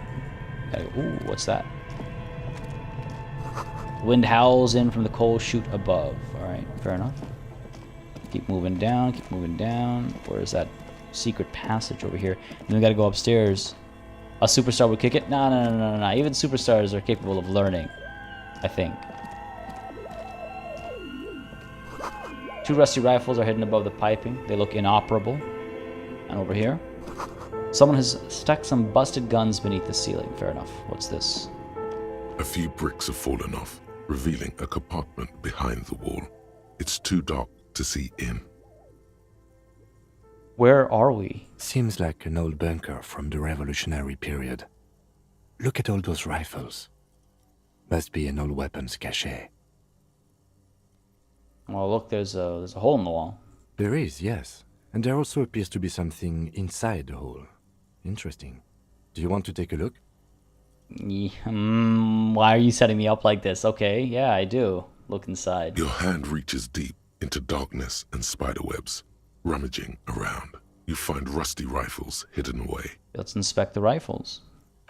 Ooh, what's that? Wind howls in from the coal chute above. All right, fair enough. Keep moving down. Keep moving down. Where is that secret passage over here? And then we got to go upstairs. A superstar would kick it? No. Even superstars are capable of learning, I think. 2 rusty rifles are hidden above the piping. They look inoperable. And over here, someone has stuck some busted guns beneath the ceiling. Fair enough. What's this? A few bricks have fallen off, revealing a compartment behind the wall. It's too dark to see in. Where are we? Seems like an old bunker from the revolutionary period. Look at all those rifles. Must be an old weapons cache. Well, look, there's a hole in the wall. There is, yes. And there also appears to be something inside the hole. Interesting. Do you want to take a look? Why are you setting me up like this? Okay, yeah, I do. Look inside. Your hand reaches deep into darkness and spiderwebs. Rummaging around, you find rusty rifles hidden away. Let's inspect the rifles.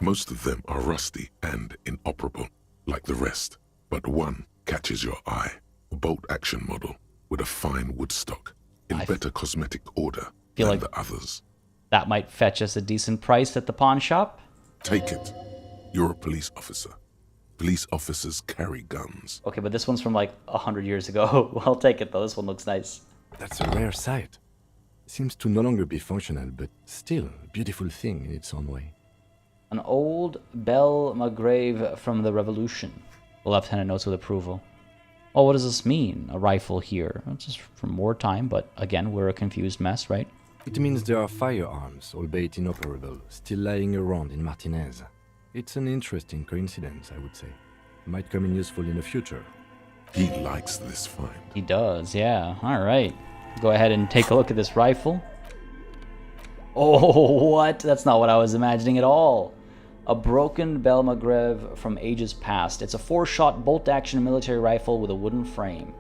Most of them are rusty and inoperable, like the rest, but one catches your eye. A bolt-action model with a fine wood stock in better cosmetic order than like the others. That might fetch us a decent price at the pawn shop. Take it. You're a police officer. Police officers carry guns. Okay, but this one's from like 100 years ago. I'll take it though. This one looks nice. That's a rare sight. Seems to no longer be functional, but still a beautiful thing in its own way. An old Belle Magrave from the Revolution. The lieutenant notes with approval. Oh, what does this mean? A rifle here. It's just from wartime, but again, we're a confused mess, right? It means there are firearms, albeit inoperable, still lying around in Martinez. It's an interesting coincidence, I would say. Might come in useful in the future. He likes this find. He does, yeah. All right. Go ahead and take a look at this rifle. Oh, what? That's not what I was imagining at all. A broken Belle Magrave from ages past. It's a 4-shot bolt-action military rifle with a wooden frame.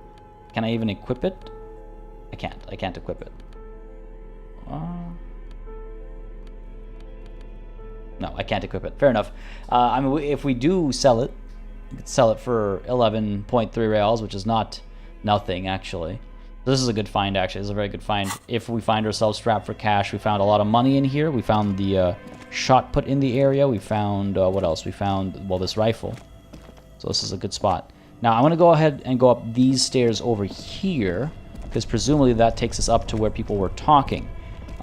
Can I even equip it? I can't. I can't equip it. No, I can't equip it. Fair enough. I mean, if we do sell it, we could sell it for 11.3 reals, which is not nothing, actually. This is a good find, actually. This is a very good find. If we find ourselves strapped for cash, we found a lot of money in here. We found the shot put in the area. We found, what else? We found, well, this rifle. So this is a good spot. Now, I'm going to go ahead and go up these stairs over here, because presumably that takes us up to where people were talking.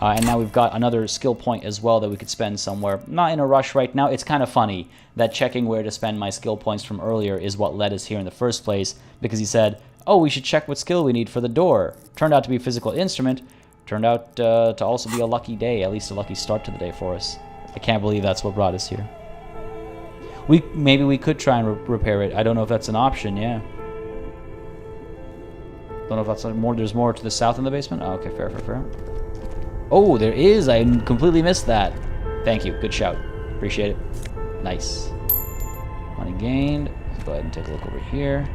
And now we've got another skill point as well that we could spend somewhere. Not in a rush right now. It's kind of funny that checking where to spend my skill points from earlier is what led us here in the first place, because he said, oh, we should check what skill we need for the door. Turned out to be a physical instrument. Turned out to also be a lucky day, at least a lucky start to the day for us. I can't believe that's what brought us here. Maybe we could try and repair it. I don't know if that's an option, yeah. Don't know if that's more. There's more to the south in the basement? Oh, okay, fair. Oh, there is. I completely missed that. Thank you. Good shout. Appreciate it. Nice. Money gained. Let's go ahead and take a look over here.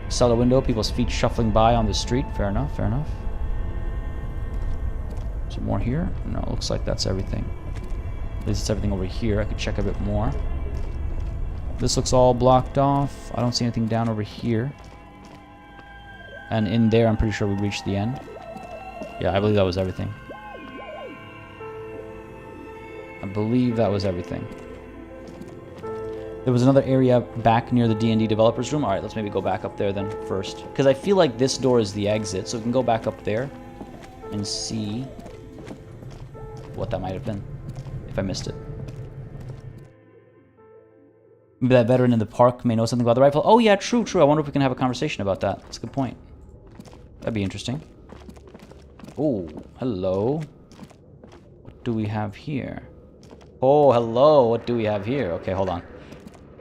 Cellar window. People's feet shuffling by on the street. Fair enough. Some more here? No, it looks like that's everything. At least it's everything over here. I could check a bit more. This looks all blocked off. I don't see anything down over here. And in there, I'm pretty sure we reached the end. Yeah, I believe that was everything. I believe that was everything. There was another area back near the D&D developers room. All right, let's maybe go back up there then first. Because I feel like this door is the exit, so we can go back up there and see what that might have been, if I missed it. Maybe that veteran in the park may know something about the rifle. Oh yeah, true. I wonder if we can have a conversation about that. That's a good point. That'd be interesting. Oh, hello. What do we have here? Oh, hello. What do we have here? Okay, hold on.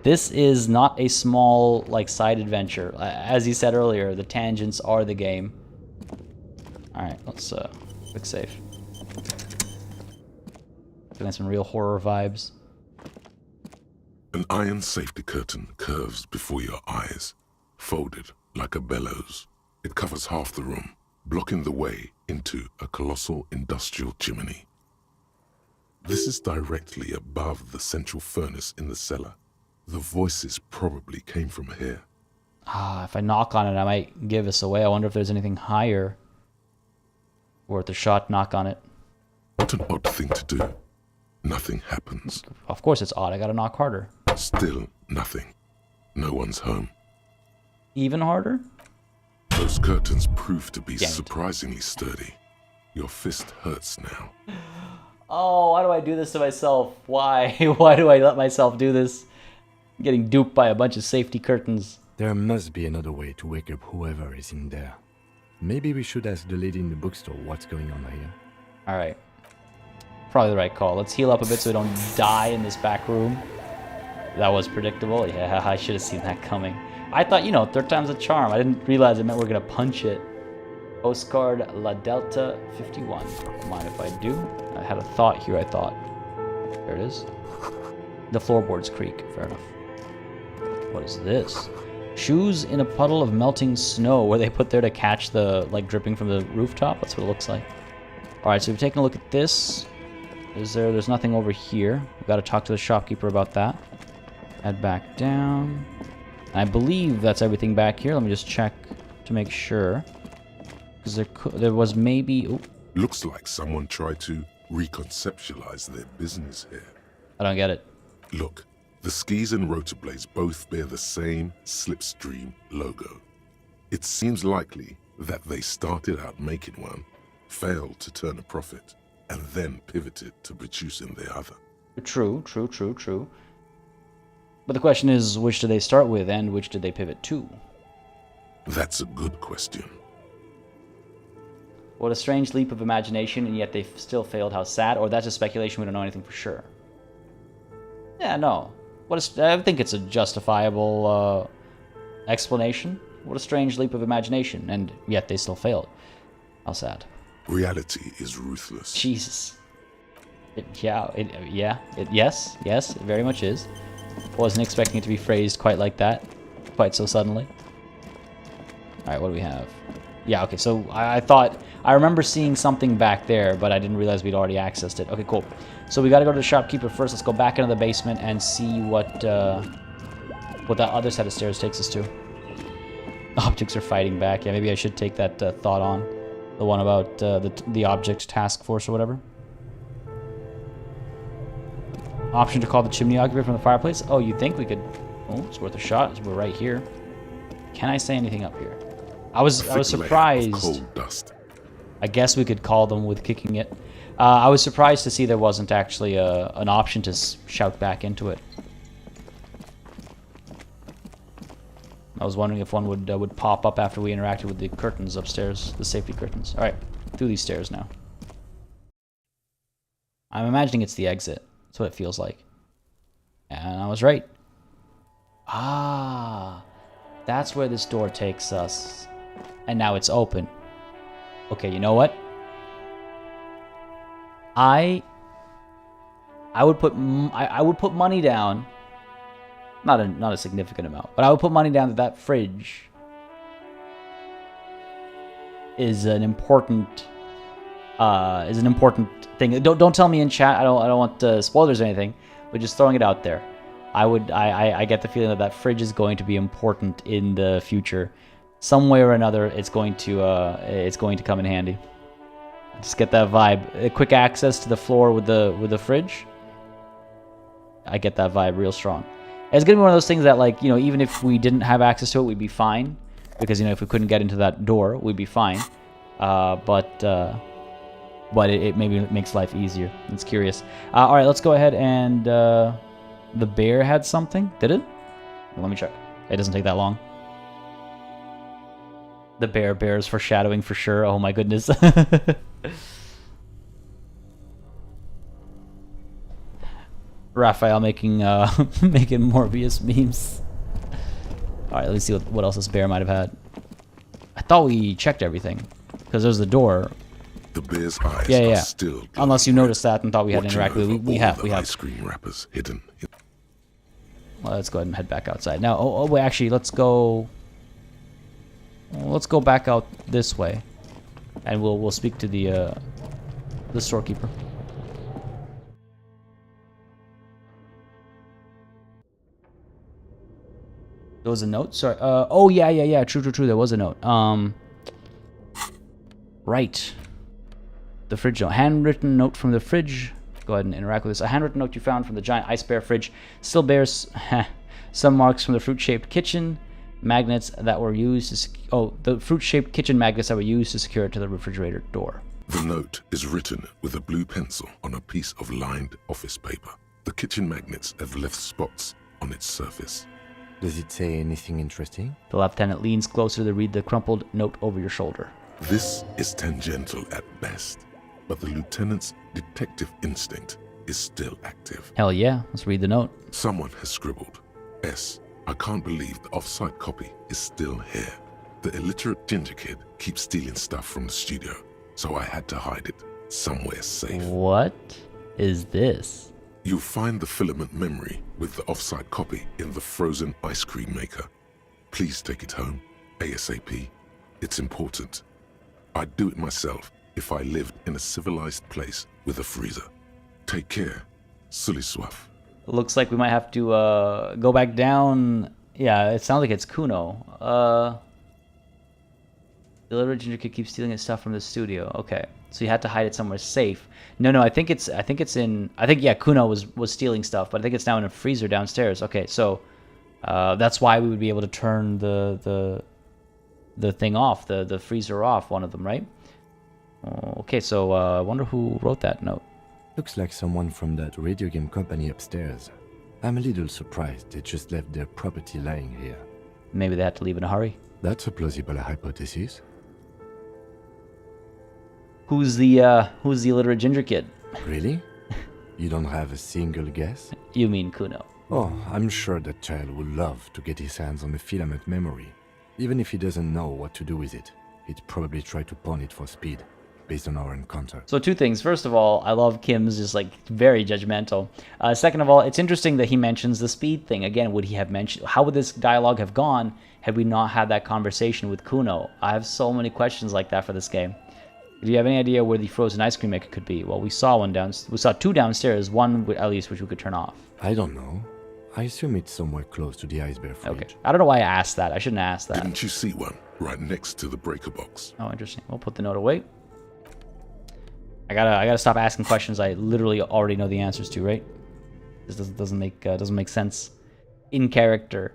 This is not a small, like, side adventure. As you said earlier, the tangents are the game. Alright, let's, quick save. Getting some real horror vibes. An iron safety curtain curves before your eyes, folded like a bellows. It covers half the room, blocking the way into a colossal industrial chimney. This is directly above the central furnace in the cellar. The voices probably came from here. Ah, if I knock on it, I might give us away. I wonder if there's anything higher. Worth a shot, knock on it. What an odd thing to do. Nothing happens. Of course it's odd. I gotta knock harder. Still nothing. No one's home. Even harder? Those curtains prove to be Damn it. surprisingly sturdy. Your fist hurts now. Oh, why do I do this to myself? Why? Why do I let myself do this? I'm getting duped by a bunch of safety curtains. There must be another way to wake up whoever is in there. Maybe we should ask the lady in the bookstore what's going on here. Alright. Probably the right call. Let's heal up a bit so we don't die in this back room. That was predictable. Yeah, I should have seen that coming. I thought, you know, third time's a charm. I didn't realize it meant we are going to punch it. Postcard La Delta 51. Mind if I do? I had a thought here, I thought. There it is. The floorboards creak. Fair enough. What is this? Shoes in a puddle of melting snow. Were they put there to catch the, like, dripping from the rooftop? That's what it looks like. Alright, so we've taken a look at this. There's nothing over here. We've got to talk to the shopkeeper about that. Head back down. I believe that's everything back here. Let me just check to make sure. Because there was maybe... Ooh. Looks like someone tried to reconceptualize their business here. I don't get it. Look, the skis and rotor blades both bear the same Slipstream logo. It seems likely that they started out making one, failed to turn a profit, and then pivoted to producing the other. True. But the question is, which did they start with and which did they pivot to? That's a good question. What a strange leap of imagination, and yet they still failed. How sad. Or that's a speculation. We don't know anything for sure. Yeah, no. I think it's a justifiable explanation. What a strange leap of imagination, and yet they still failed. How sad. Reality is ruthless. Jesus. Yes, it very much is. Wasn't expecting it to be phrased quite like that, quite so suddenly. Alright, what do we have? Yeah, okay, so I remember seeing something back there, but I didn't realize we'd already accessed it. Okay, cool. So we gotta go to the shopkeeper first. Let's go back into the basement and see what that other set of stairs takes us to. Objects are fighting back. Yeah, maybe I should take that thought on. The one about the object task force or whatever. Option to call the chimney occupier from the fireplace. Oh, you think we could... Oh, it's worth a shot. We're right here. Can I say anything up here? I was surprised. Cold dust. I guess we could call them with kicking it. I was surprised to see there wasn't actually an option to shout back into it. I was wondering if one would pop up after we interacted with the curtains upstairs, the safety curtains. All right, through these stairs now. I'm imagining it's the exit. That's what it feels like. And I was right. Ah, that's where this door takes us. And now it's open. Okay, you know what? I would put money down. Not a significant amount, but I would put money down that fridge is an important is an important thing. Don't tell me in chat. I don't want spoilers or anything, but just throwing it out there. I get the feeling that that fridge is going to be important in the future, some way or another. It's going to come in handy. Just get that vibe. Quick access to the floor with the fridge. I get that vibe real strong. It's gonna be one of those things that, like, you know, even if we didn't have access to it, we'd be fine, because, you know, if we couldn't get into that door, we'd be fine. But it maybe makes life easier. It's curious. All right, let's go ahead and the bear had something. Did it? Let me check. It doesn't take that long. The bear's foreshadowing for sure. Oh my goodness. Raphael making making Morbius memes. All right, let's see what else this bear might have had. I thought we checked everything, because there's the door. The bear's eyes Yeah. are still Unless you noticed that and thought we had interacted with. We have. Ice cream wrappers hidden. Well, let's go ahead and head back outside now. Oh wait, actually, let's go back out this way, and we'll speak to the storekeeper. There was a note. Sorry. Oh yeah. True. There was a note. Right. The fridge note. Handwritten note from the fridge. Go ahead and interact with this. A handwritten note you found from the giant ice bear fridge still bears some marks from the fruit-shaped kitchen magnets that were used to the fruit-shaped kitchen magnets that were used to secure it to the refrigerator door. The note is written with a blue pencil on a piece of lined office paper. The kitchen magnets have left spots on its surface. Does it say anything interesting? The lieutenant leans closer to read the crumpled note over your shoulder. This is tangential at best, but the lieutenant's detective instinct is still active. Hell yeah, let's read the note. Someone has scribbled, S. I can't believe the off-site copy is still here. The illiterate ginger kid keeps stealing stuff from the studio, so I had to hide it somewhere safe. What is this? You'll find the filament memory with the off-site copy in the frozen ice cream maker. Please take it home, ASAP. It's important. I'd do it myself if I lived in a civilized place with a freezer. Take care. Sully Swaff. Looks like we might have to go back down. Yeah, it sounds like it's Kuno. The little ginger kid keeps stealing his stuff from the studio. Okay, so you had to hide it somewhere safe. No, I think Kuno was stealing stuff, but I think it's now in a freezer downstairs. Okay, so that's why we would be able to turn the thing off, the freezer off, one of them, right? Okay, so I wonder who wrote that note. Looks like someone from that radio game company upstairs. I'm a little surprised they just left their property lying here. Maybe they had to leave in a hurry. That's a plausible hypothesis. Who's the illiterate ginger kid? Really? You don't have a single guess? You mean Kuno? Oh, I'm sure that child would love to get his hands on the filament memory. Even if he doesn't know what to do with it, he'd probably try to pawn it for speed, based on our encounter. So two things. First of all, I love Kim's just like very judgmental. Second of all, it's interesting that he mentions the speed thing. Again, would he have mentioned, how would this dialogue have gone had we not had that conversation with Kuno? I have so many questions like that for this game. Do you have any idea where the frozen ice cream maker could be? Well, we saw two downstairs, one at least which we could turn off. I don't know. I assume it's somewhere close to the ice bear fridge. Okay. I don't know why I asked that. I shouldn't have asked that. Didn't you see one right next to the breaker box? Oh, interesting. We'll put the note away. I gotta stop asking questions I literally already know the answers to, right? This doesn't make sense in character.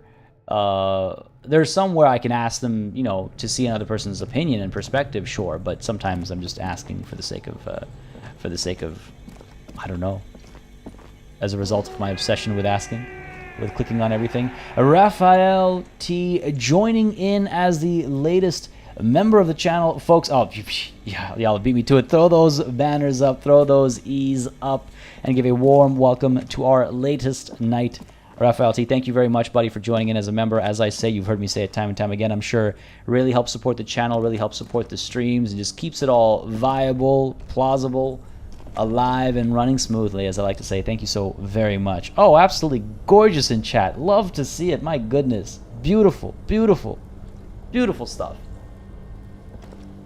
There's somewhere I can ask them, you know, to see another person's opinion and perspective, sure. But sometimes I'm just asking for the sake of, I don't know. As a result of my obsession with asking, with clicking on everything. Raphael T joining in as the latest member of the channel, folks. Oh, yeah, y'all beat me to it. Throw those banners up, throw those E's up, and give a warm welcome to our latest knight, Raphael T. Thank you very much, buddy, for joining in as a member. As I say, you've heard me say it time and time again. I'm sure really helps support the channel, really helps support the streams, and just keeps it all viable, plausible, alive, and running smoothly, as I like to say. Thank you so very much. Oh, absolutely gorgeous in chat. Love to see it. My goodness. Beautiful, beautiful, beautiful stuff.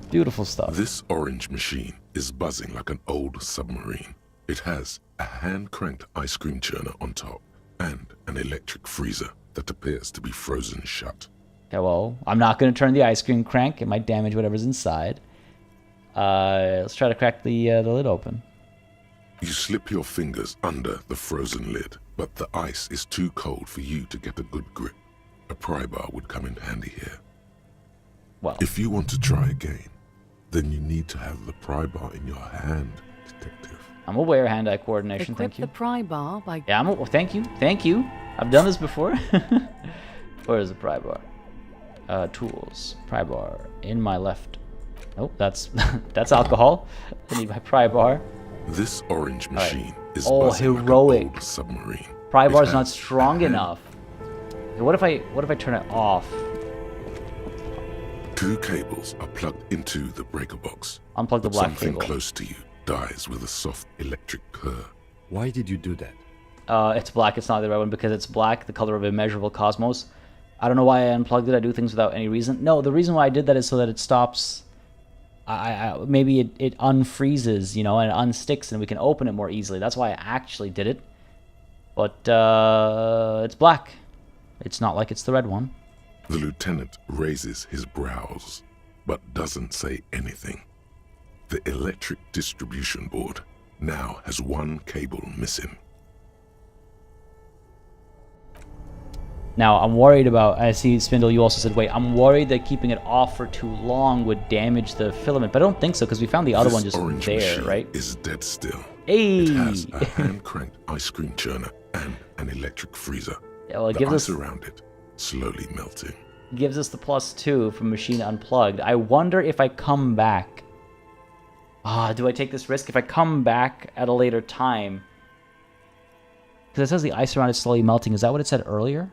Beautiful stuff. This orange machine is buzzing like an old submarine. It has a hand-cranked ice cream churner on top and an electric freezer that appears to be frozen shut. Okay, well, I'm not going to turn the ice cream crank. It might damage whatever's inside. Let's try to crack the lid open. You slip your fingers under the frozen lid, but the ice is too cold for you to get a good grip. A pry bar would come in handy here. Well, If you want to try again, then you need to have the pry bar in your hand, detective. I'm aware, hand-eye coordination. Equip Thank you. the pry bar by... Yeah, well, thank you. Thank you. I've done this before. Where is the pry bar? Tools. Pry bar. In my left. Oh, that's that's alcohol. I need my pry bar. This orange machine is Oh, buzzing heroic. like an old submarine. Pry It bar's has not strong a hand- enough. Okay, what if I turn it off? 2 cables are plugged into the breaker box. Unplug the but black something cable. close to you dies with a soft electric purr. Why did you do that? It's black. It's not the right one because it's black, the color of immeasurable cosmos. I don't know why I unplugged it. I do things without any reason. No, the reason why I did that is so that it stops. Maybe it unfreezes, you know, and it unsticks, and we can open it more easily. That's why I actually did it. But it's black. It's not like it's the red one. The lieutenant raises his brows, but doesn't say anything. The electric distribution board now has 1 cable missing. Now, I'm worried about, I see, Spindle, you also said, wait, I'm worried that keeping it off for too long would damage the filament, but I don't think so, because we found the other This one just orange there, machine right? is dead still. Hey! It has a hand-cranked ice cream churner and an electric freezer. Yeah, well, it The gives ice us, around it slowly melting. gives us the +2 from machine unplugged. I wonder if I come back. Do I take this risk? If I come back at a later time, because it says the ice around it slowly melting. Is that what it said earlier?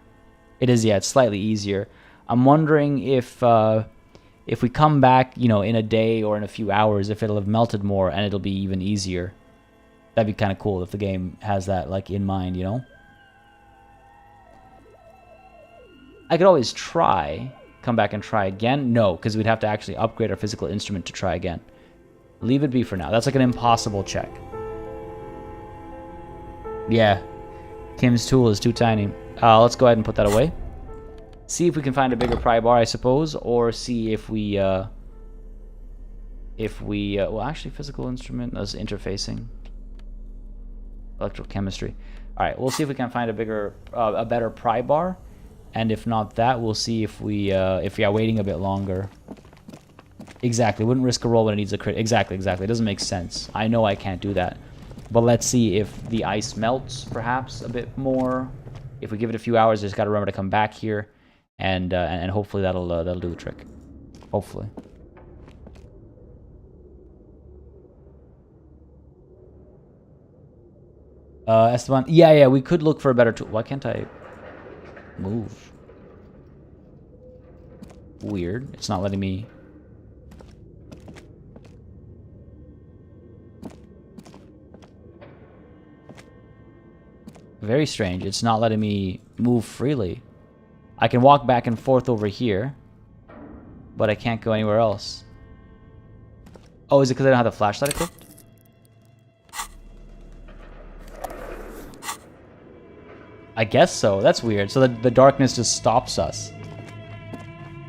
It is, yeah. It's slightly easier. I'm wondering if we come back, you know, in a day or in a few hours, if it'll have melted more and it'll be even easier. That'd be kind of cool if the game has that like in mind, you know. I could always try, come back and try again. No, because we'd have to actually upgrade our physical instrument to try again. Leave it be for now. That's like an impossible check. Yeah. Kim's tool is too tiny. Let's go ahead and put that away. See if we can find a bigger pry bar, I suppose, or see if we well, actually, physical instrument, that's interfacing. Electrochemistry. All right, we'll see if we can find a better pry bar, and if not that, we'll see if we are waiting a bit longer. Exactly, wouldn't risk a roll when it needs a crit. Exactly. It doesn't make sense. I know I can't do that. But let's see if the ice melts, perhaps, a bit more. If we give it a few hours, just got to remember to come back here, and hopefully that'll do the trick. Hopefully. Esteban, yeah, we could look for a better tool. Why can't I move? Weird. It's not letting me. Very strange. It's not letting me move freely. I can walk back and forth over here, but I can't go anywhere else. Oh, is it because I don't have the flashlight equipped? I guess so. That's weird. So the darkness just stops us.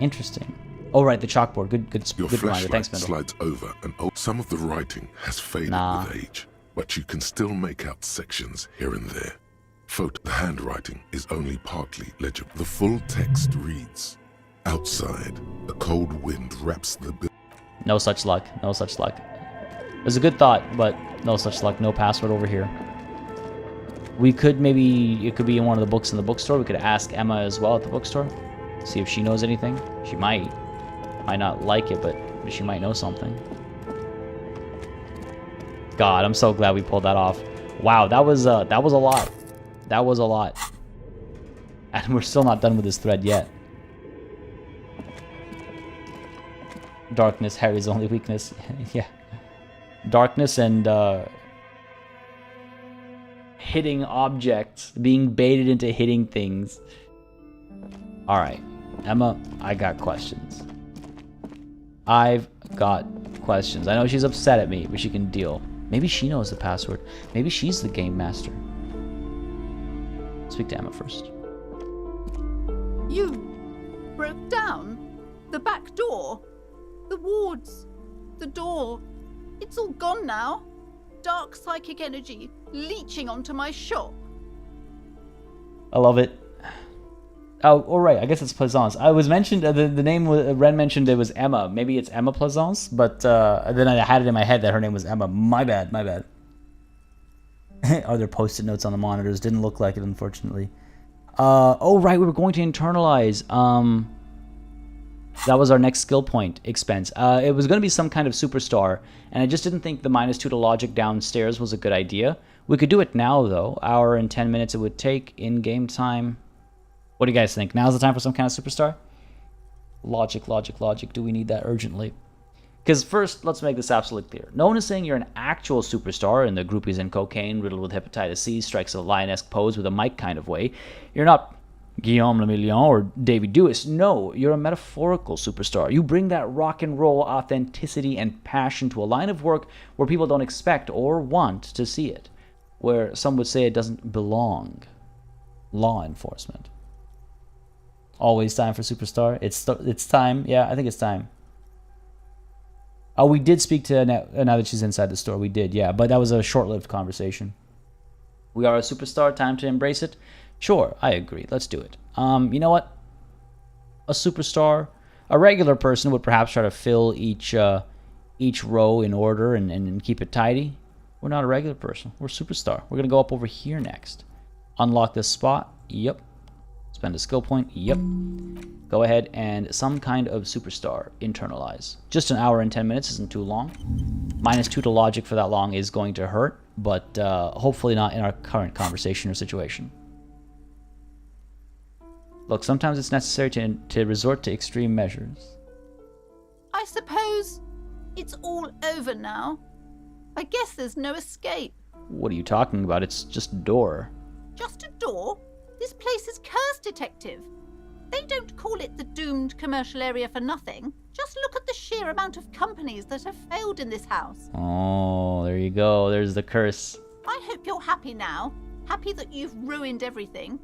Interesting. Oh, right, the chalkboard. Good Your reminder. flashlight Thanks, Mendel. slides over, and some of the writing has faded Nah. with age, but you can still make out sections here and there. The handwriting is only partly legible. The full text reads, "Outside, a cold wind wraps the building." No such luck. No such luck. It was a good thought, but no such luck. No password over here. We could maybe, it could be in one of the books in the bookstore. We could ask Emma as well at the bookstore. See if she knows anything. She might. Might not like it, but she might know something. God, I'm so glad we pulled that off. Wow, that was a lot. That was a lot. And we're still not done with this thread yet. Darkness, Harry's only weakness. Yeah. Darkness and hitting objects, being baited into hitting things. Alright, Emma, I got questions. I've got of questions. I know she's upset at me, but she can deal. Maybe she knows the password. Maybe she's the game master. Speak to Emma first. You broke down? The back door? The wards? The door? It's all gone now. Dark psychic energy leeching onto my shop. I love it. Oh, all right. I guess it's Plaisance. I was mentioned the name. Ren mentioned it was Emma. Maybe it's Emma Plaisance, but then I had it in my head that her name was Emma. My bad. My bad. Are there post-it notes on the monitors? Didn't look like it, unfortunately. Oh right, we were going to internalize. That was our next skill point expense. It was going to be some kind of superstar, and I just didn't think the -2 to logic downstairs was a good idea. We could do it now though. Hour and 10 minutes it would take in game time. What do you guys think? Now's the time for some kind of superstar? Logic. Do we need that urgently? Because first, let's make this absolutely clear. No one is saying you're an actual superstar in the groupies and cocaine, riddled with hepatitis C, strikes a lion-esque pose with a mic kind of way. You're not Guillaume Le Million or Davy Dewis. No, you're a metaphorical superstar. You bring that rock and roll authenticity and passion to a line of work where people don't expect or want to see it. Where some would say it doesn't belong. Law enforcement. Always time for superstar. It's time. Yeah, I think it's time. Oh, we did speak to now that she's inside the store. We did, yeah, but that was a short-lived conversation. We are a superstar. Time to embrace it. Sure, I agree. Let's do it. You know what? A superstar, a regular person would perhaps try to fill each row in order and keep it tidy. We're not a regular person. We're a superstar. We're gonna go up over here next. Unlock this spot. Yep. Spend a skill point. Yep. Go ahead and some kind of superstar. Internalize. Just an hour and 10 minutes isn't too long. -2 to logic for that long is going to hurt, but hopefully not in our current conversation or situation. Look, sometimes it's necessary to resort to extreme measures. I suppose it's all over now. I guess there's no escape. What are you talking about? It's just a door. Just a door? This place is cursed, Detective. They don't call it the doomed commercial area for nothing. Just look at the sheer amount of companies that have failed in this house. Oh, there you go. There's the curse. I hope you're happy now. Happy that you've ruined everything.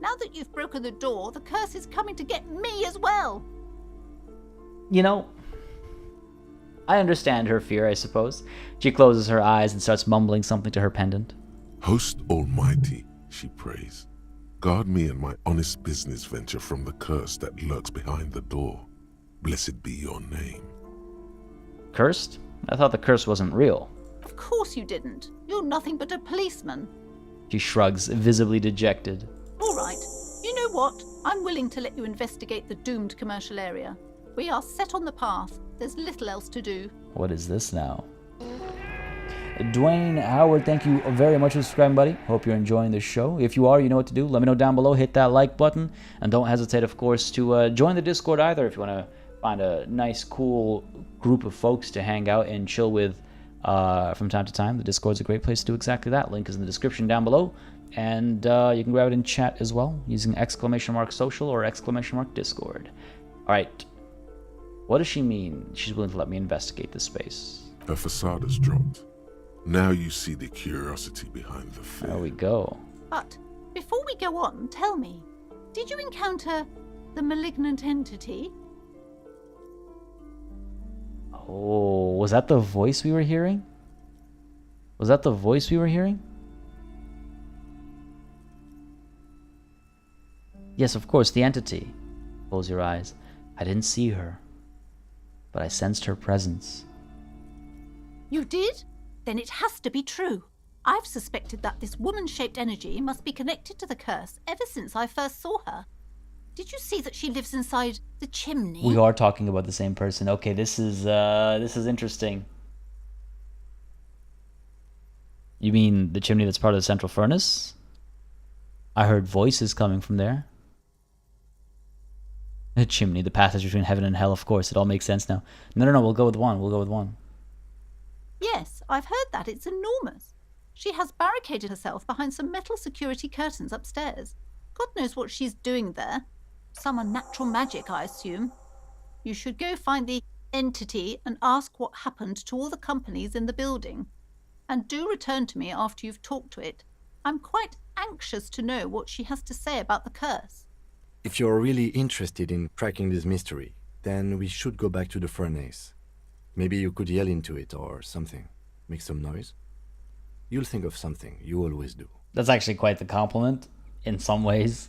Now that you've broken the door, the curse is coming to get me as well. You know, I understand her fear, I suppose. She closes her eyes and starts mumbling something to her pendant. Host Almighty, she prays. Guard me and my honest business venture from the curse that lurks behind the door. Blessed be your name. Cursed? I thought the curse wasn't real. Of course you didn't. You're nothing but a policeman. She shrugs, visibly dejected. All right. You know what? I'm willing to let you investigate the doomed commercial area. We are set on the path. There's little else to do. What is this now? Dwayne Howard, thank you very much for subscribing, buddy. Hope you're enjoying the show. If you are, you know what to do. Let me know down below. Hit that like button. And don't hesitate, of course, to join the Discord either if you want to find a nice, cool group of folks to hang out and chill with from time to time. The Discord's a great place to do exactly that. Link is in the description down below. And you can grab it in chat as well using !social or !discord. All right. What does she mean she's willing to let me investigate this space? Her facade has dropped. Now you see the curiosity behind the fear. There we go. But before we go on, tell me, did you encounter the malignant entity? Oh, was that the voice we were hearing? Was that the voice we were hearing? Yes, of course, the entity. Close your eyes. I didn't see her, but I sensed her presence. You did? Then it has to be true. I've suspected that this woman-shaped energy must be connected to the curse ever since I first saw her. Did you see that she lives inside the chimney? We are talking about the same person. Okay, this is interesting. You mean the chimney that's part of the central furnace? I heard voices coming from there. The chimney, the passage between heaven and hell, of course. It all makes sense now. No, we'll go with one. Yes, I've heard that. It's enormous. She has barricaded herself behind some metal security curtains upstairs. God knows what she's doing there. Some unnatural magic, I assume. You should go find the entity and ask what happened to all the companies in the building. And do return to me after you've talked to it. I'm quite anxious to know what she has to say about the curse. If you're really interested in cracking this mystery, then we should go back to the furnace. Maybe you could yell into it or something. Make some noise. You'll think of something. You always do. That's actually quite the compliment, in some ways.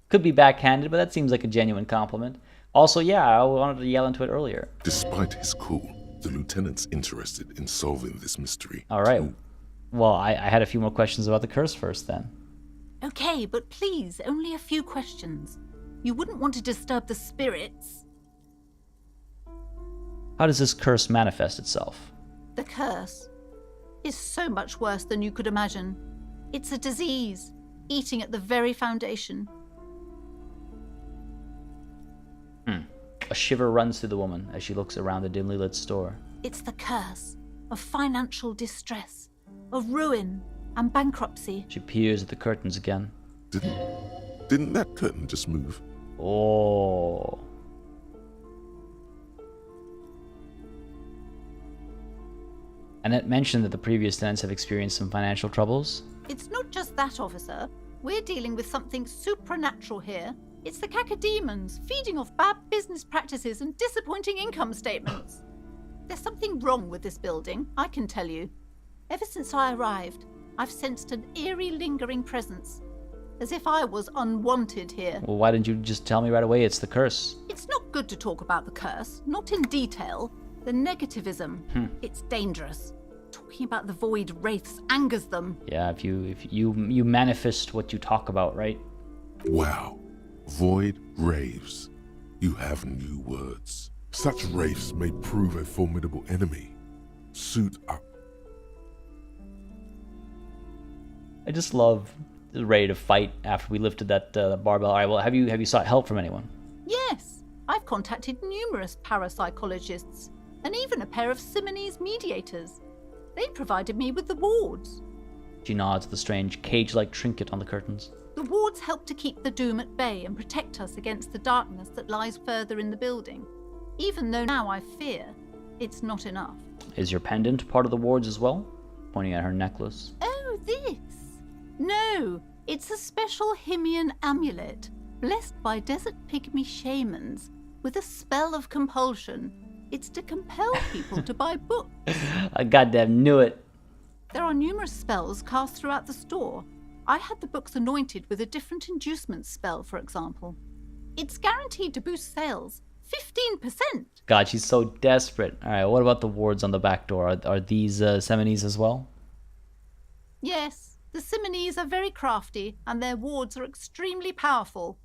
Could be backhanded, but that seems like a genuine compliment. Also, yeah, I wanted to yell into it earlier. Despite his call, the lieutenant's interested in solving this mystery. All right. Well, I had a few more questions about the curse first, then. Okay, but please, only a few questions. You wouldn't want to disturb the spirits. How does this curse manifest itself? The curse is so much worse than you could imagine. It's a disease, eating at the very foundation. A shiver runs through the woman as she looks around the dimly lit store. It's the curse of financial distress, of ruin and bankruptcy. She peers at the curtains again. Didn't that curtain just move? Oh. Annette mentioned that the previous tenants have experienced some financial troubles. It's not just that, officer. We're dealing with something supernatural here. It's the cacodemons feeding off bad business practices and disappointing income statements. There's something wrong with this building, I can tell you. Ever since I arrived, I've sensed an eerie, lingering presence, as if I was unwanted here. Well, why didn't you just tell me right away it's the curse? It's not good to talk about the curse, not in detail. The negativism, it's dangerous. Talking about the void wraiths angers them. Yeah, if you manifest what you talk about, right? Wow. Void raves. You have new words. Such wraiths may prove a formidable enemy. Suit up. I just love the ready to fight after we lifted that barbell. All right, well, have you sought help from anyone? Yes, I've contacted numerous parapsychologists and even a pair of Simonese mediators. They provided me with the wards. She nods at the strange cage-like trinket on the curtains. The wards help to keep the doom at bay and protect us against the darkness that lies further in the building. Even though now I fear, it's not enough. Is your pendant part of the wards as well? Pointing at her necklace. Oh, this? No, it's a special Himian amulet, blessed by desert pygmy shamans, with a spell of compulsion. It's to compel people to buy books. I goddamn knew it. There are numerous spells cast throughout the store. I had the books anointed with a different inducement spell, for example. It's guaranteed to boost sales 15%. God, she's so desperate. All right, what about the wards on the back door? Are these Simonese as well? Yes, the Simonese are very crafty, and their wards are extremely powerful.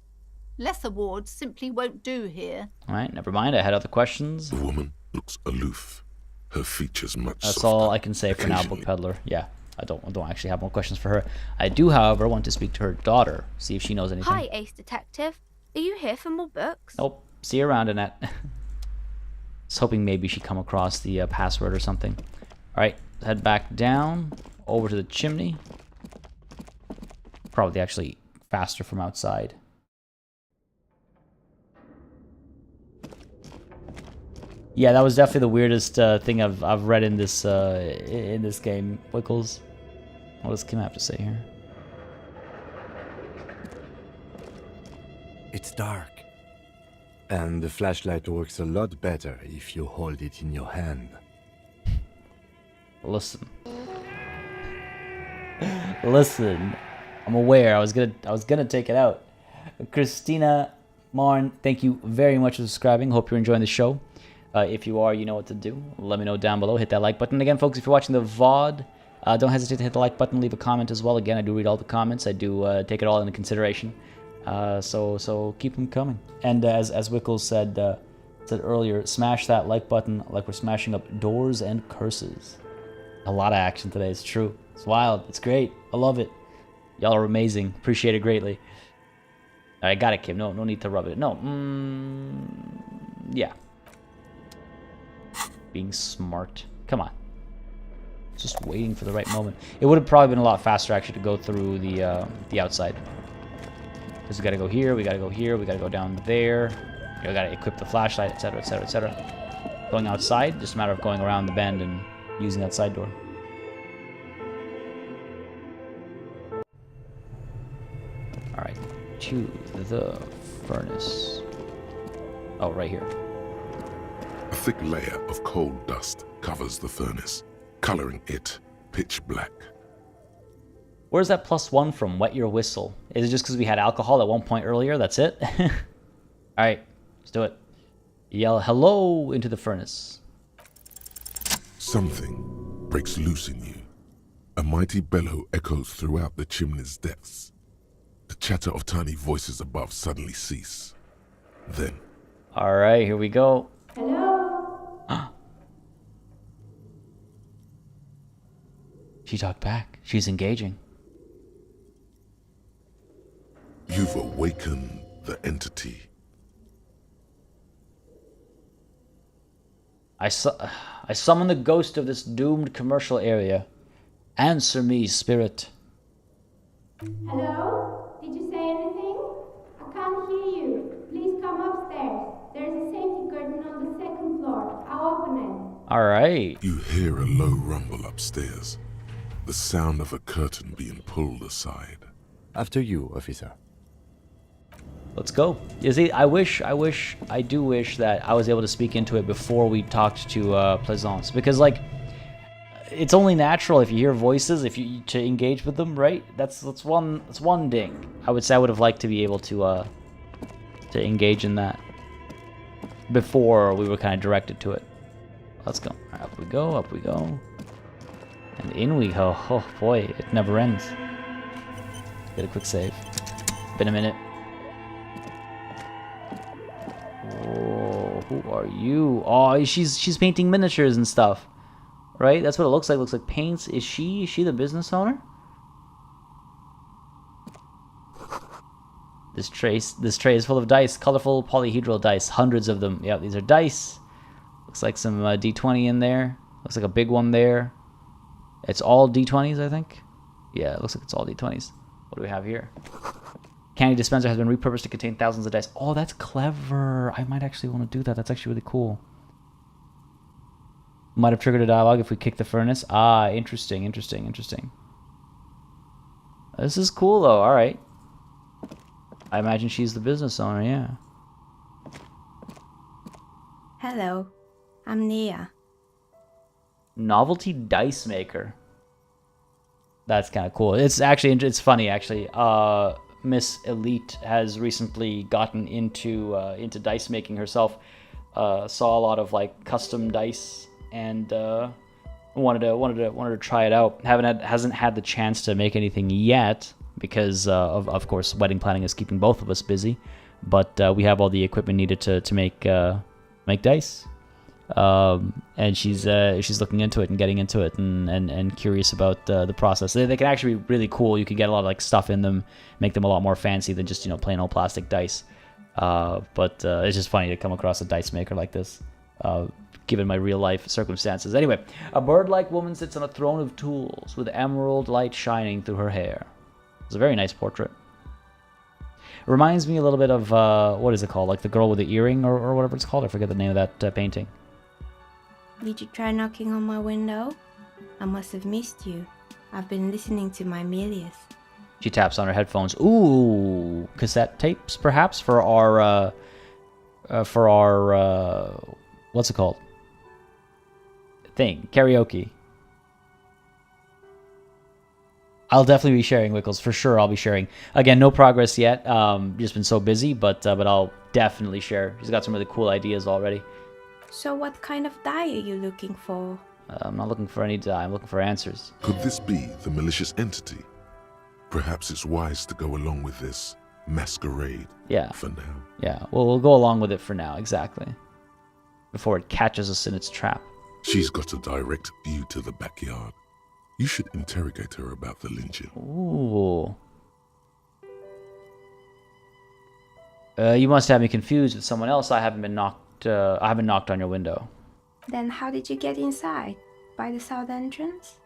Lesser wards simply won't do here. All right, never mind. I had other questions. The woman looks aloof. Her features much That's softer. all I can say for now, Book Peddler. Yeah, I don't actually have more questions for her. I do, however, want to speak to her daughter, see if she knows anything. Hi, Ace Detective. Are you here for more books? Nope. See you around, Annette. Just hoping maybe she come across the password or something. All right, head back down, over to the chimney. Probably actually faster from outside. Yeah, that was definitely the weirdest thing I've read in this game, Wickles. What does Kim have to say here? It's dark. And the flashlight works a lot better if you hold it in your hand. Listen. Listen. I'm aware. I was gonna take it out. Christina Marn, thank you very much for subscribing. Hope you're enjoying the show. If you are, you know what to do. Let me know down below. Hit that like button. Again, folks, if you're watching the VOD, don't hesitate to hit the like button. Leave a comment as well. Again, I do read all the comments. I do take it all into consideration. So keep them coming. And as Wickles said earlier, smash that like button like we're smashing up doors and curses. A lot of action today. It's true. It's wild. It's great. I love it. Y'all are amazing. Appreciate it greatly. All right, got it, Kim. No need to rub it. No. Yeah. Being smart. Come on. Just waiting for the right moment. It would have probably been a lot faster actually to go through the outside. Because we gotta go here, we gotta go here, we gotta go down there. We gotta equip the flashlight, etc., etc., etc. going outside. Just a matter of going around the bend and using that side door. Alright, to the furnace. Oh, right here. A thick layer of coal dust covers the furnace, coloring it pitch black. Where's that +1 from? Wet your whistle. Is it just because we had alcohol at one point earlier? That's it? Alright, let's do it. Yell hello into the furnace. Something breaks loose in you. A mighty bellow echoes throughout the chimney's depths. The chatter of tiny voices above suddenly cease. Then, Alright, here we go. Hello? She talked back. She's engaging. you've awakened the entity. I summon the ghost of this doomed commercial area. Answer me, spirit. Hello? Did you say anything? I can't hear you. Please come upstairs. There's a safety curtain on the second floor. I'll open it. Alright. You hear a low rumble upstairs, the sound of a curtain being pulled aside. After you, officer. Let's go. You see, I do wish that I was able to speak into it before we talked to Plaisance, because like, it's only natural if you hear voices, to engage with them, right? That's one ding. I would say I would have liked to be able to engage in that before we were kind of directed to it. Let's go. Right, up we go, up we go, and in we go. Oh boy, it never ends. Get a quick save. Been a minute. Oh, who are you? Oh, she's painting miniatures and stuff, right? That's what it looks like. Looks like paints. Is she the business owner? This tray is full of dice, colorful polyhedral dice, hundreds of them. Yeah, these are dice. Looks like some D20 in there. Looks like a big one there. It's all D20s, I think. Yeah, it looks like it's all D20s. What do we have here? Candy dispenser has been repurposed to contain thousands of dice. Oh, that's clever. I might actually want to do that. That's actually really cool. Might have triggered a dialogue if we kick the furnace. Ah, interesting, interesting, interesting. This is cool, though. All right. I imagine she's the business owner, yeah. Hello, I'm Nia. Novelty dice maker. That's kind of cool. It's funny, actually. Miss Elite has recently gotten into dice making herself. Saw a lot of like custom dice and wanted to try it out. Hasn't had the chance to make anything yet because of course wedding planning is keeping both of us busy. But we have all the equipment needed to make dice. And she's looking into it and getting into it and curious about the process. They can actually be really cool. You can get a lot of like stuff in them, make them a lot more fancy than just plain old plastic dice. But it's just funny to come across a dice maker like this, given my real life circumstances. Anyway, a bird-like woman sits on a throne of tools with emerald light shining through her hair. It's a very nice portrait. It reminds me a little bit of what is it called, like the girl with the earring or whatever it's called. I forget the name of that painting. Did you try knocking on my window? I must have missed you. I've been listening to my Melius. She taps on her headphones. Ooh, cassette tapes, perhaps, for our what's it called? Thing, karaoke. I'll definitely be sharing, Wickles, for sure. I'll be sharing. Again, no progress yet. Just been so busy, but I'll definitely share. She's got some really cool ideas already. So what kind of die are you looking for? I'm not looking for any die. I'm looking for answers. Could this be the malicious entity? Perhaps it's wise to go along with this masquerade. Yeah. For now. Yeah. Well, we'll go along with it for now. Exactly. Before it catches us in its trap. She's got a direct view to the backyard. You should interrogate her about the lynching. Ooh. You must have me confused with someone else. I haven't knocked on your window. Then how did you get inside? By the south entrance?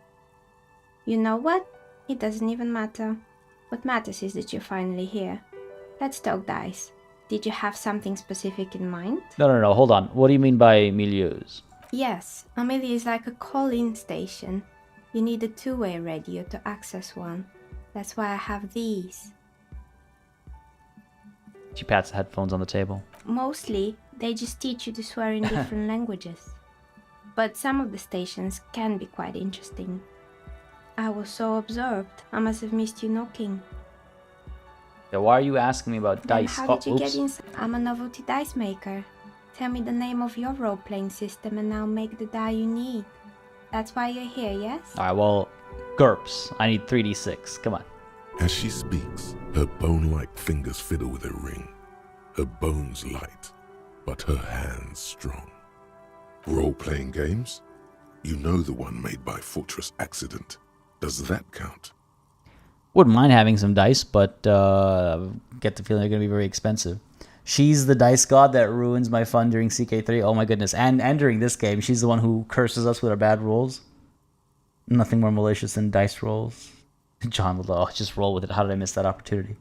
You know what? It doesn't even matter. What matters is that you're finally here. Let's talk dice. Did you have something specific in mind? No. Hold on. What do you mean by milieus? Yes, a milieu is like a call-in station. You need a two-way radio to access one. That's why I have these. She pats the headphones on the table. Mostly, they just teach you to swear in different languages. But some of the stations can be quite interesting. I was so absorbed, I must have missed you knocking. Yeah, why are you asking me about Then dice? how did you get inside? I'm a novelty dice maker. Tell me the name of your role-playing system and I'll make the die you need. That's why you're here, yes? Alright, well, GURPS. I need 3d6. Come on. As she speaks, her bone-like fingers fiddle with a ring. Her bones light, but her hands strong. Role-playing games? You know the one made by Fortress Accident. Does that count? Wouldn't mind having some dice, but get the feeling they're going to be very expensive. She's the dice god that ruins my fun during CK3. Oh my goodness. And during this game, she's the one who curses us with our bad rolls. Nothing more malicious than dice rolls. John would just roll with it. How did I miss that opportunity?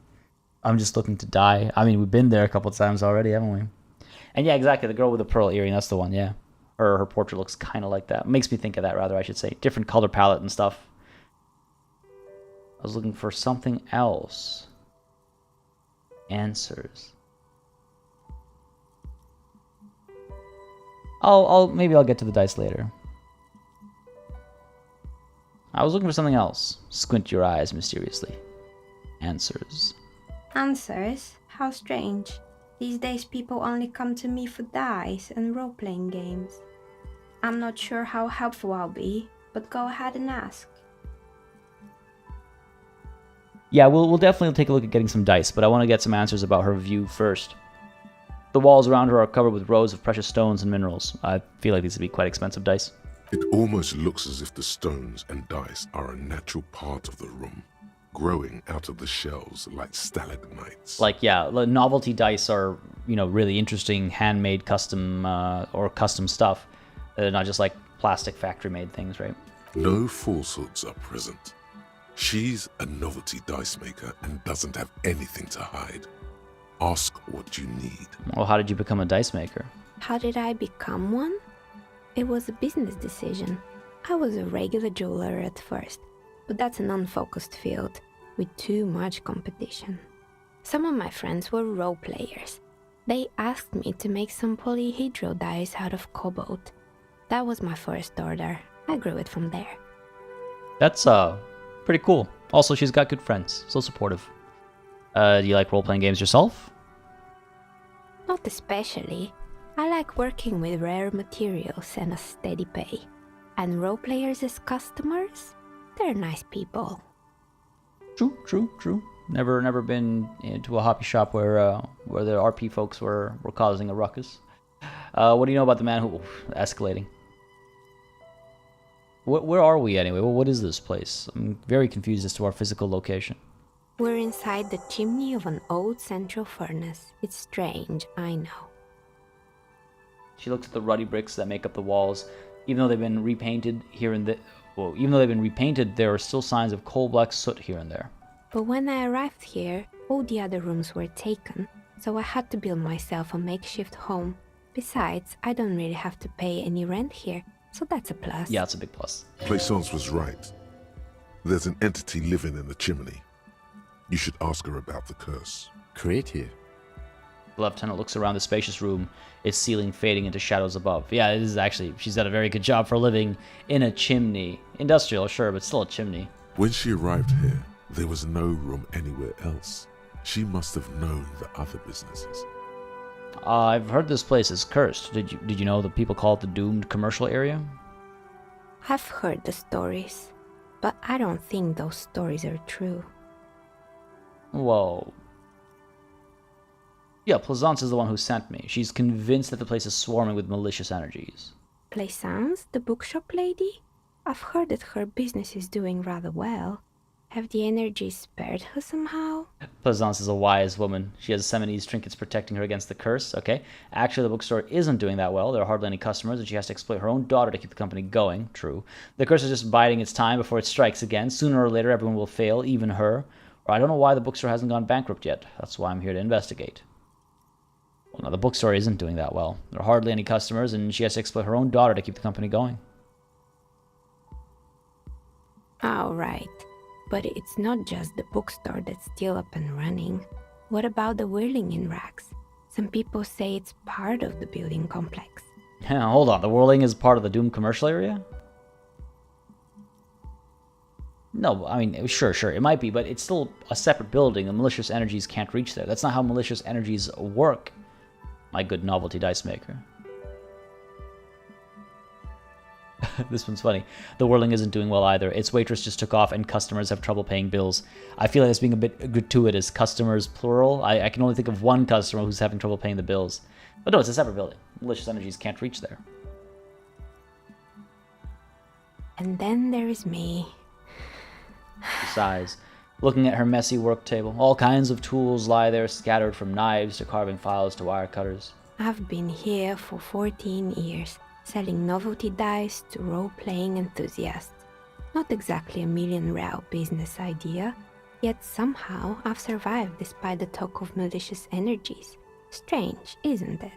I'm just looking to die. I mean, we've been there a couple times already, haven't we? And yeah, exactly. The girl with the pearl earring, that's the one, yeah. Her portrait looks kind of like that. Makes me think of that, rather, I should say. Different color palette and stuff. I was looking for something else. Answers. Maybe I'll get to the dice later. I was looking for something else. Squint your eyes mysteriously. Answers. Answers? How strange. These days people only come to me for dice and role-playing games. I'm not sure how helpful I'll be, but go ahead and ask. Yeah, we'll definitely take a look at getting some dice, but I want to get some answers about her view first. The walls around her are covered with rows of precious stones and minerals. I feel like these would be quite expensive dice. It almost looks as if the stones and dice are a natural part of the room, growing out of the shells like stalagmites. Like, yeah, novelty dice are, really interesting handmade custom stuff. They're not just like plastic factory-made things, right? No falsehoods are present. She's a novelty dice maker and doesn't have anything to hide. Ask what you need. Well, how did you become a dice maker? How did I become one? It was a business decision. I was a regular jeweler at first, but that's an unfocused field with too much competition. Some of my friends were role players. They asked me to make some polyhedral dice out of cobalt. That was my first order. I grew it from there. That's pretty cool. Also, she's got good friends, so supportive. Do you like role-playing games yourself? Not especially. I like working with rare materials and a steady pay. And role players as customers? They're nice people. True. Never been into a hobby shop where the RP folks were causing a ruckus. What do you know about the man who... escalating. Where are we anyway? What is this place? I'm very confused as to our physical location. We're inside the chimney of an old central furnace. It's strange, I know. She looks at the ruddy bricks that make up the walls. Even though they've been repainted there are still signs of coal-black soot here and there. But when I arrived here, all the other rooms were taken, so I had to build myself a makeshift home. Besides, I don't really have to pay any rent here, so that's a plus. Yeah, it's a big plus. Plaisance was right. There's an entity living in the chimney. You should ask her about the curse. Create here. The lieutenant looks around the spacious room, its ceiling fading into shadows above. Yeah, this is actually, she's done a very good job for living in a chimney. Industrial, sure, but still a chimney. When she arrived here, there was no room anywhere else. She must have known the other businesses. I've heard this place is cursed. Did you know that people call it the doomed commercial area? I've heard the stories, but I don't think those stories are true. Well... yeah, Plaisance is the one who sent me. She's convinced that the place is swarming with malicious energies. Plaisance, the bookshop lady? I've heard that her business is doing rather well. Have the energies spared her somehow? Plaisance is a wise woman. She has Seminese trinkets protecting her against the curse, okay? Actually, the bookstore isn't doing that well. There are hardly any customers, and she has to exploit her own daughter to keep the company going. True. The curse is just biding its time before it strikes again. Sooner or later, everyone will fail, even her. Or I don't know why the bookstore hasn't gone bankrupt yet. That's why I'm here to investigate. Well, now the bookstore isn't doing that well. There are hardly any customers, and she has to exploit her own daughter to keep the company going. All right. But it's not just the bookstore that's still up and running. What about the whirling in racks? Some people say it's part of the building complex. Yeah, hold on. The whirling is part of the Doom commercial area? No, I mean, sure, it might be, but it's still a separate building. The malicious energies can't reach there. That's not how malicious energies work, my good novelty dice maker. This one's funny. The whirling isn't doing well either. Its waitress just took off and customers have trouble paying bills. I feel like it's being a bit gratuitous. Customers, plural. I can only think of one customer who's having trouble paying the bills. But no, it's a separate building. Malicious energies can't reach there. And then there is me. She sighs, looking at her messy work table. All kinds of tools lie there, scattered from knives to carving files to wire cutters. I've been here for 14 years, selling novelty dice to role-playing enthusiasts. Not exactly a million-real business idea, yet somehow I've survived despite the talk of malicious energies. Strange, isn't it?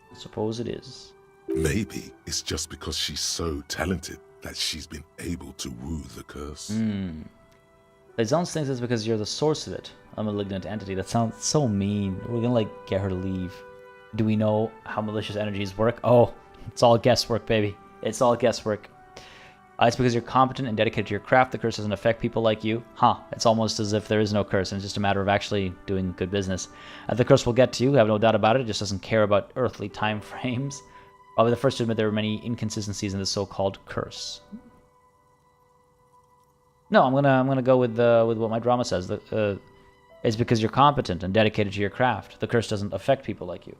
I suppose it is. Maybe it's just because she's so talented that she's been able to woo the curse. Laisance thinks it's because you're the source of it, a malignant entity. That sounds so mean. We're gonna, like, get her to leave. Do we know how malicious energies work? Oh, it's all guesswork, baby. It's all guesswork. It's because you're competent and dedicated to your craft. The curse doesn't affect people like you. It's almost as if there is no curse, and it's just a matter of actually doing good business. The curse will get to you, I have no doubt about it. It just doesn't care about earthly time frames. Probably the first to admit there are many inconsistencies in the so-called curse. No, I'm gonna go with what my drama says. It's because you're competent and dedicated to your craft. The curse doesn't affect people like you.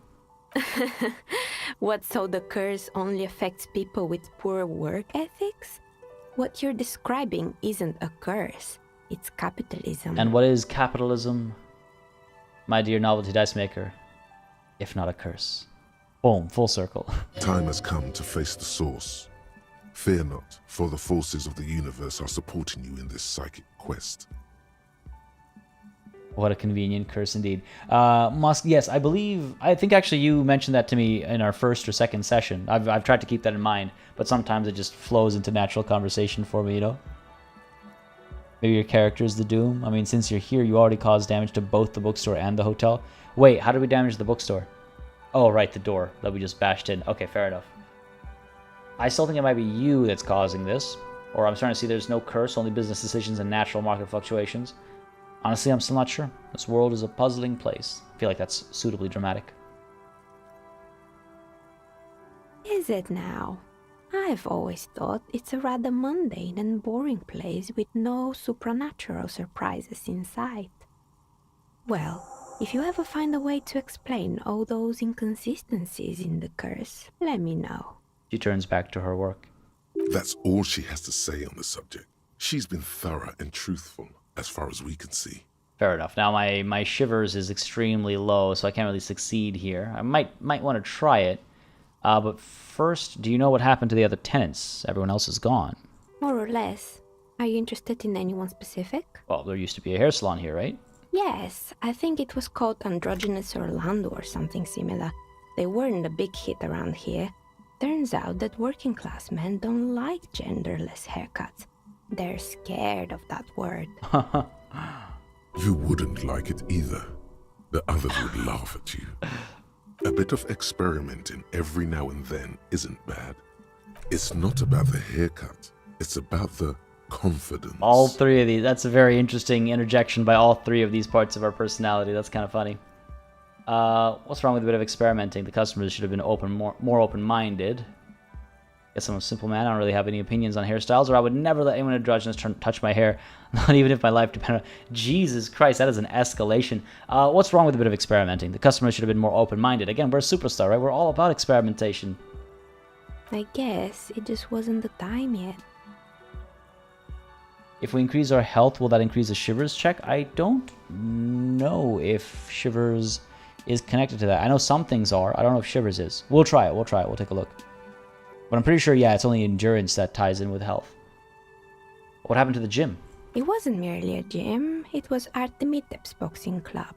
What, so the curse only affects people with poor work ethics? What you're describing isn't a curse. It's capitalism. And what is capitalism, my dear novelty dice maker, if not a curse? Boom, full circle. Time has come to face the source. Fear not, for the forces of the universe are supporting you in this psychic quest. What a convenient curse indeed. Musk, yes, I think actually you mentioned that to me in our first or second session. I've tried to keep that in mind, but sometimes it just flows into natural conversation for me, you know? Maybe your character is the Doom? I mean, since you're here, you already caused damage to both the bookstore and the hotel. Wait, how did we damage the bookstore? Oh, right, the door that we just bashed in. Okay, fair enough. I still think it might be you that's causing this. Or I'm starting to see there's no curse, only business decisions and natural market fluctuations. Honestly, I'm still not sure. This world is a puzzling place. I feel like that's suitably dramatic. Is it now? I've always thought it's a rather mundane and boring place with no supernatural surprises in sight. Well, if you ever find a way to explain all those inconsistencies in the curse, let me know. She turns back to her work. That's all she has to say on the subject. She's been thorough and truthful, as far as we can see. Fair enough. Now my shivers is extremely low, so I can't really succeed here. I might want to try it. But first, do you know what happened to the other tenants? Everyone else is gone. More or less. Are you interested in anyone specific? Well, there used to be a hair salon here, right? Yes, I think it was called Androgynous Orlando or something similar. They weren't a big hit around here. Turns out that working class men don't like genderless haircuts. They're scared of that word. You wouldn't like it either. The others would laugh at you. A bit of experimenting every now and then isn't bad. It's not about the haircut. It's about the confidence. All three of these. That's a very interesting interjection by all three of these parts of our personality. That's kind of funny. What's wrong with a bit of experimenting? The customers should have been more open-minded. Guess I'm a simple man. I don't really have any opinions on hairstyles, or I would never let anyone androgynous touch my hair, not even if my life depended on... Jesus Christ, that is an escalation. What's wrong with a bit of experimenting? The customers should have been more open-minded. Again, we're a superstar, right? We're all about experimentation. I guess it just wasn't the time yet. If we increase our health, will that increase the shivers check? I don't know if shivers is connected to that. I know some things are. I don't know if shivers is. We'll try it. We'll take a look. But I'm pretty sure, yeah, it's only endurance that ties in with health. What happened to the gym? It wasn't merely a gym. It was Artemitep's boxing club.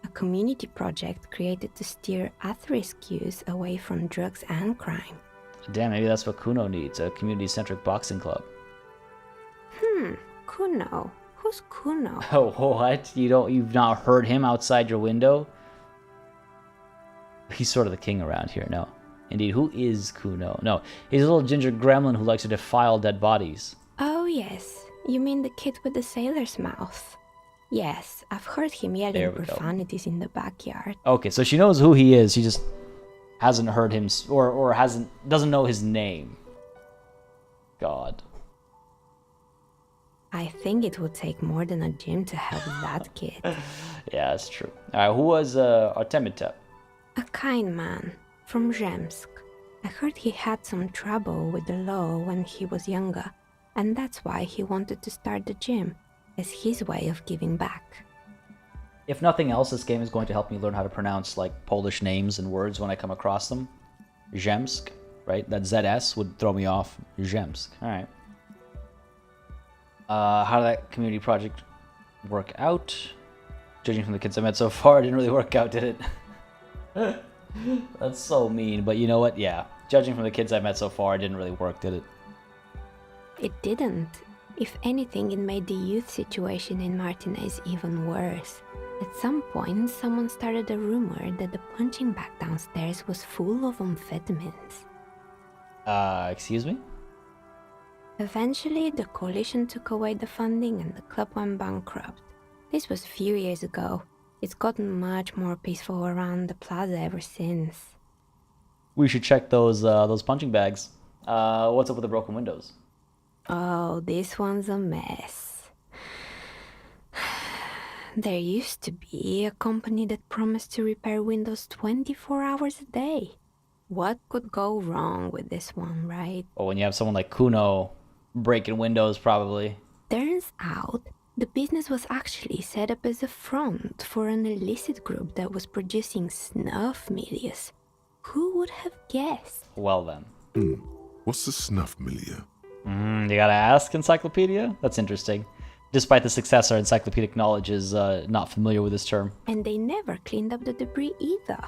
A community project created to steer at-risk youth away from drugs and crime. Damn, maybe that's what Kuno needs, a community-centric boxing club. Kuno? Who's Kuno? Oh, what? You've not heard him outside your window? He's sort of the king around here, no. Indeed, who is Kuno? No, he's a little ginger gremlin who likes to defile dead bodies. Oh yes, you mean the kid with the sailor's mouth. Yes, I've heard him yelling profanities in the backyard. Okay, so she knows who he is, she just hasn't heard him, or doesn't know his name. God. I think it would take more than a gym to help that kid. Yeah, that's true. Alright, who was Artemita? A kind man from Zemsk. I heard he had some trouble with the law when he was younger, and that's why he wanted to start the gym, as his way of giving back. If nothing else, this game is going to help me learn how to pronounce like Polish names and words when I come across them. Zemsk, right? That ZS would throw me off. Zemsk. Alright. How did that community project work out? Judging from the kids I met so far, it didn't really work out, did it? That's so mean, but you know what? Yeah. Judging from the kids I met so far, it didn't really work, did it? It didn't. If anything, it made the youth situation in Martinez even worse. At some point, someone started a rumor that the punching bag downstairs was full of amphetamines. Excuse me? Eventually, the coalition took away the funding and the club went bankrupt. This was a few years ago. It's gotten much more peaceful around the plaza ever since. We should check those punching bags. What's up with the broken windows? Oh, this one's a mess. There used to be a company that promised to repair windows 24 hours a day. What could go wrong with this one, right? Oh, when you have someone like Kuno breaking windows, probably. Turns out, the business was actually set up as a front for an illicit group that was producing snuff milieu. Who would have guessed? Well then. What's the snuff milieu? You gotta ask Encyclopedia? That's interesting. Despite the success, our encyclopedic knowledge is not familiar with this term. And they never cleaned up the debris either.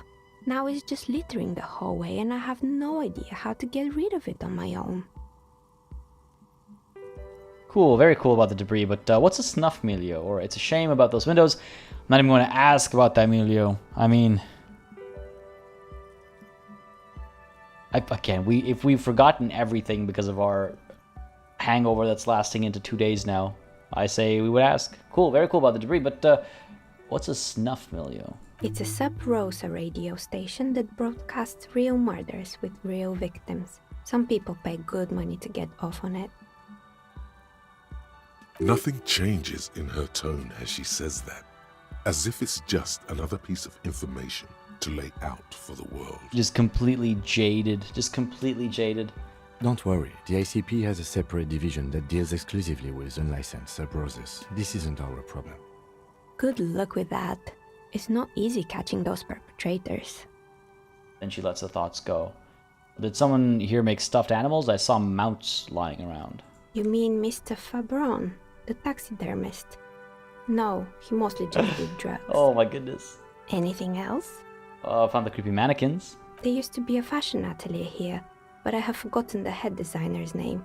Now it's just littering the hallway and I have no idea how to get rid of it on my own. Cool, very cool about the debris, but what's a snuff milieu? Or it's a shame about those windows. I'm not even going to ask about that milieu. I mean... Again, if we've forgotten everything because of our hangover that's lasting into 2 days now, I say we would ask. Cool, very cool about the debris, but what's a snuff milieu? It's a sub-Rosa radio station that broadcasts real murders with real victims. Some people pay good money to get off on it. Nothing changes in her tone as she says that, as if it's just another piece of information to lay out for the world. Just completely jaded. Just completely jaded. Don't worry, the ICP has a separate division that deals exclusively with unlicensed sub-Roses. This isn't our problem. Good luck with that. It's not easy catching those perpetrators. Then she lets the thoughts go. Did someone here make stuffed animals? I saw mounts lying around. You mean Mr. Fabron, the taxidermist? No, he mostly just did drugs. Oh my goodness. Anything else? I found the creepy mannequins. There used to be a fashion atelier here, but I have forgotten the head designer's name.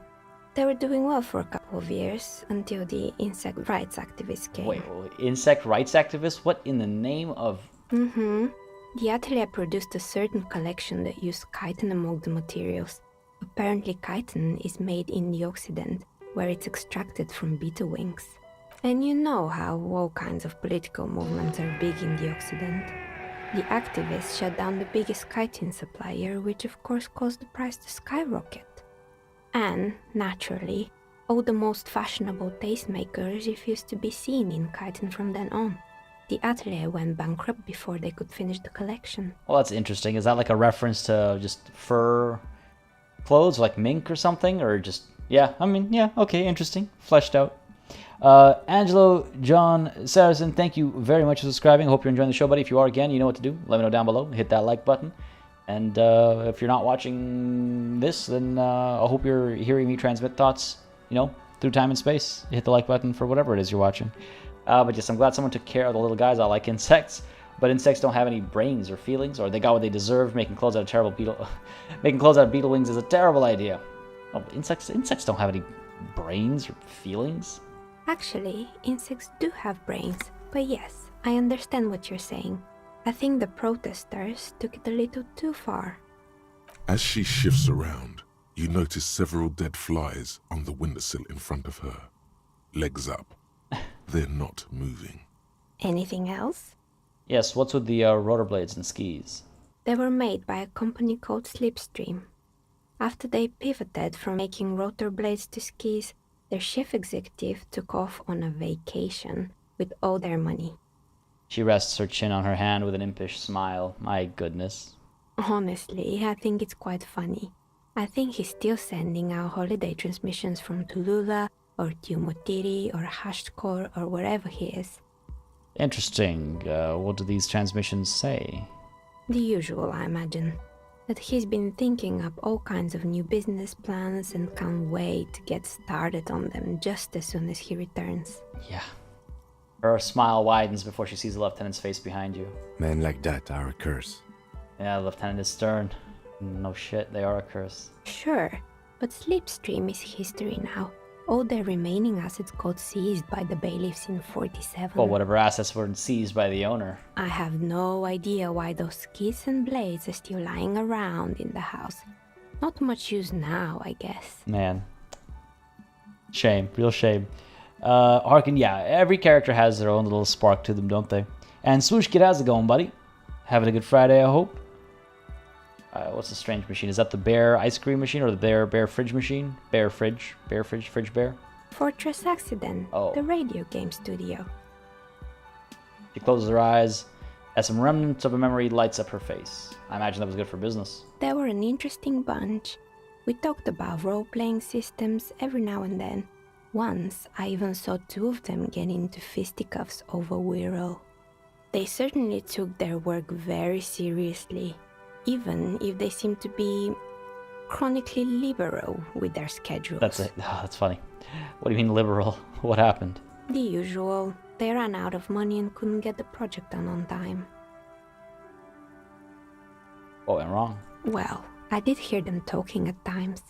They were doing well for a couple of years, until the insect rights activists came. Wait, insect rights activists? What in the name of... The atelier produced a certain collection that used chitin among the materials. Apparently chitin is made in the Occident, where it's extracted from beetle wings. And you know how all kinds of political movements are big in the Occident. The activists shut down the biggest chitin supplier, which of course caused the price to skyrocket. And, naturally, all the most fashionable tastemakers refused to be seen in chitin from then on. The atelier went bankrupt before they could finish the collection. Well, that's interesting. Is that like a reference to just fur clothes, like mink or something? Or just, yeah, I mean, yeah, okay, interesting. Fleshed out. Angelo John Saracen, thank you very much for subscribing. I hope you're enjoying the show, buddy. If you are, again, you know what to do. Let me know down below. Hit that like button. And if you're not watching this, then I hope you're hearing me transmit thoughts, you know, through time and space. Hit the like button for whatever it is you're watching. But yes, I'm glad someone took care of the little guys. I like insects. But insects don't have any brains or feelings, or they got what they deserve. Making clothes out of terrible beetle, making clothes out of beetle wings is a terrible idea. Oh, insects don't have any brains or feelings. Actually, insects do have brains, but yes, I understand what you're saying. I think the protesters took it a little too far. As she shifts around, you notice several dead flies on the windowsill in front of her. Legs up. They're not moving. Anything else? Yes, what's with the rollerblades and skis? They were made by a company called Livestream. After they pivoted from making rotor blades to skis, their chief executive took off on a vacation with all their money. She rests her chin on her hand with an impish smile. My goodness. Honestly, I think it's quite funny. I think he's still sending out holiday transmissions from Tulula or Tiumotiri or Hashtkor or wherever he is. Interesting. What do these transmissions say? The usual, I imagine. That he's been thinking up all kinds of new business plans and can't wait to get started on them just as soon as he returns. Yeah. Her smile widens before she sees the lieutenant's face behind you. Men like that are a curse. Yeah, the lieutenant is stern. No shit, they are a curse. Sure, but Slipstream is history now. All their remaining assets got seized by the bailiffs in 47. Well, whatever assets were seized by the owner. I have no idea why those skis and blades are still lying around in the house. Not much use now, I guess. Man. Shame. Real shame. Harkin, yeah, every character has their own little spark to them, don't they? And Swoosh, how's it going, buddy? Having a good Friday, I hope? What's the strange machine? Is that the bear ice cream machine or the bear fridge machine? Bear fridge bear? Fortress Accident, Oh. the radio game studio. She closes her eyes as some remnants of a memory lights up her face. I imagine that was good for business. They were an interesting bunch. We talked about role-playing systems every now and then. Once, I even saw two of them get into fisticuffs over Wirral. They certainly took their work very seriously, even if they seemed to be chronically liberal with their schedules. That's it. Oh, that's funny. What do you mean liberal? What happened? The usual. They ran out of money and couldn't get the project done on time. What went wrong? Well, I did hear them talking at times.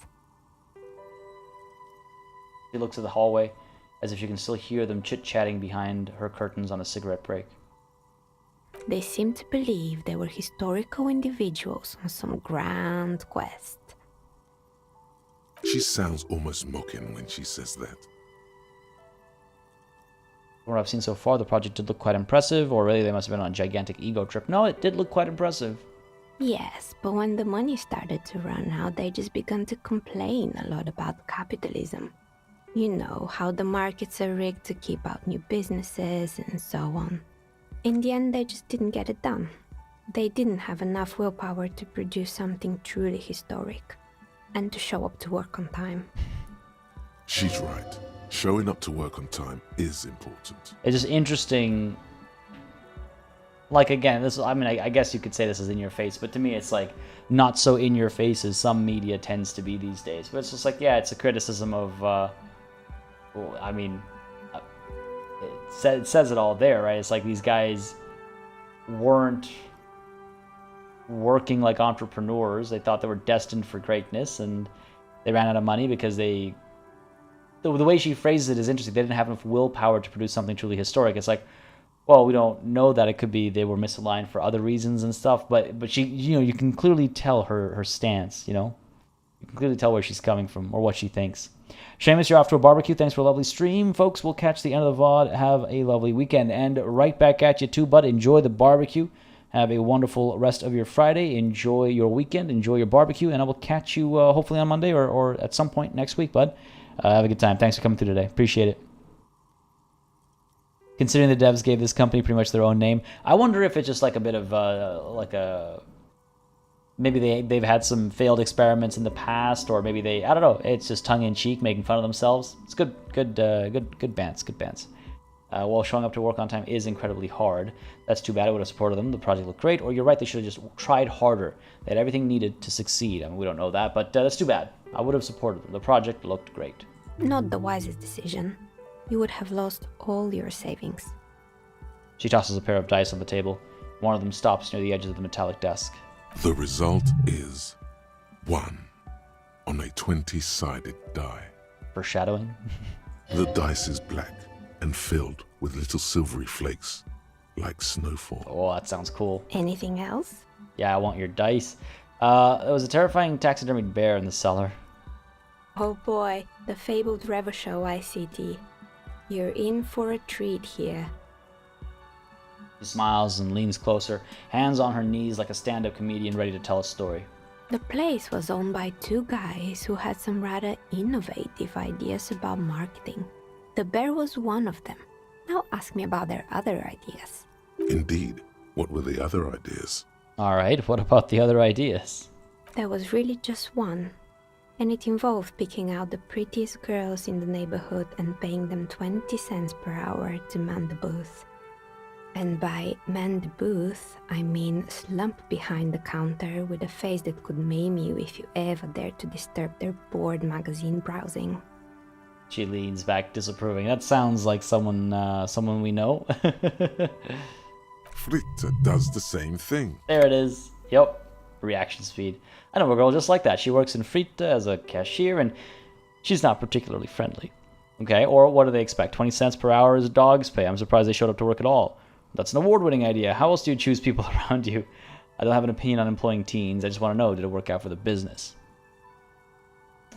She looks at the hallway as if she can still hear them chit-chatting behind her curtains on a cigarette break. They seemed to believe they were historical individuals on some grand quest. She sounds almost mocking when she says that. From what I've seen so far, the project did look quite impressive, or really they must have been on a gigantic ego trip. No, it did look quite impressive. Yes, but when the money started to run out, they just began to complain a lot about capitalism. You know, how the markets are rigged to keep out new businesses and so on. In the end, they just didn't get it done. They didn't have enough willpower to produce something truly historic, and to show up to work on time. She's right. Showing up to work on time is important. It's just interesting. Like, again, this, I mean, I guess you could say this is in your face, but to me it's like not so in your face as some media tends to be these days. But it's just like, yeah, it's a criticism of, well, I mean, it says it all there, right? It's like these guys weren't working like entrepreneurs. They thought they were destined for greatness, and they ran out of money because the way she phrases it is interesting. They didn't have enough willpower to produce something truly historic. It's like, well, we don't know that. It could be they were misaligned for other reasons and stuff, but she, you know, you can clearly tell her stance, you know? You can clearly tell where she's coming from or what she thinks. Seamus, you're off to a barbecue. Thanks for a lovely stream. Folks, we'll catch the end of the VOD. Have a lovely weekend. And right back at you too, bud. Enjoy the barbecue. Have a wonderful rest of your Friday. Enjoy your weekend. Enjoy your barbecue. And I will catch you hopefully on Monday or at some point next week, bud. Have a good time. Thanks for coming through today. Appreciate it. Considering the devs gave this company pretty much their own name, I wonder if it's just like a bit of maybe they've had some failed experiments in the past, or maybe I don't know. It's just tongue in cheek, making fun of themselves. It's good bands. While showing up to work on time is incredibly hard. That's too bad. I would have supported them. The project looked great. Or you're right, they should have just tried harder. They had everything needed to succeed. I mean, we don't know that, but that's too bad. I would have supported them. The project looked great. Not the wisest decision. You would have lost all your savings. She tosses a pair of dice on the table. One of them stops near the edge of the metallic desk. The result is 1 on a 20-sided die. Foreshadowing. The dice is black and filled with little silvery flakes, like snowfall. Oh, that sounds cool. Anything else? Yeah, I want your dice. There was a terrifying taxidermied bear in the cellar. Oh boy, the fabled Revo Show ICT. You're in for a treat here. She smiles and leans closer, hands on her knees like a stand-up comedian ready to tell a story. The place was owned by 2 guys who had some rather innovative ideas about marketing. The bear was one of them. Now ask me about their other ideas. Indeed. What were the other ideas? Alright, what about the other ideas? There was really just one, and it involved picking out the prettiest girls in the neighborhood and paying them 20 cents per hour to man the booth. And by man the booth, I mean slump behind the counter with a face that could maim you if you ever dared to disturb their bored magazine browsing. She leans back, disapproving. That sounds like someone we know. Fritta does the same thing. There it is. Yep. Reaction speed. I know a girl just like that. She works in Fritta as a cashier, and she's not particularly friendly. Okay, or what do they expect? 20 cents per hour is dog's pay. I'm surprised they showed up to work at all. That's an award-winning idea. How else do you choose people around you? I don't have an opinion on employing teens. I just want to know, did it work out for the business?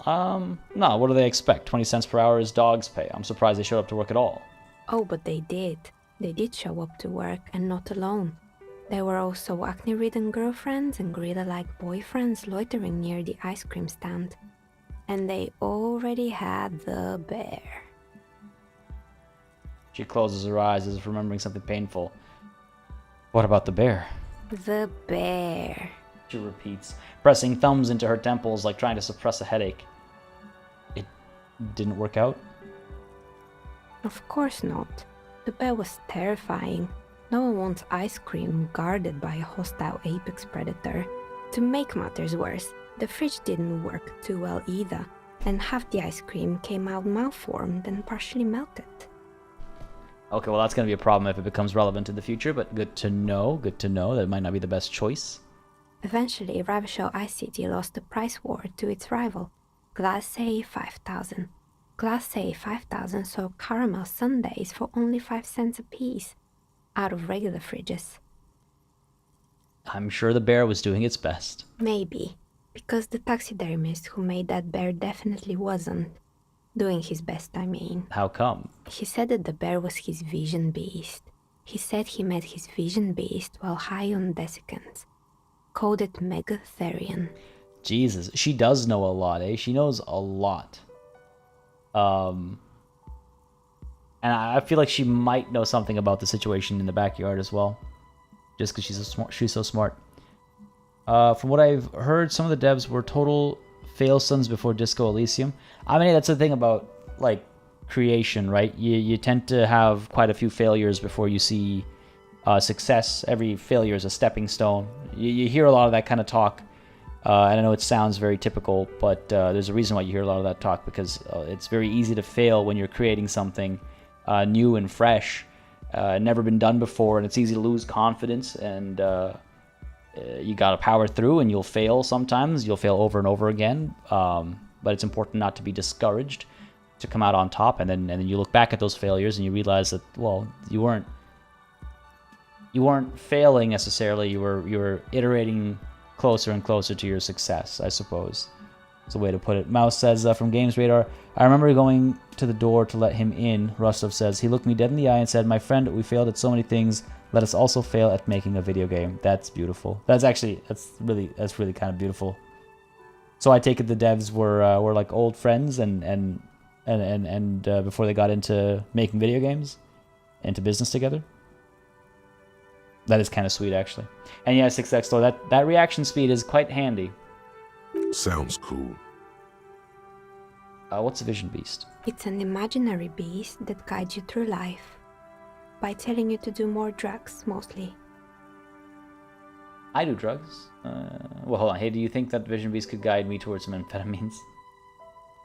No, what do they expect? 20 cents per hour is dog's pay. I'm surprised they showed up to work at all. Oh, but they did. They did show up to work, and not alone. There were also acne-ridden girlfriends and gorilla-like boyfriends loitering near the ice cream stand. And they already had the bear. She closes her eyes as if remembering something painful. What about the bear? The bear. She repeats, pressing thumbs into her temples like trying to suppress a headache. It didn't work out? Of course not. The bear was terrifying. No one wants ice cream guarded by a hostile apex predator. To make matters worse, the fridge didn't work too well either, and half the ice cream came out malformed and partially melted. Okay, well that's going to be a problem if it becomes relevant in the future, but good to know. Good to know that it might not be the best choice. Eventually, Ravishell iCity lost the price war to its rival, Glace 5000. Glace 5000 sold caramel sundaes for only 5 cents a piece, out of regular fridges. I'm sure the bear was doing its best. Maybe, because the taxidermist who made that bear definitely wasn't. Doing his best, I mean. How come? He said that the bear was his vision beast. He said he met his vision beast while high on desiccants. Called it Megatherion. Jesus, she does know a lot, eh? She knows a lot. And I feel like she might know something about the situation in the backyard as well. Just because she's so smart. From what I've heard, some of the devs were total fail-sons before Disco Elysium. I mean, that's the thing about, like, creation, right? You tend to have quite a few failures before you see success. Every failure is a stepping stone. You hear a lot of that kind of talk. And I know it sounds very typical, but there's a reason why you hear a lot of that talk, because it's very easy to fail when you're creating something new and fresh, never been done before, and it's easy to lose confidence, and you gotta power through, and you'll fail sometimes. You'll fail over and over again, but it's important not to be discouraged, to come out on top, and then you look back at those failures and you realize that, well, you weren't failing necessarily. You were iterating closer and closer to your success, I suppose. It's a way to put it. Mouse says, from Games Radar, I remember going to the door to let him in. Rostov says, he looked me dead in the eye and said, my friend, we failed at so many things. Let us also fail at making a video game. That's beautiful. That's really kind of beautiful. So I take it the devs were like old friends and before they got into making video games, into business together. That is kind of sweet, actually. And yeah, 6x though, that reaction speed is quite handy. Sounds cool. What's a vision beast? It's an imaginary beast that guides you through life by telling you to do more drugs, mostly. I do drugs. Well, hold on. Hey, do you think that vision beast could guide me towards some amphetamines?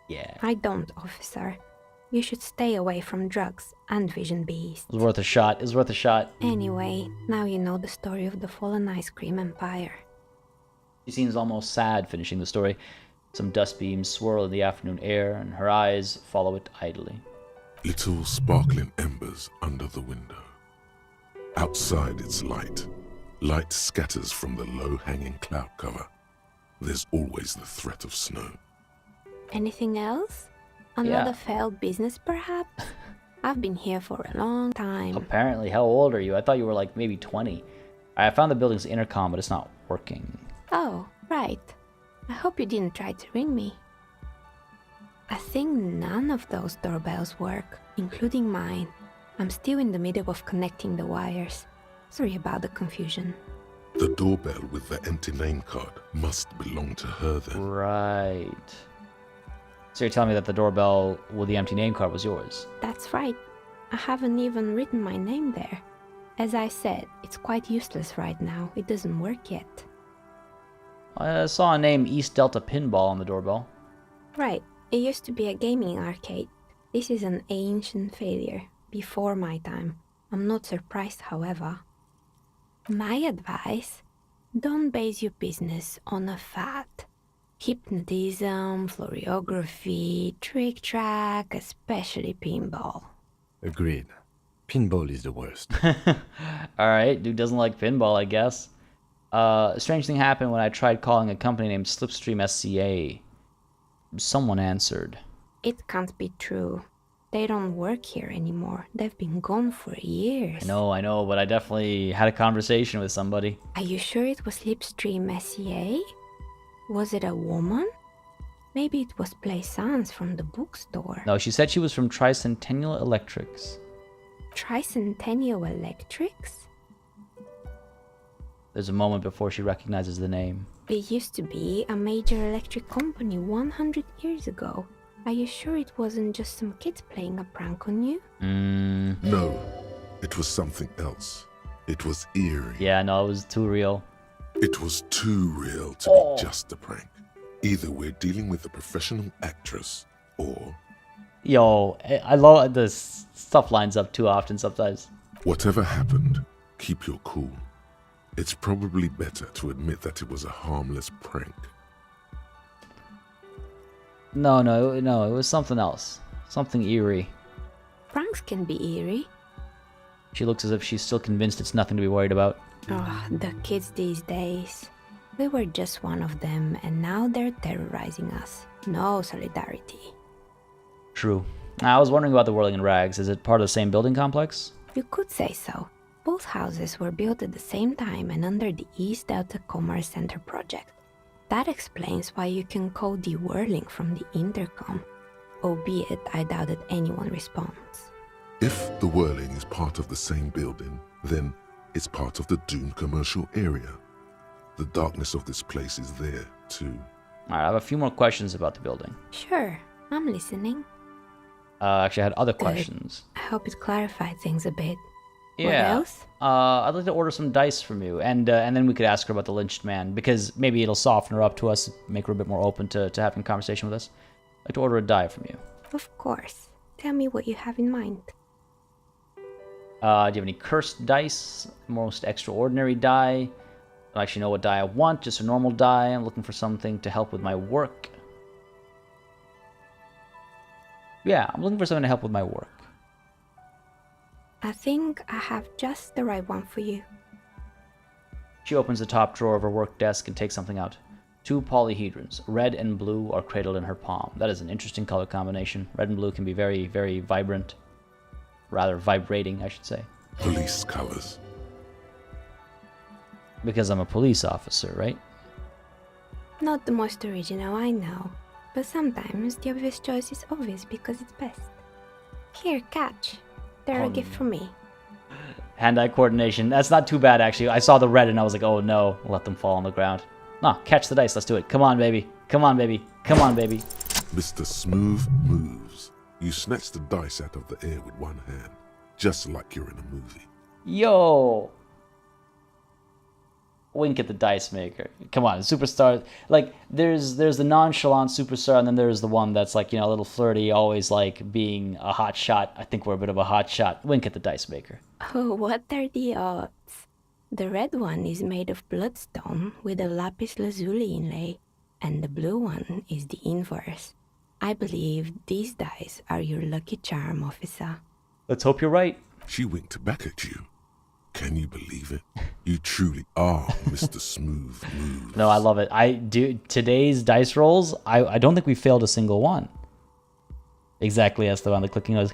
Yeah. I don't, officer. You should stay away from drugs and vision beasts. It was worth a shot. It was worth a shot. Anyway, now you know the story of the fallen ice cream empire. She seems almost sad finishing the story. Some dust beams swirl in the afternoon air, and her eyes follow it idly. Little sparkling embers under the window. Outside it's light. Light scatters from the low-hanging cloud cover. There's always the threat of snow. Anything else? Another failed business, perhaps? I've been here for a long time. Apparently. How old are you? I thought you were like maybe 20. I found the building's intercom, but it's not working. Oh, right. I hope you didn't try to ring me. I think none of those doorbells work, including mine. I'm still in the middle of connecting the wires. Sorry about the confusion. The doorbell with the empty name card must belong to her then. Right. So you're telling me that the doorbell with the empty name card was yours? That's right. I haven't even written my name there. As I said, it's quite useless right now. It doesn't work yet. I saw a name East Delta Pinball on the doorbell. Right. It used to be a gaming arcade. This is an ancient failure, before my time. I'm not surprised, however. My advice, don't base your business on a fad. Hypnotism, fluorography, trick-track, especially pinball. Agreed. Pinball is the worst. Alright, dude doesn't like pinball, I guess. A strange thing happened when I tried calling a company named Slipstream SCA. Someone answered. It can't be true. They don't work here anymore. They've been gone for years. I know, but I definitely had a conversation with somebody. Are you sure it was Slipstream SCA? Was it a woman? Maybe it was Plaisance from the bookstore. No, she said she was from Tricentennial Electrics. Tricentennial Electrics? There's a moment before she recognizes the name. It used to be a major electric company 100 years ago. Are you sure it wasn't just some kids playing a prank on you? No, it was something else. It was eerie. Yeah, no, it was too real. It was too real to be just a prank. Either we're dealing with a professional actress, or... Yo, I love this stuff lines up too often sometimes. Whatever happened, keep your cool. It's probably better to admit that it was a harmless prank. No, it was something else. Something eerie. Pranks can be eerie. She looks as if she's still convinced it's nothing to be worried about. Oh, the kids these days. We were just one of them, and now they're terrorizing us. No solidarity. True. I was wondering about the Whirling in Rags. Is it part of the same building complex? You could say so. Both houses were built at the same time and under the East Delta Commerce Center project. That explains why you can call the whirling from the intercom, albeit I doubt that anyone responds. If the whirling is part of the same building, then it's part of the Dune commercial area. The darkness of this place is there, too. Alright, I have a few more questions about the building. Sure, I'm listening. Actually, I had other questions. I hope it clarified things a bit. Yeah. What else? I'd like to order some dice from you, and then we could ask her about the lynched man, because maybe it'll soften her up to us, make her a bit more open to having a conversation with us. I'd like to order a die from you. Of course. Tell me what you have in mind. Do you have any cursed dice? Most extraordinary die? I don't actually know what die I want, just a normal die. I'm looking for something to help with my work. Yeah, I'm looking for something to help with my work. I think I have just the right one for you. She opens the top drawer of her work desk and takes something out. 2 polyhedrons, red and blue, are cradled in her palm. That is an interesting color combination. Red and blue can be very, very vibrant. Rather vibrating, I should say. Police colors. Because I'm a police officer, right? Not the most original, I know. But sometimes the obvious choice is obvious because it's best. Here, catch. They're a gift from me. Hand-eye coordination. That's not too bad, actually. I saw the red and I was like, oh no. Let them fall on the ground. No, catch the dice. Let's do it. Come on, baby. Come on, baby. Come on, baby. Mr. Smooth Moves. You snatch the dice out of the air with one hand, just like you're in a movie. Yo! Wink at the dice maker. Come on, superstar. Like, there's the nonchalant superstar, and then there's the one that's like, a little flirty, always like being a hot shot. I think we're a bit of a hot shot. Wink at the dice maker. Oh, what are the odds? The red one is made of bloodstone with a lapis lazuli inlay, and the blue one is the inverse. I believe these dice are your lucky charm, officer. Let's hope you're right. She winked back at you. Can you believe it? You truly are Mr. Smooth Moves. No, I love it. I do. Today's dice rolls, I don't think we failed a single one. Exactly, that's the one. The clicking was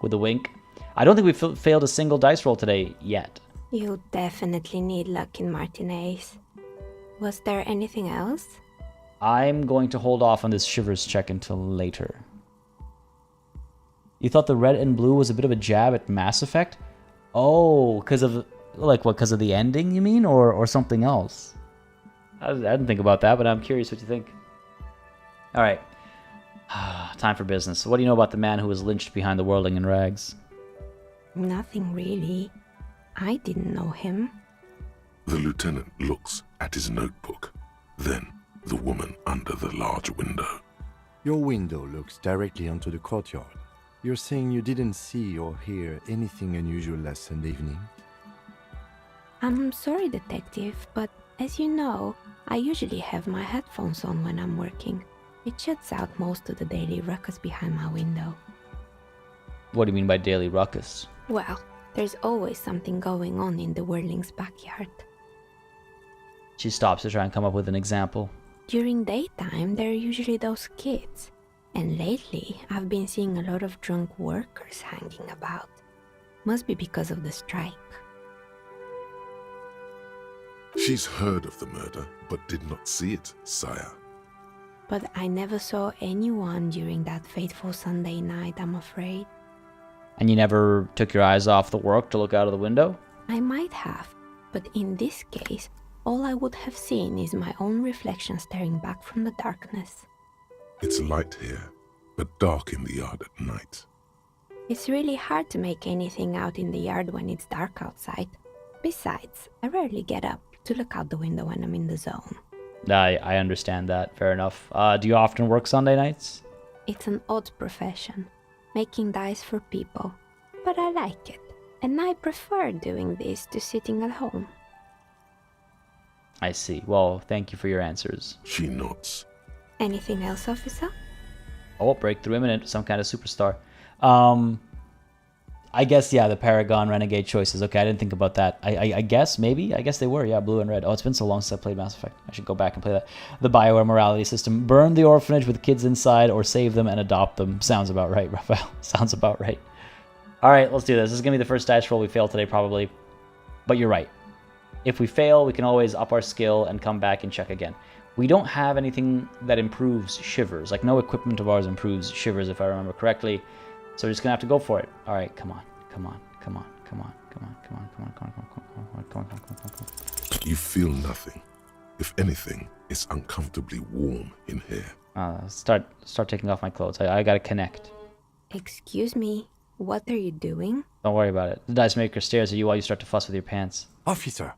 with a wink. I don't think we failed a single dice roll today yet. You definitely need luck in Martinez. Was there anything else? I'm going to hold off on this shivers check until later. You thought the red and blue was a bit of a jab at Mass Effect? Oh, because of the ending, you mean? Or something else? I didn't think about that, but I'm curious what you think. All right. Time for business. What do you know about the man who was lynched behind the whirling in rags? Nothing really. I didn't know him. The lieutenant looks at his notebook. Then the woman under the large window. Your window looks directly onto the courtyard. You're saying you didn't see or hear anything unusual last Sunday evening? I'm sorry, detective, but as you know, I usually have my headphones on when I'm working. It shuts out most of the daily ruckus behind my window. What do you mean by daily ruckus? Well, there's always something going on in the whirling's backyard. She stops to try and come up with an example. During daytime, there are usually those kids. And lately, I've been seeing a lot of drunk workers hanging about. Must be because of the strike. She's heard of the murder, but did not see it, sire. But I never saw anyone during that fateful Sunday night, I'm afraid. And you never took your eyes off the work to look out of the window? I might have, but in this case, all I would have seen is my own reflection staring back from the darkness. It's light here, but dark in the yard at night. It's really hard to make anything out in the yard when it's dark outside. Besides, I rarely get up to look out the window when I'm in the zone. I understand that. Fair enough. Do you often work Sunday nights? It's an odd profession, making dice for people. But I like it, and I prefer doing this to sitting at home. I see. Well, thank you for your answers. She nods. Anything else, officer? Oh, breakthrough imminent. Some kind of superstar. I guess, yeah, the Paragon Renegade choices. Okay, I didn't think about that. I guess, maybe? I guess they were, yeah, blue and red. Oh, it's been so long since I played Mass Effect. I should go back and play that. The BioWare morality system. Burn the orphanage with kids inside or save them and adopt them. Sounds about right, Raphael. Sounds about right. All right, let's do this. This is going to be the first dice roll we fail today, probably. But you're right. If we fail, we can always up our skill and come back and check again. We don't have anything that improves shivers. Like, no equipment of ours improves shivers, if I remember correctly. So we're just going to have to go for it. All right, come on. You feel nothing. If anything, it's uncomfortably warm in here. Start taking off my clothes. I got to connect. Excuse me, what are you doing? Don't worry about it. The dice maker stares at you while you start to fuss with your pants. Officer!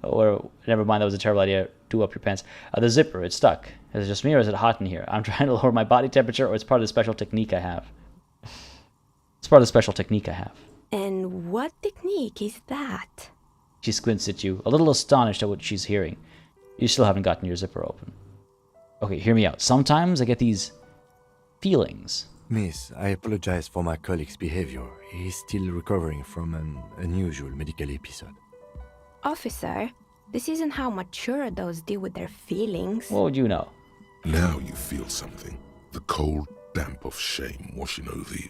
Or never mind, that was a terrible idea. Do up your pants. The zipper, it's stuck. Is it just me or is it hot in here? I'm trying to lower my body temperature, or it's part of the special technique I have. It's part of the special technique I have. And what technique is that? She squints at you, a little astonished at what she's hearing. You still haven't gotten your zipper open. Okay, hear me out. Sometimes I get these feelings. Miss, I apologize for my colleague's behavior. He's still recovering from an unusual medical episode. Officer, this isn't how mature adults deal with their feelings. What would you know? Now you feel something. The cold damp of shame washing over you.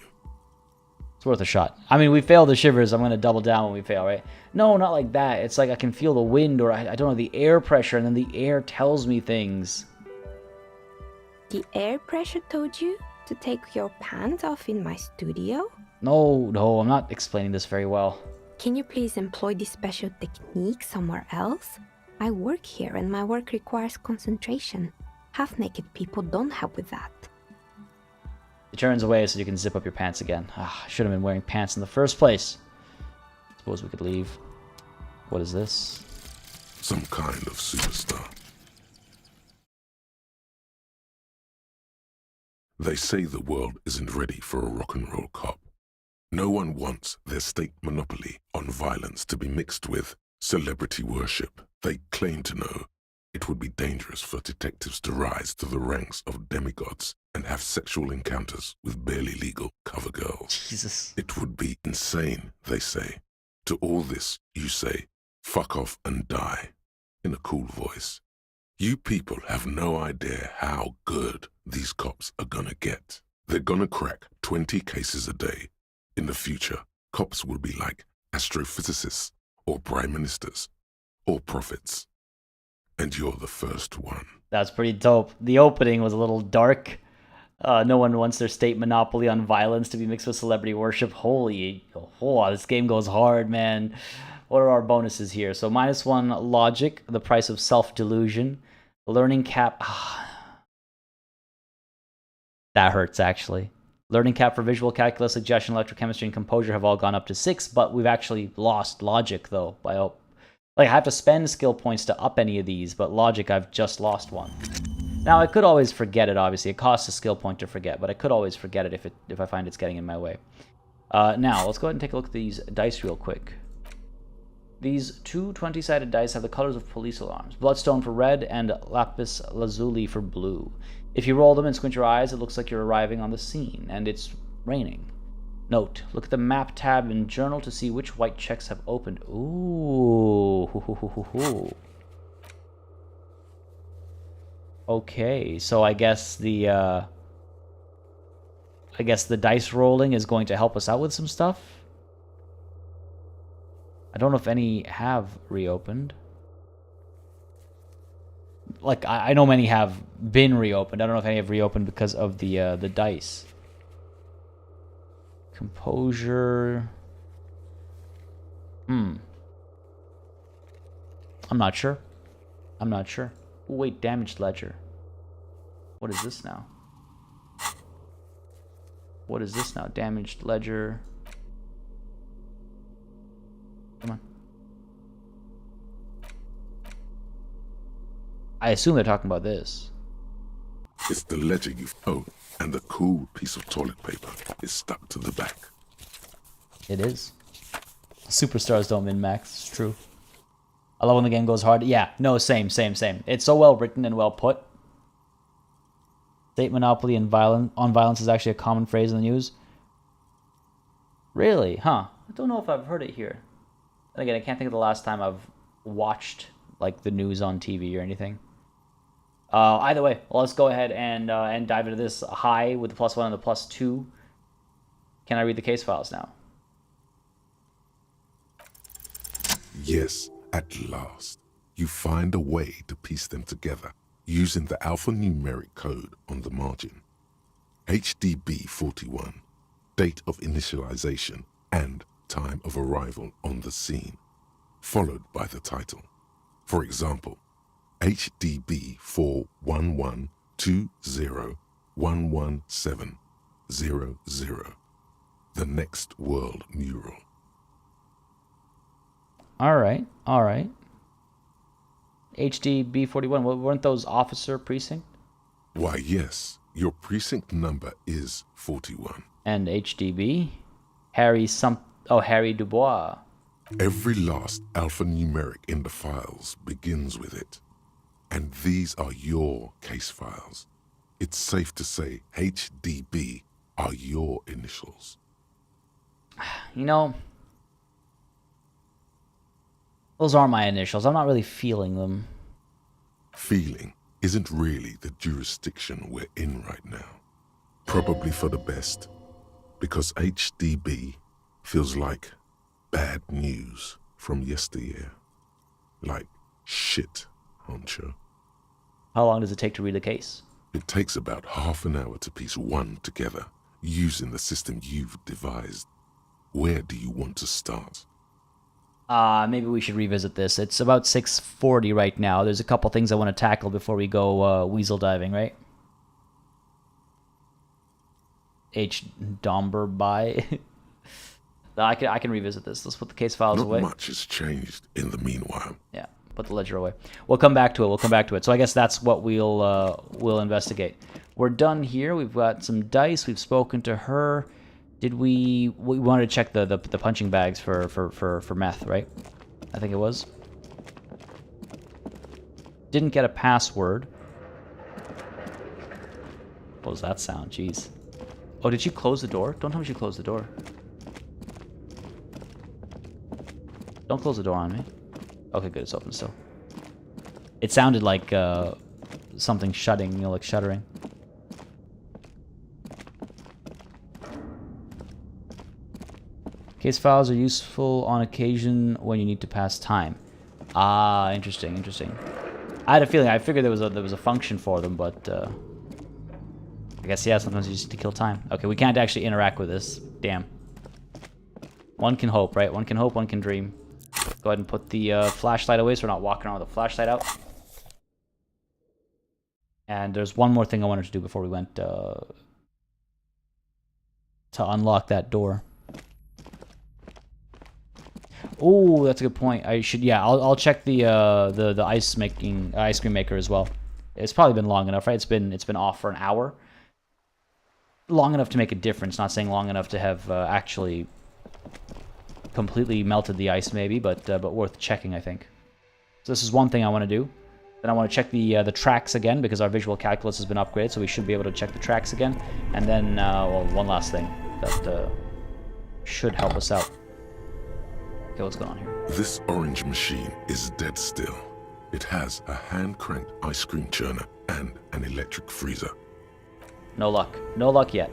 It's worth a shot. I mean, we failed the shivers. I'm going to double down when we fail, right? No, not like that. It's like I can feel the wind, or I don't know, the air pressure, and then the air tells me things. The air pressure told you to take your pants off in my studio? No, I'm not explaining this very well. Can you please employ this special technique somewhere else? I work here and my work requires concentration. Half-naked people don't help with that. He turns away so you can zip up your pants again. Ah, I should have been wearing pants in the first place. Suppose we could leave. What is this? Some kind of superstar. They say the world isn't ready for a rock and roll cop. No one wants their state monopoly on violence to be mixed with celebrity worship. They claim to know it would be dangerous for detectives to rise to the ranks of demigods and have sexual encounters with barely legal cover girls. Jesus. It would be insane, they say. To all this, you say, fuck off and die, in a cool voice. You people have no idea how good these cops are gonna get. They're gonna crack 20 cases a day. In the future, cops will be like astrophysicists, or prime ministers, or prophets. And you're the first one. That's pretty dope. The opening was a little dark. No one wants their state monopoly on violence to be mixed with celebrity worship. Holy, this game goes hard, man. What are our bonuses here? So -1 logic, the price of self-delusion. Learning cap. That hurts, actually. Learning cap for visual calculus, suggestion, electrochemistry, and composure have all gone up to 6, but we've actually lost logic, though. I have to spend skill points to up any of these, but logic, I've just lost 1. Now, I could always forget it, obviously. It costs a skill point to forget, but I could always forget it if I find it's getting in my way. Now, let's go ahead and take a look at these dice real quick. These two 20-sided dice have the colors of police alarms. Bloodstone for red and lapis lazuli for blue. If you roll them and squint your eyes, it looks like you're arriving on the scene, and it's raining. Note, look at the map tab in journal to see which white checks have opened. Ooh. Okay, so I guess the dice rolling is going to help us out with some stuff. I don't know if any have reopened. Like, I know many have been reopened. I don't know if any have reopened because of the dice. Composure. I'm not sure. Ooh, wait, damaged ledger. What is this now? Damaged ledger. Come on. I assume they're talking about this. It's the ledger you've owned, and the cool piece of toilet paper is stuck to the back. It is. Superstars don't min-max, it's true. I love when the game goes hard. Yeah, no, same. It's so well written and well put. State monopoly and on violence is actually a common phrase in the news. Really? Huh. I don't know if I've heard it here. And again, I can't think of the last time I've watched like the news on TV or anything. Either way, well, let's go ahead and dive into this high with the +1 and the +2. Can I read the case files now? Yes, at last. You find a way to piece them together using the alphanumeric code on the margin. HDB41, date of initialization and time of arrival on the scene, followed by the title. For example, HDB 41120111700, the next world mural. All right. HDB 41, weren't those officer precinct? Why, yes, your precinct number is 41. And HDB? Harry Dubois. Every last alphanumeric in the files begins with it. And these are your case files. It's safe to say HDB are your initials. You know, those are my initials. I'm not really feeling them. Feeling isn't really the jurisdiction we're in right now. Probably for the best, because HDB feels like bad news from yesteryear. Like shit, honcho. How long does it take to read a case? It takes about half an hour to piece one together, using the system you've devised. Where do you want to start? Maybe we should revisit this. It's about 6:40 right now. There's a couple things I want to tackle before we go weasel diving, right? H. Domberby. I can revisit this. Let's put the case files Not away. much has changed in the meanwhile. Yeah, put the ledger away. We'll come back to it. We'll come back to it. So I guess that's what we'll investigate. We're done here. We've got some dice. We've spoken to her. Did we wanted to check the punching bags for meth, right? I think it was. Didn't get a password. What was that sound? Jeez. Oh, did she close the door? Don't tell me she closed the door. Don't close the door on me. Okay, good. It's open still. It sounded like something shutting, you know, like shuttering. Case files are useful on occasion when you need to pass time. Ah, interesting, interesting. I had a feeling. I figured there was a function for them, but I guess yeah. Sometimes you just need to kill time. Okay, we can't actually interact with this. Damn. One can hope, right? One can hope. One can dream. Go ahead and put the flashlight away so we're not walking around with the flashlight out. And there's one more thing I wanted to do before we went to unlock that door. Oh, that's a good point. I should, yeah, I'll check the ice cream maker as well. It's probably been long enough, right? It's been off for an hour. Long enough to make a difference. Not saying long enough to have actually completely melted the ice, maybe, but worth checking, I think. So this is one thing I want to do. Then I want to check the tracks again because our visual calculus has been upgraded, so we should be able to check the tracks again. And then, well, one last thing that should help us out. Okay, what's going on here? This orange machine is dead still. It has a hand-cranked ice cream churner and an electric freezer. No luck. No luck yet.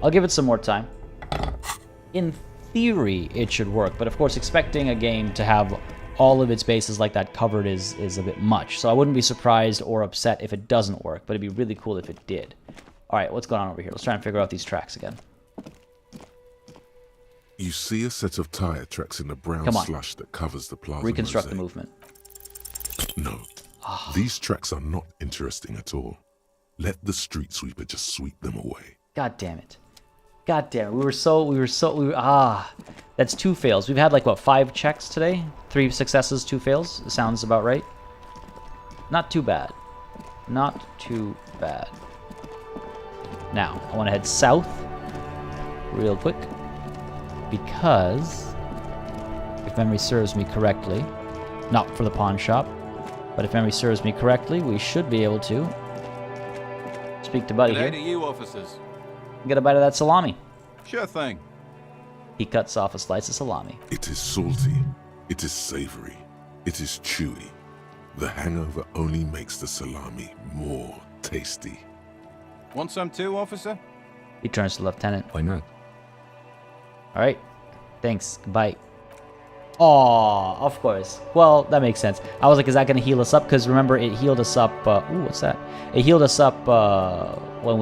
I'll give it some more time. In theory, it should work, but of course, expecting a game to have all of its bases like that covered is a bit much. So I wouldn't be surprised or upset if it doesn't work, but it'd be really cool if it did. All right, what's going on over here? Let's try and figure out these tracks again. You see a set of tire tracks in the brown Come on. slush that covers the plaza Reconstruct the mosaic. movement. No, these tracks are not interesting at all. Let the street sweeper just sweep them away. God damn it. God damn it. That's 2 fails. We've had like, what, 5 checks today? 3 successes, 2 fails. Sounds about right. Not too bad. Not too bad. Now, I want to head south real quick because if memory serves me correctly, not for the pawn shop, but if memory serves me correctly, we should be able to speak to Buddy here. To you officers. Get a bite of that salami. Sure thing. He cuts off a slice of salami. It is salty. It is savory. It is chewy. The hangover only makes the salami more tasty. Want some too, officer? He turns to Lieutenant. Why not? All right. Thanks. Goodbye. Aw, of course. Well, that makes sense. I was like, is that going to heal us up? Because remember, it healed us up. Ooh, what's that? It healed us up when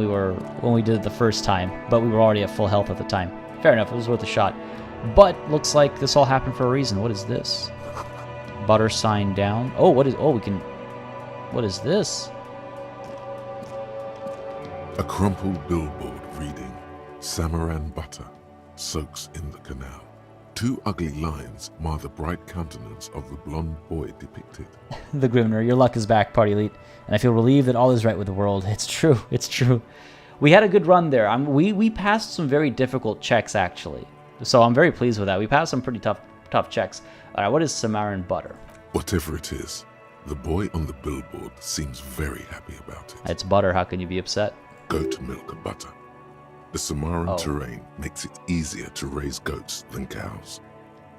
we did it the first time, but we were already at full health at the time. Fair enough. It was worth a shot. But looks like this all happened for a reason. What is this? Butter sign down. Oh, what is? Oh, we can. What is this? A crumpled billboard reading, Samaran butter soaks in the canal. 2 ugly lines mar the bright countenance of the blonde boy depicted. The Grimner, your luck is back, PartyElite, and I feel relieved that all is right with the world. It's true, it's true. We had a good run there. We passed some very difficult checks, actually. So I'm very pleased with that. We passed some pretty tough checks. All right, what is Samaran butter? Whatever it is, the boy on the billboard seems very happy about it. It's butter. How can you be upset? Goat milk butter. The Samaran Oh. terrain makes it easier to raise goats than cows,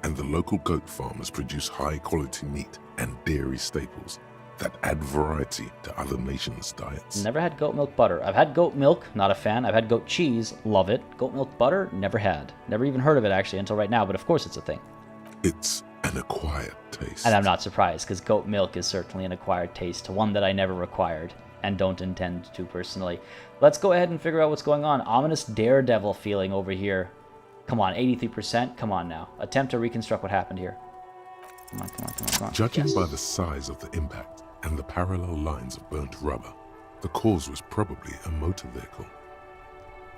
and the local goat farmers produce high-quality meat and dairy staples that add variety to other nations' diets. Never had goat milk butter. I've had goat milk, not a fan. I've had goat cheese, love it. Goat milk butter, never had. Never even heard of it, actually, until right now, but of course it's a thing. It's an acquired taste. And I'm not surprised, because goat milk is certainly an acquired taste, one that I never acquired and don't intend to personally. Let's go ahead and figure out what's going on. Ominous daredevil feeling over here. Come on, 83%. Come on now. Attempt to reconstruct what happened here. Come on, come on, come on, come on. Judging Yes. by the size of the impact and the parallel lines of burnt rubber, the cause was probably a motor vehicle.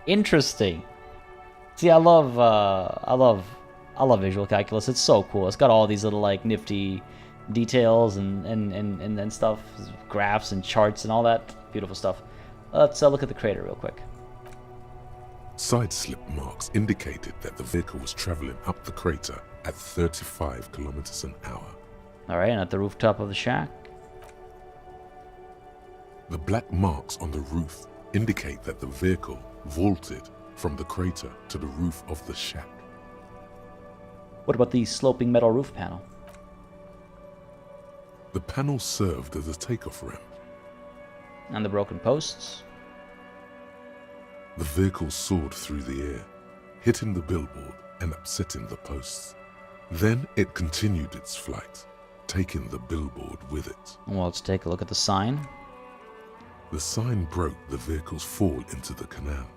Interesting. See, I love visual calculus. It's so cool. It's got all these little like nifty details and stuff, graphs and charts and all that beautiful stuff. Let's look at the crater real quick. Side slip marks indicated that the vehicle was traveling up the crater at 35 kilometers an hour. All right, and at the rooftop of the shack. The black marks on the roof indicate that the vehicle vaulted from the crater to the roof of the shack. What about the sloping metal roof panel? The panel served as a takeoff ramp. And the broken posts? The vehicle soared through the air, hitting the billboard and upsetting the posts. Then it continued its flight, taking the billboard with it. Well, let's take a look at the sign. The sign broke the vehicle's fall into the canal.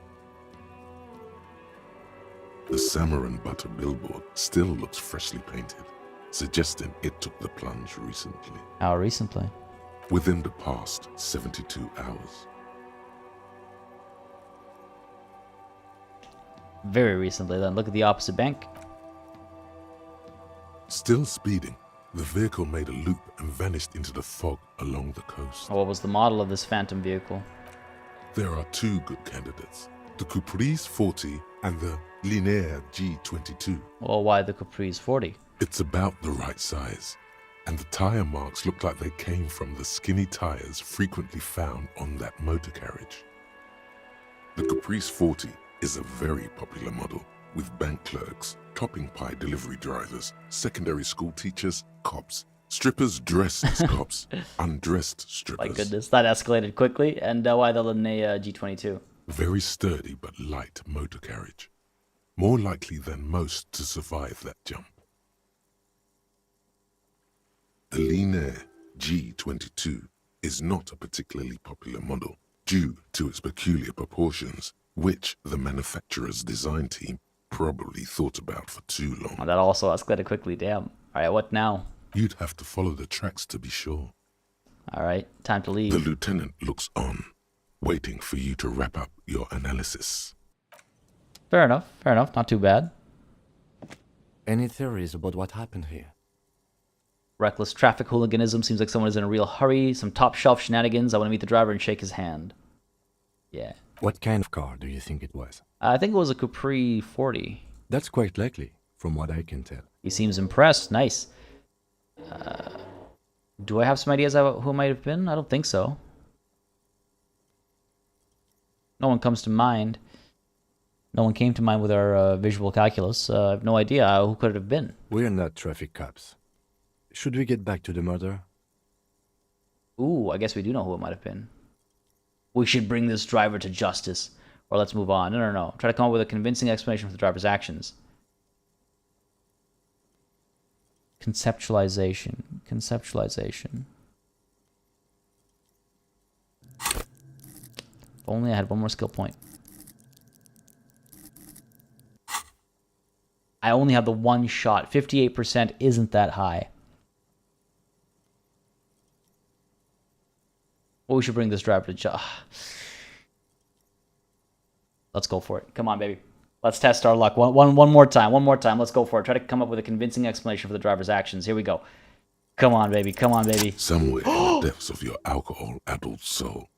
The salmon and butter billboard still looks freshly painted, suggesting it took the plunge recently. How recently? Within the past 72 hours. Very recently, then. Look at the opposite bank. Still speeding, the vehicle made a loop and vanished into the fog along the coast. What was the model of this phantom vehicle? There are two good candidates, the Caprice 40 and the Linear G22. Well, why the Caprice 40? It's about the right size, and the tire marks look like they came from the skinny tires frequently found on that motor carriage. The Caprice 40 is a very popular model, with bank clerks, topping pie delivery drivers, secondary school teachers, cops, strippers dressed as cops, undressed strippers. My goodness, that escalated quickly. And why the Linnea G22? Very sturdy but light motor carriage. More likely than most to survive that jump. The Linear G22 is not a particularly popular model due to its peculiar proportions, which the manufacturer's design team probably thought about for too long. Oh, that also escalated quickly, damn. Alright, what now? You'd have to follow the tracks to be sure. Alright, time to leave. The lieutenant looks on, waiting for you to wrap up your analysis. Fair enough, not too bad. Any theories about what happened here? Reckless traffic hooliganism, seems like someone is in a real hurry. Some top shelf shenanigans. I want to meet the driver and shake his hand. Yeah. What kind of car do you think it was? I think it was a Capri 40. That's quite likely, from what I can tell. He seems impressed. Nice. Do I have some ideas about who it might have been? I don't think so. No one comes to mind. No one came to mind with our visual calculus. I have no idea who could it have been. We're not traffic cops. Should we get back to the murder? Ooh, I guess we do know who it might have been. We should bring this driver to justice. Or let's move on. No. Try to come up with a convincing explanation for the driver's actions. Conceptualization. If only I had one more skill point. I only have the one shot. 58% isn't that high. Well, we should bring this driver to justice. Let's go for it. Come on, baby. Let's test our luck. One more time. Let's go for it. Try to come up with a convincing explanation for the driver's actions. Here we go. Come on, baby. Somewhere in the depths of your alcohol-addled soul,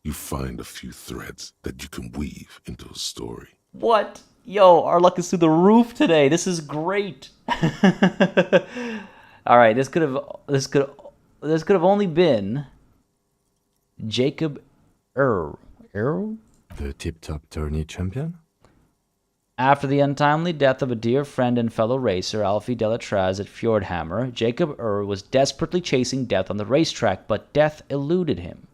you find a few threads that you can weave into a story. What? Yo, our luck is through the roof today. This is great. All right, this could have only been Jacob Err. The tip-top tourney champion? After the untimely death of a dear friend and fellow racer, Alfie Delatraz at Fjordhammer, Jacob Err was desperately chasing death on the racetrack, but death eluded him.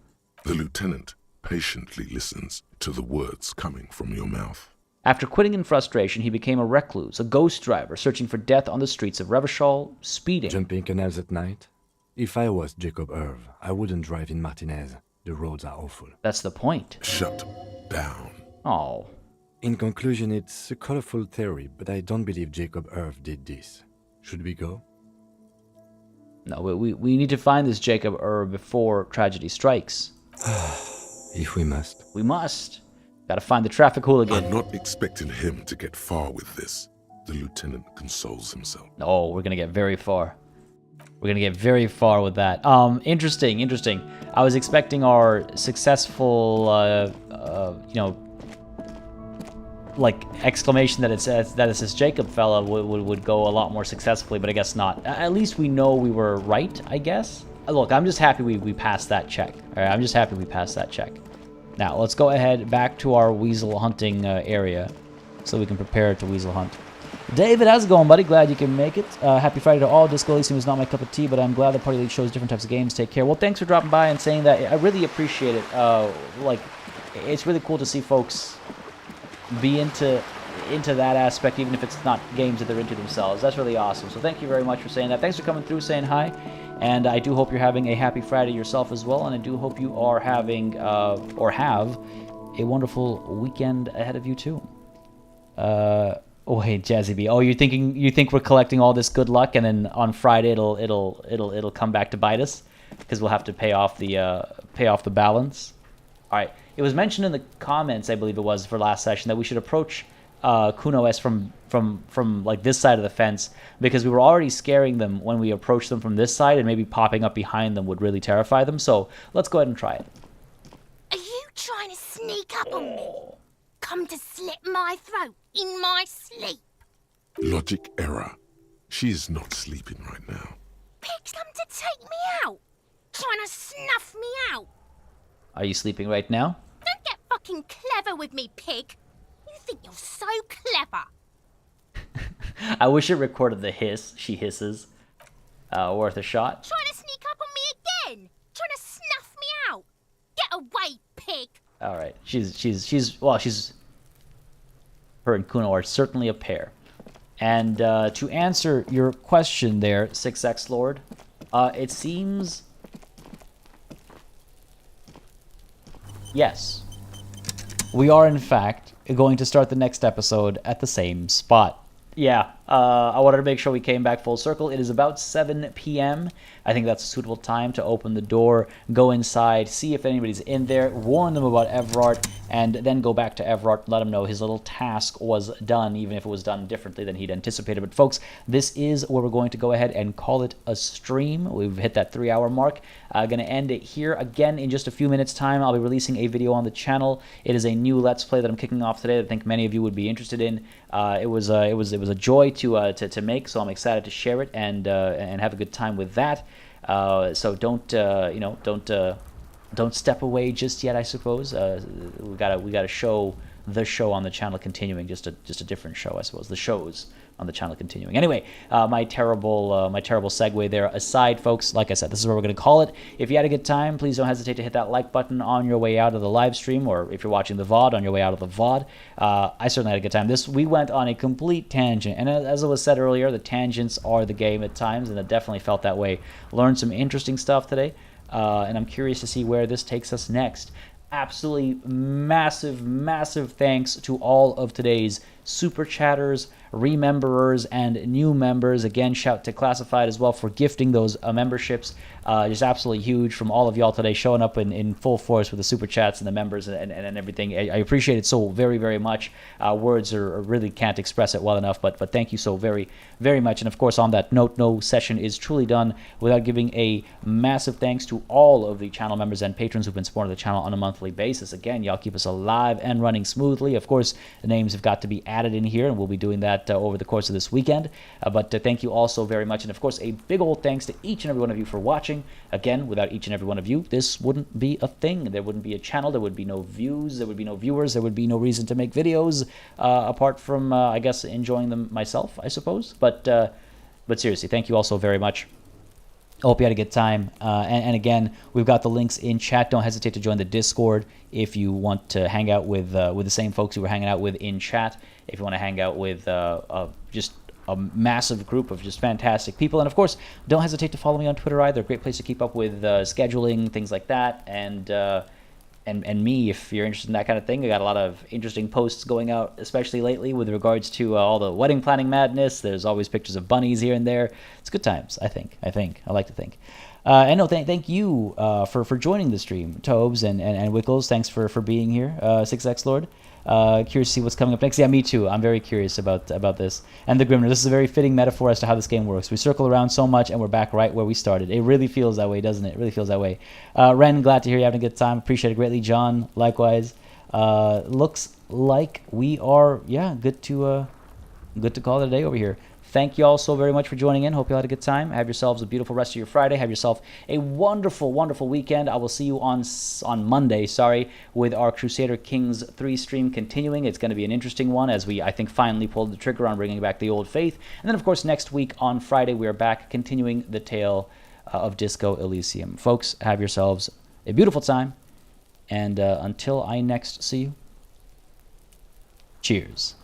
The lieutenant patiently listens to the words coming from your mouth. After quitting in frustration, he became a recluse, a ghost driver, searching for death on the streets of Revachol, speeding. Jumping canals at night? If I was Jacob Erv, I wouldn't drive in Martinez. The roads are awful. That's the point. Shut down. Oh. In conclusion, it's a colorful theory, but I don't believe Jacob Erv did this. Should we go? No, we need to find this Jacob Erv before tragedy strikes. If we must. We must. Gotta find the traffic hooligan. I'm not expecting him to get far with this. The lieutenant consoles himself. Oh, we're gonna get very far. We're gonna get very far with that. Interesting. I was expecting our successful, you know, like exclamation that it says this Jacob fella would go a lot more successfully, but I guess not. At least we know we were right, I guess. Look, I'm just happy we passed that check. All right, I'm just happy we passed that check. Now let's go ahead back to our weasel hunting area, so we can prepare to weasel hunt. David, how's it going, buddy? Glad you can make it. Happy Friday to all. Disco Elysium is not my cup of tea, but I'm glad the PartyElite shows different types of games. Take care. Well, thanks for dropping by and saying that. I really appreciate it. Like, it's really cool to see folks be into that aspect, even if it's not games that they're into themselves. That's really awesome. So thank you very much for saying that. Thanks for coming through, saying hi. And I do hope you're having a happy Friday yourself as well. And I do hope you are having, or have, a wonderful weekend ahead of you too. Oh hey, Jazzy B. Oh, you think we're collecting all this good luck, and then on Friday it'll come back to bite us, because we'll have to pay off the balance. All right. It was mentioned in the comments, I believe it was, for last session, that we should approach Kuno S from like this side of the fence, because we were already scaring them when we approached them from this side, and maybe popping up behind them would really terrify them. So let's go ahead and try it. Are you trying to sneak up on me? Come to slit my throat in my sleep? Logic error. She is not sleeping right now. Pig's come to take me out. Trying to snuff me out. Are you sleeping right now? Don't get fucking clever with me, pig. You think you're so clever. I wish it recorded the hiss. She hisses. Worth a shot. Trying to sneak up on me again. Trying to snuff me out. Get away, pig. All right. She's her and Kuno are certainly a pair. And to answer your question there, 6X Lord, it seems yes. We are in fact going to start the next episode at the same spot. Yeah, I wanted to make sure we came back full circle. It is about 7 p.m. I think that's a suitable time to open the door, go inside, see if anybody's in there, warn them about Everard, and then go back to Everard, let him know his little task was done, even if it was done differently than he'd anticipated. But folks, this is where we're going to go ahead and call it a stream. We've hit that 3-hour mark. Going to end it here. Again, in just a few minutes' time, I'll be releasing a video on the channel. It is a new Let's Play that I'm kicking off today that I think many of you would be interested in. It was a joy to make, so I'm excited to share it and have a good time with that. So don't step away just yet, I suppose. We gotta show the show on the channel continuing, just a different show, I suppose. The shows on the channel continuing. Anyway, my terrible segue there aside, folks, like I said, this is where we're going to call it. If you had a good time, please don't hesitate to hit that like button on your way out of the live stream, or if you're watching the VOD, on your way out of the VOD. I certainly had a good time. We went on a complete tangent, and as it was said earlier, the tangents are the game at times, and it definitely felt that way. Learned some interesting stuff today, and I'm curious to see where this takes us next. Absolutely massive thanks to all of today's super chatters, rememberers, and new members. Again, shout to Classified as well for gifting those memberships. Just absolutely huge from all of y'all today, showing up in full force with the super chats and the members and everything. I appreciate it so very much. Words are really can't express it well enough, but thank you so very much. And of course, on that note, no session is truly done without giving a massive thanks to all of the channel members and patrons who've been supporting the channel on a monthly basis. Again, y'all keep us alive and running smoothly. Of course, the names have got to be added in here, and we'll be doing that over the course of this weekend. But thank you all so very much. And of course, a big old thanks to each and every one of you for watching. Again, without each and every one of you, this wouldn't be a thing. There wouldn't be a channel. There would be no views. There would be no viewers. There would be no reason to make videos apart from, I guess, enjoying them myself, I suppose. But seriously, thank you all so very much. I hope you had a good time. And again, we've got the links in chat. Don't hesitate to join the Discord if you want to hang out with the same folks who we're hanging out with in chat. If you want to hang out with just a massive group of just fantastic people. And of course, don't hesitate to follow me on Twitter either. Great place to keep up with scheduling, things like that. And and me, if you're interested in that kind of thing. I got a lot of interesting posts going out, especially lately with regards to all the wedding planning madness. There's always pictures of bunnies here and there. It's good times, I think. I like to think. And no, thank you for joining the stream, Tobes and Wickles. Thanks for being here, 6X Lord. Curious to see what's coming up next. Yeah, me too. I'm very curious about this. And the Grimner. This is a very fitting metaphor as to how this game works. We circle around so much, and we're back right where we started. It really feels that way, doesn't it? It really feels that way. Ren, glad to hear you having a good time. Appreciate it greatly. John, likewise. Looks like we are, good to call it a day over here. Thank you all so very much for joining in. Hope you all had a good time. Have yourselves a beautiful rest of your Friday. Have yourself a wonderful, wonderful weekend. I will see you on Monday, with our Crusader Kings 3 stream continuing. It's going to be an interesting one as we, I think, finally pulled the trigger on bringing back the old faith. And then, of course, next week on Friday, we are back continuing the tale of Disco Elysium. Folks, have yourselves a beautiful time. And until I next see you, cheers.